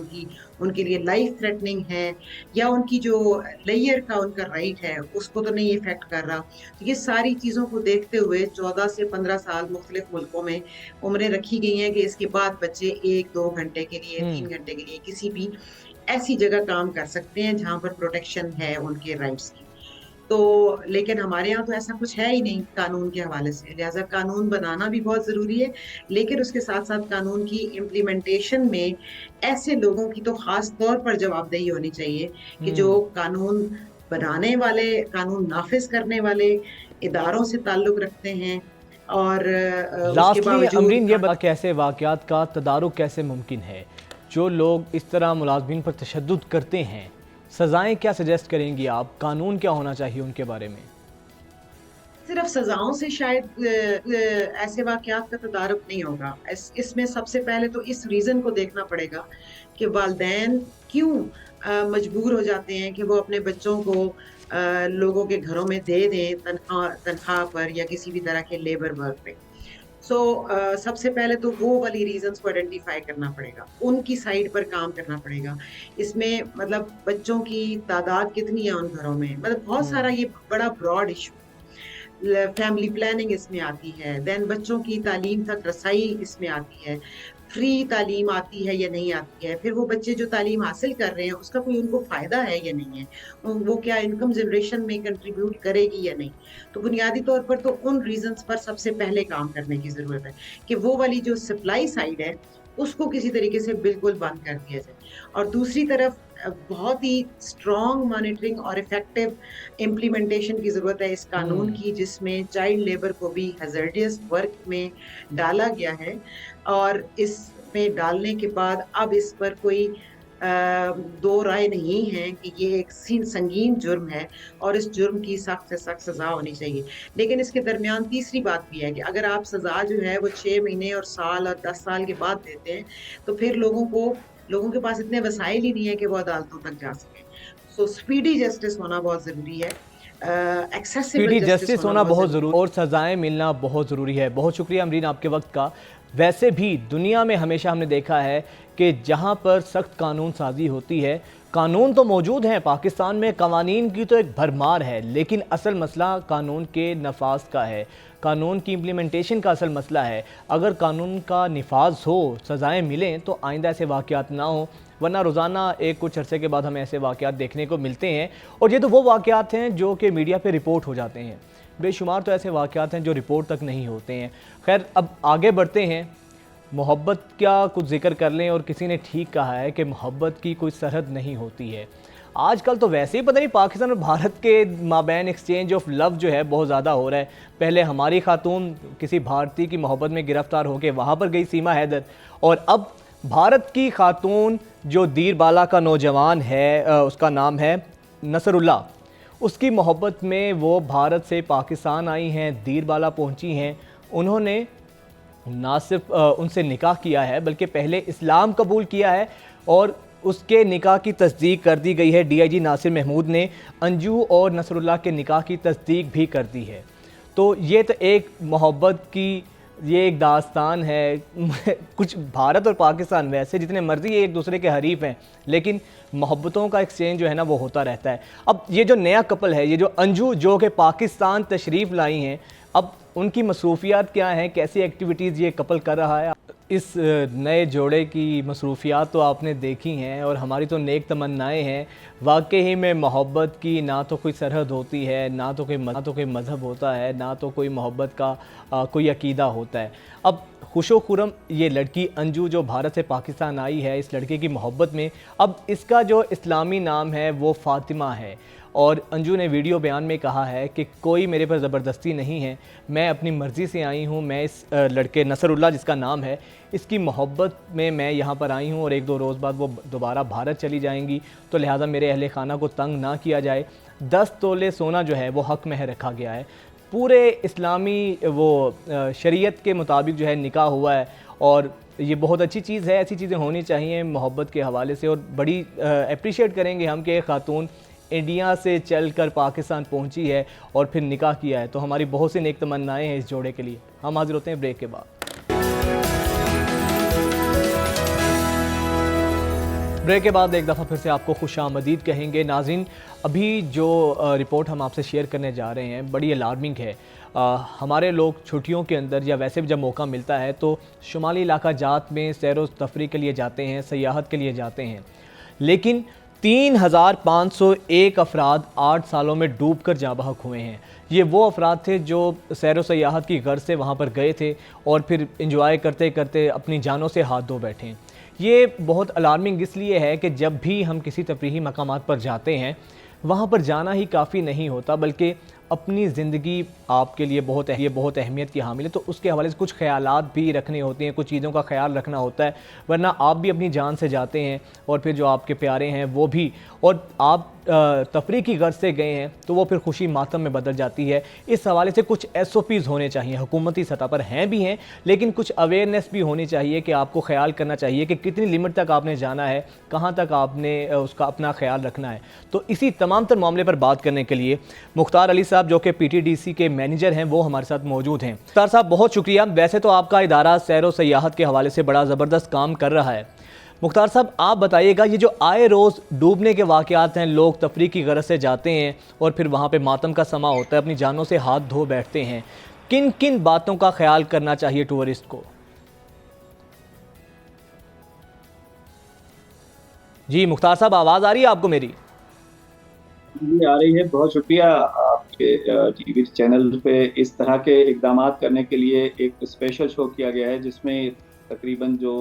उनके लिए लाइफ थ्रेटनिंग है, या उनकी जो लेयर का उनका राइट है उसको तो नहीं इफेक्ट कर रहा। तो ये सारी चीज़ों को देखते हुए 14 से 15 साल मुख्तलिफ मुल्कों में उम्रें रखी गई हैं कि इसके बाद बच्चे 1-2 घंटे के लिए, 3 घंटे के लिए किसी भी ऐसी जगह काम कर सकते हैं जहाँ पर प्रोटेक्शन है उनके राइट्स की। तो लेकिन हमारे यहाँ तो ऐसा कुछ है ही नहीं कानून के हवाले से, लिहाजा कानून बनाना भी बहुत ज़रूरी है, लेकिन उसके साथ साथ कानून की इम्प्लीमेंटेशन में ऐसे लोगों की तो ख़ास तौर पर जवाबदेही होनी चाहिए कि जो कानून बनाने वाले, कानून नाफिज करने वाले इदारों से ताल्लुक़ रखते हैं, और उसके लास्टली बावजूद अमरीन ये बता, कैसे वाक़यात का तदारुक कैसे मुमकिन है? जो लोग इस तरह मुलाज़मीन पर तशद्दुद करते हैं, सज़ाएं क्या सजेस्ट करेंगी आप? कानून क्या होना चाहिए उनके बारे में? सिर्फ सजाओं से शायद ऐसे वाकयात का तदारुक नहीं होगा। इसमें सबसे पहले तो इस रीज़न को देखना पड़ेगा कि वालिदैन क्यों मजबूर हो जाते हैं कि वो अपने बच्चों को लोगों के घरों में दे दें तनख्वाह पर या किसी भी तरह के लेबर वर्क पे। सबसे पहले तो वो वाली रीजंस को आइडेंटिफाई करना पड़ेगा, उनकी साइड पर काम करना पड़ेगा। इसमें मतलब बच्चों की तादाद कितनी है उन घरों में, मतलब बहुत सारा, ये बड़ा ब्रॉड इशू। फैमिली प्लानिंग इसमें आती है, देन बच्चों की तालीम तक रसाई इसमें आती है, फ्री तालीम आती है या नहीं आती है, फिर वो बच्चे जो तालीम हासिल कर रहे हैं उसका कोई उनको फ़ायदा है या नहीं है, वो क्या इनकम जनरेशन में कंट्रीब्यूट करेगी या नहीं। तो बुनियादी तौर पर तो उन रीजंस पर सबसे पहले काम करने की ज़रूरत है कि वो वाली जो सप्लाई साइड है उसको किसी तरीके से बिल्कुल बंद कर दिया जाए, और दूसरी तरफ बहुत ही स्ट्रॉन्ग मॉनिटरिंग और इफेक्टिव इम्प्लीमेंटेशन की ज़रूरत है इस कानून की, जिसमें चाइल्ड लेबर को भी हैजर्डियस वर्क में डाला गया है, और इसमें डालने के बाद अब इस पर कोई दो राय नहीं है कि ये एक संगीन जुर्म है और इस जुर्म की सख्त से सख्त सज़ा होनी चाहिए। लेकिन इसके दरमियान तीसरी बात भी है कि अगर आप सज़ा जो है वो 6 महीने और साल और 10 साल के बाद देते हैं तो फिर लोगों के पास इतने वसाइल ही नहीं है कि वो अदालतों तक जा सकें। सो स्पीडी जस्टिस होना बहुत ज़रूरी है, स्पीडी जस्टिस होना बहुत ज़रूरी, और सज़ाएं मिलना बहुत ज़रूरी है। बहुत शुक्रिया अमरीन आपके वक्त का। वैसे भी दुनिया में हमेशा हमने देखा है कि जहाँ पर सख्त कानून साजी होती है, कानून तो मौजूद हैं, पाकिस्तान में कवानीन की तो एक भरमार है, लेकिन असल मसला कानून के नफाज का है, कानून की इम्प्लीमेंटेशन का असल मसला है। अगर कानून का नफाज हो, सज़ाएं मिलें, तो आइंदा ऐसे वाक़यात ना हो, वरना रोज़ाना एक कुछ अरसे के बाद हमें ऐसे वाक़यात देखने को मिलते हैं, और ये तो वो वाक़यात हैं जो कि मीडिया पे रिपोर्ट हो जाते हैं। बेशुमार तो ऐसे वाक़यात हैं जो रिपोर्ट तक नहीं होते हैं। खैर, अब आगे बढ़ते हैं, मोहब्बत का कुछ जिक्र कर लें। और किसी ने ठीक कहा है कि मोहब्बत की कोई सरहद नहीं होती है। आजकल तो वैसे ही पता नहीं पाकिस्तान और भारत के माबैन एक्सचेंज ऑफ लव जो है बहुत ज़्यादा हो रहा है। पहले हमारी खातून किसी भारतीय की मोहब्बत में गिरफ़्तार होकर वहाँ पर गई, सीमा हैदर, और अब भारत की खातून जो दीरबाला का नौजवान है, उसका नाम है नसरुल्लाह, उसकी मोहब्बत में वो भारत से पाकिस्तान आई हैं, दीरबाला पहुंची हैं। उन्होंने ना सिर्फ उनसे निकाह किया है बल्कि पहले इस्लाम कबूल किया है, और उसके निकाह की तस्दीक कर दी गई है। डीआईजी नासिर महमूद ने अंजू और नसरुल्लाह के निकाह की तस्दीक भी कर दी है। तो ये तो एक मोहब्बत की ये एक दास्तान है। कुछ भारत और पाकिस्तान वैसे जितने मर्जी ये एक दूसरे के हरीफ हैं, लेकिन मोहब्बतों का एक्सचेंज जो है ना वो होता रहता है। अब ये जो नया कपल है, ये जो अंजू जो कि पाकिस्तान तशरीफ़ लाई हैं, अब उनकी मसरूफियात क्या हैं, कैसी एक्टिविटीज़ ये कपल कर रहा है, इस नए जोड़े की मसरूफियात तो आपने देखी हैं और हमारी तो नेक तमन्नाएं हैं। वाकई में मोहब्बत की ना तो कोई सरहद होती है, ना तो कोई मज़हब होता है, ना तो कोई मोहब्बत का कोई अकीदा होता है। अब खुशो खुरम ये लड़की अंजू जो भारत से पाकिस्तान आई है, इस लड़के की मोहब्बत में, अब इसका जो इस्लामी नाम है वो फ़ातिमा है। और अंजू ने वीडियो बयान में कहा है कि कोई मेरे पर ज़बरदस्ती नहीं है, मैं अपनी मर्ज़ी से आई हूँ। मैं इस लड़के नसरुल्लाह जिसका नाम है, इसकी मोहब्बत में मैं यहाँ पर आई हूँ और 1-2 रोज़ बाद वो दोबारा भारत चली जाएंगी, तो लिहाजा मेरे अहले खाना को तंग ना किया जाए। 10 तोले सोना जो है वो हक़ में रखा गया है। पूरे इस्लामी वो शरीयत के मुताबिक जो है निकाह हुआ है और ये बहुत अच्छी चीज़ है। ऐसी चीज़ें होनी चाहिए मोहब्बत के हवाले से, और बड़ी अप्रिशिएट करेंगे हम कि एक खातून इंडिया से चलकर पाकिस्तान पहुंची है और फिर निकाह किया है। तो हमारी बहुत सी नेक तमन्नाएं हैं इस जोड़े के लिए। हम हाजिर होते हैं ब्रेक के बाद। ब्रेक के बाद एक दफ़ा फिर से आपको खुशामदीद कहेंगे। नाज़रीन, अभी जो रिपोर्ट हम आपसे शेयर करने जा रहे हैं बड़ी अलार्मिंग है। हमारे लोग छुट्टियों के अंदर या वैसे भी जब मौका मिलता है तो शुमाली इलाका जात में सैर व तफरी के लिए जाते हैं, सयाहत के लिए जाते हैं, लेकिन 3501 अफराद 8 सालों में डूब कर जाँ बहक हुए हैं। ये वो अफराद थे जो सैर व सयाहत की गर्ज से वहाँ पर गए थे और फिर इंजॉय करते करते अपनी जानों से हाथ धो बैठे हैं। ये बहुत अलार्मिंग इसलिए है कि जब भी हम किसी तफरीही मकामात पर जाते हैं, वहाँ पर जाना ही काफ़ी नहीं होता, बल्कि अपनी ज़िंदगी आपके लिए बहुत अहमियत की हामिल है। तो उसके हवाले से कुछ ख़यालात भी रखने होते हैं, कुछ चीज़ों का ख्याल रखना होता है, वरना आप भी अपनी जान से जाते हैं और फिर जो आपके प्यारे हैं वो भी, और आप तफरीह की गर्ज से गए हैं तो वो फिर खुशी मातम में बदल जाती है। इस हवाले से कुछ SOPs होने चाहिए, हुकूमती सतह पर हैं भी हैं, लेकिन कुछ अवेयरनेस भी होनी चाहिए कि आपको ख्याल करना चाहिए कि कितनी लिमिट तक आपने जाना है, कहाँ तक आपने उसका अपना ख्याल रखना है। तो इसी तमाम तर मामले पर बात करने के लिए मुख्तार अली साहब जो कि PTDC के मैनेजर हैं वो हमारे साथ मौजूद हैं। मुख्तार साहब, बहुत शुक्रिया। वैसे तो आपका इदारा सैर व सयाहत के हवाले से बड़ा ज़बरदस्त काम कर रहा है। मुख्तार साहब, आप बताइएगा, ये जो आए रोज़ डूबने के वाक़यात हैं, लोग तफरीह की गरज से जाते हैं और फिर वहाँ पे मातम का समा होता है, अपनी जानों से हाथ धो बैठते हैं, किन किन बातों का ख्याल करना चाहिए टूरिस्ट को? जी मुख्तार साहब, आवाज़ आ रही है आपको मेरी? जी आ रही है। बहुत शुक्रिया आपके टीवी चैनल पे इस तरह के इकदाम करने के लिए। एक स्पेशल शो किया गया है जिसमें तकरीबन जो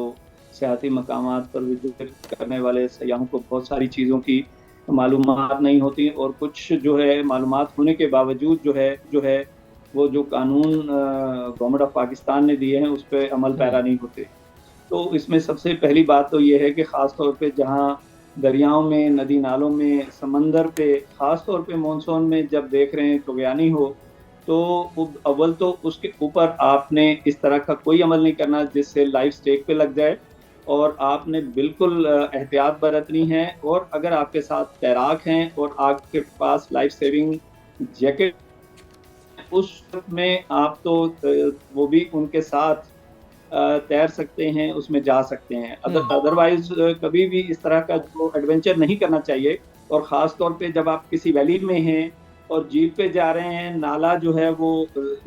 सियाती मकामात पर विजिट करने वाले सयाहों को बहुत सारी चीज़ों की मालूमात नहीं होती, और कुछ जो है मालूमात होने के बावजूद जो है वो जो कानून गवर्नमेंट ऑफ पाकिस्तान ने दिए हैं उस पर अमल पैरा नहीं होते। तो इसमें सबसे पहली बात तो ये है कि ख़ास तौर पे जहाँ दरियाओं में, नदी नालों में, समंदर पे, ख़ास तौर पे मानसून में जब देख रहे हैं तुग़यानी हो, तो अव्वल तो उसके ऊपर आपने इस तरह का कोई अमल नहीं करना जिससे लाइफ स्टेक पे लग जाए, और आपने बिल्कुल एहतियात बरतनी है। और अगर आपके साथ तैराक हैं और आपके पास लाइफ सेविंग जैकेट, उस में आप तो वो भी उनके साथ तैर सकते हैं, उसमें जा सकते हैं। अदरवाइज कभी भी इस तरह का जो एडवेंचर नहीं करना चाहिए। और ख़ास तौर पे जब आप किसी वैली में हैं और झील पे जा रहे हैं, नाला जो है वो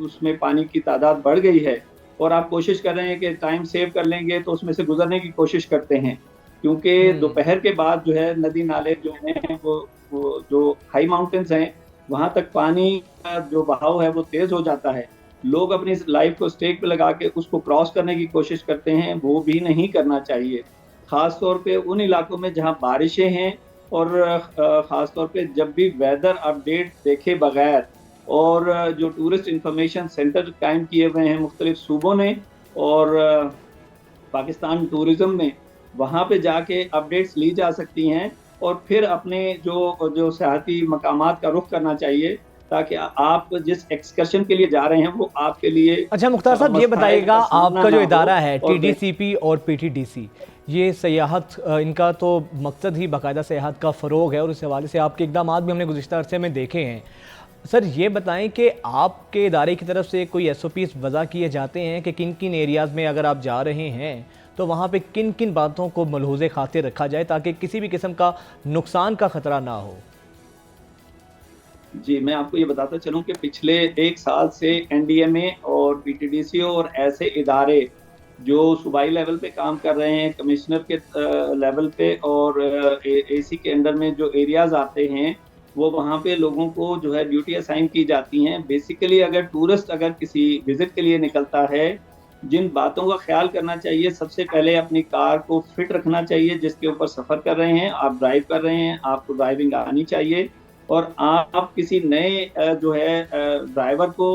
उसमें पानी की तादाद बढ़ गई है और आप कोशिश कर रहे हैं कि टाइम सेव कर लेंगे, तो उसमें से गुजरने की कोशिश करते हैं, क्योंकि दोपहर के बाद जो है नदी नाले जो हैं वो जो हाई माउंटेन्स हैं वहाँ तक पानी का जो बहाव है वो तेज़ हो जाता है। लोग अपनी लाइफ को स्टेक पे लगा के उसको क्रॉस करने की कोशिश करते हैं, वो भी नहीं करना चाहिए। ख़ास तौर पे उन इलाकों में जहाँ बारिशें हैं, और ख़ास तौर पे जब भी वेदर अपडेट देखे बगैर, और जो टूरिस्ट इंफॉर्मेशन सेंटर कायम किए हुए हैं मुख्तलिफ सूबों ने और पाकिस्तान टूरिज़म में, वहाँ पे जाके अपडेट्स ली जा सकती हैं और फिर अपने जो सियाहती मकामात का रुख करना चाहिए, ताकि आप जिस एक्सकर्शन के लिए जा रहे हैं वो आपके लिए। अच्छा मुख्तार साहब, ये बताइएगा, आपका जो इदारा है TDCP और PTDC, ये सयाहत, इनका तो मकसद ही बाकायदा सयाहत का फ़रोग है और उस हवाले से आपके इक़दाम भी हमने गुज़िश्ता अरसे में देखे हैं। सर ये बताएं कि आपके इदारे की तरफ से कोई SOPs वज़ा किए जाते हैं कि किन किन एरियाज़ में अगर आप जा रहे हैं तो वहाँ पे किन किन बातों को मलहूज़े खातिर रखा जाए ताकि किसी भी किस्म का नुकसान का ख़तरा ना हो? जी, मैं आपको ये बताता चलूं कि पिछले 1 साल से NDMA और PTDCO और ऐसे इदारे जो सूबाई लेवल पे काम कर रहे हैं, कमिश्नर के लेवल पे और AC के अंडर में जो एरियाज आते हैं, वो वहाँ पे लोगों को जो है ड्यूटी असाइन की जाती हैं। बेसिकली अगर टूरिस्ट अगर किसी विजिट के लिए निकलता है, जिन बातों का ख्याल करना चाहिए, सबसे पहले अपनी कार को फिट रखना चाहिए जिसके ऊपर सफ़र कर रहे हैं, आप ड्राइव कर रहे हैं, आपको ड्राइविंग आनी चाहिए। और आप किसी नए जो है ड्राइवर को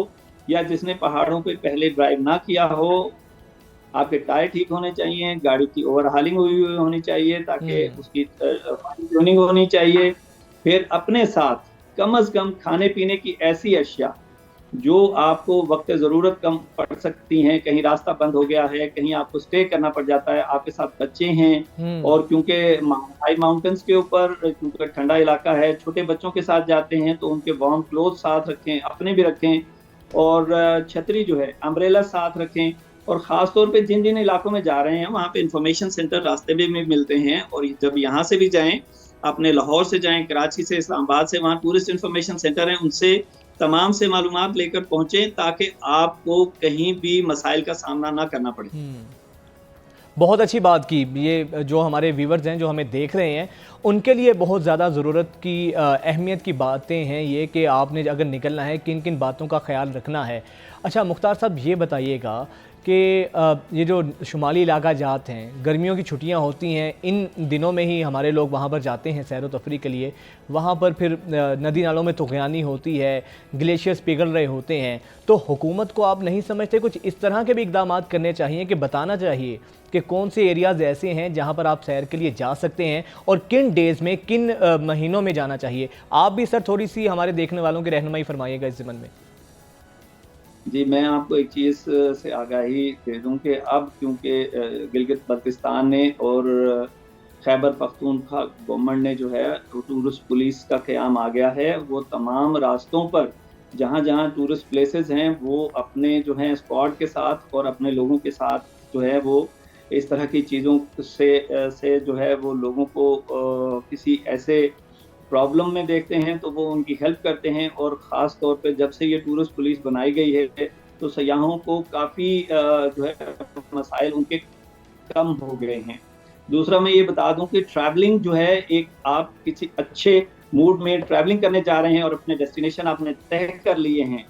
या जिसने पहाड़ों पे पहले ड्राइव ना किया हो, आपके टायर ठीक होने चाहिए, गाड़ी की ओवरहालिंग हुई होनी चाहिए ताकि उसकी फाइन ट्यूनिंग होनी चाहिए। फिर अपने साथ कम से कम खाने पीने की ऐसी अशिया जो आपको वक्त ज़रूरत कम पड़ सकती हैं, कहीं रास्ता बंद हो गया है, कहीं आपको स्टे करना पड़ जाता है, आपके साथ बच्चे हैं और क्योंकि हाई माउंटेन्स के ऊपर क्योंकि ठंडा इलाका है, छोटे बच्चों के साथ जाते हैं तो उनके वार्म क्लोथ साथ रखें, अपने भी रखें और छतरी जो है अम्ब्रेला साथ रखें। और ख़ास तौर पे जिन जिन इलाकों में जा रहे हैं वहाँ पे इंफॉर्मेशन सेंटर रास्ते में मिलते हैं और जब यहाँ से भी जाएं, अपने लाहौर से जाएं, कराची से, इस्लामाबाद से, वहाँ टूरिस्ट इंफॉर्मेशन सेंटर हैं, उनसे तमाम से मालूमात लेकर पहुंचे ताकि आपको कहीं भी मसाइल का सामना ना करना पड़े। बहुत अच्छी बात की। ये जो हमारे व्यूवर्स हैं जो हमें देख रहे हैं उनके लिए बहुत ज़्यादा ज़रूरत की अहमियत की बातें हैं ये कि आपने अगर निकलना है किन किन बातों का ख्याल रखना है। अच्छा मुख्तार साहब ये बताइएगा कि ये जो शुमाली इलाका जात हैं, गर्मियों की छुट्टियां होती हैं, इन दिनों में ही हमारे लोग वहाँ पर जाते हैं सैर व तफरी के लिए। वहाँ पर फिर नदी नालों में तुग़यानी होती है, ग्लेशियर्स पिघल रहे होते हैं, तो हुकूमत को आप नहीं समझते कुछ इस तरह के भी इक़दाम करने चाहिए कि बताना चाहिए कि कौन से एरियाज़ ऐसे हैं जहाँ पर आप सैर के लिए जा सकते हैं और किन डेज़ में, किन महीनों में जाना चाहिए? आप भी सर थोड़ी सी हमारे देखने वालों की रहनुमाई फरमाइएगा इस ज़मन में। जी, मैं आपको एक चीज़ से आगाही दे दूं कि अब क्योंकि गिलगित बल्तिस्तान ने और खैबर पख्तूनख्वा गवर्नमेंट ने जो है टूरिस्ट पुलिस का क़याम आ गया है। वो तमाम रास्तों पर जहाँ जहाँ टूरिस्ट प्लेसेस हैं वो अपने जो हैं स्क्वाड के साथ और अपने लोगों के साथ जो है वो इस तरह की चीज़ों से जो है वो लोगों को किसी ऐसे प्रॉब्लम में देखते हैं तो वो उनकी हेल्प करते हैं। और ख़ास तौर पे जब से ये टूरिस्ट पुलिस बनाई गई है तो सयाहों को काफ़ी जो है मसाइल उनके कम हो गए हैं। दूसरा मैं ये बता दूं कि ट्रैवलिंग जो है, एक आप किसी अच्छे मूड में ट्रैवलिंग करने जा रहे हैं और अपने डेस्टिनेशन आपने तय कर लिए हैं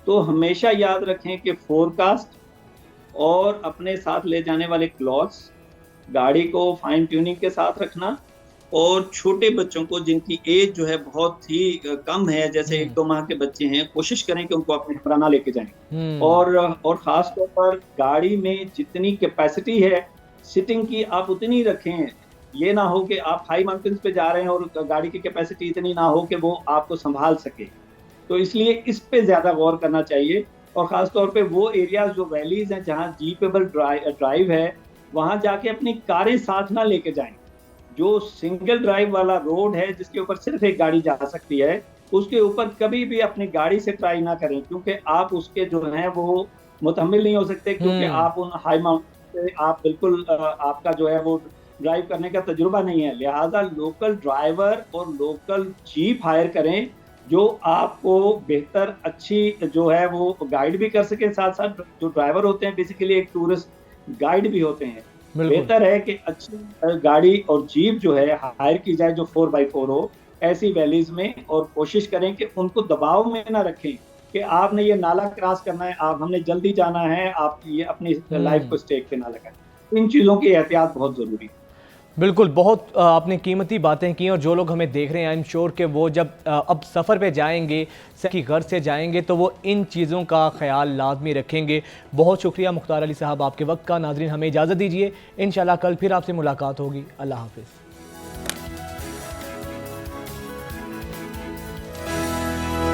तो हमेशा याद रखें कि फोरकास्ट और अपने साथ ले जाने वाले क्लॉथ्स, गाड़ी को फाइन ट्यूनिंग के साथ रखना और छोटे बच्चों को जिनकी एज जो है बहुत ही कम है, जैसे 1-2 माह के बच्चे हैं, कोशिश करें कि उनको अपने हमरा ना लेके जाएं। और ख़ास तौर पर गाड़ी में जितनी कैपेसिटी है सिटिंग की आप उतनी रखें। ये ना हो कि आप हाई माउंटेन्स पे जा रहे हैं और गाड़ी की कैपेसिटी इतनी ना हो कि वो आपको संभाल सके। तो इसलिए इस पे ज़्यादा गौर करना चाहिए। और ख़ास तौर पे वो एरियाज जो वैलीज़ हैं जहाँ जीपेबल ड्राइव है वहाँ जाके अपनी कारें साथ ना लेके जाएं। जो सिंगल ड्राइव वाला रोड है जिसके ऊपर सिर्फ एक गाड़ी जा सकती है, उसके ऊपर कभी भी अपनी गाड़ी से ट्राई ना करें क्योंकि आप उसके जो हैं वो मुतहम्मिल नहीं हो सकते क्योंकि आप उन हाई माउंटेन से आप बिल्कुल आपका जो है वो ड्राइव करने का तजुर्बा नहीं है। लिहाजा लोकल ड्राइवर और लोकल जीप हायर करें जो आपको बेहतर अच्छी जो है वो गाइड भी कर सके। साथ साथ जो ड्राइवर होते हैं बेसिकली एक टूरिस्ट गाइड भी होते हैं। बेहतर है कि अच्छी गाड़ी और जीप जो है हायर की जाए जो 4x4 हो ऐसी वैलीज में, और कोशिश करें कि उनको दबाव में ना रखें कि आपने ये नाला क्रॉस करना है, हमने जल्दी जाना है, आप ये अपनी लाइफ को स्टेक पे ना लगाएं। इन चीज़ों की एहतियात बहुत ज़रूरी है। बिल्कुल, बहुत आपने कीमती बातें की और जो लोग हमें देख रहे हैं आई एम श्योर कि वो जब अब सफ़र पे जाएंगे, कि घर से जाएंगे तो वो इन चीज़ों का ख्याल लाजमी रखेंगे। बहुत शुक्रिया मुख्तार अली साहब आपके वक्त का। नाज़रीन हमें इजाज़त दीजिए, इंशाल्लाह कल फिर आपसे मुलाकात होगी। अल्लाह हाफ़िज़।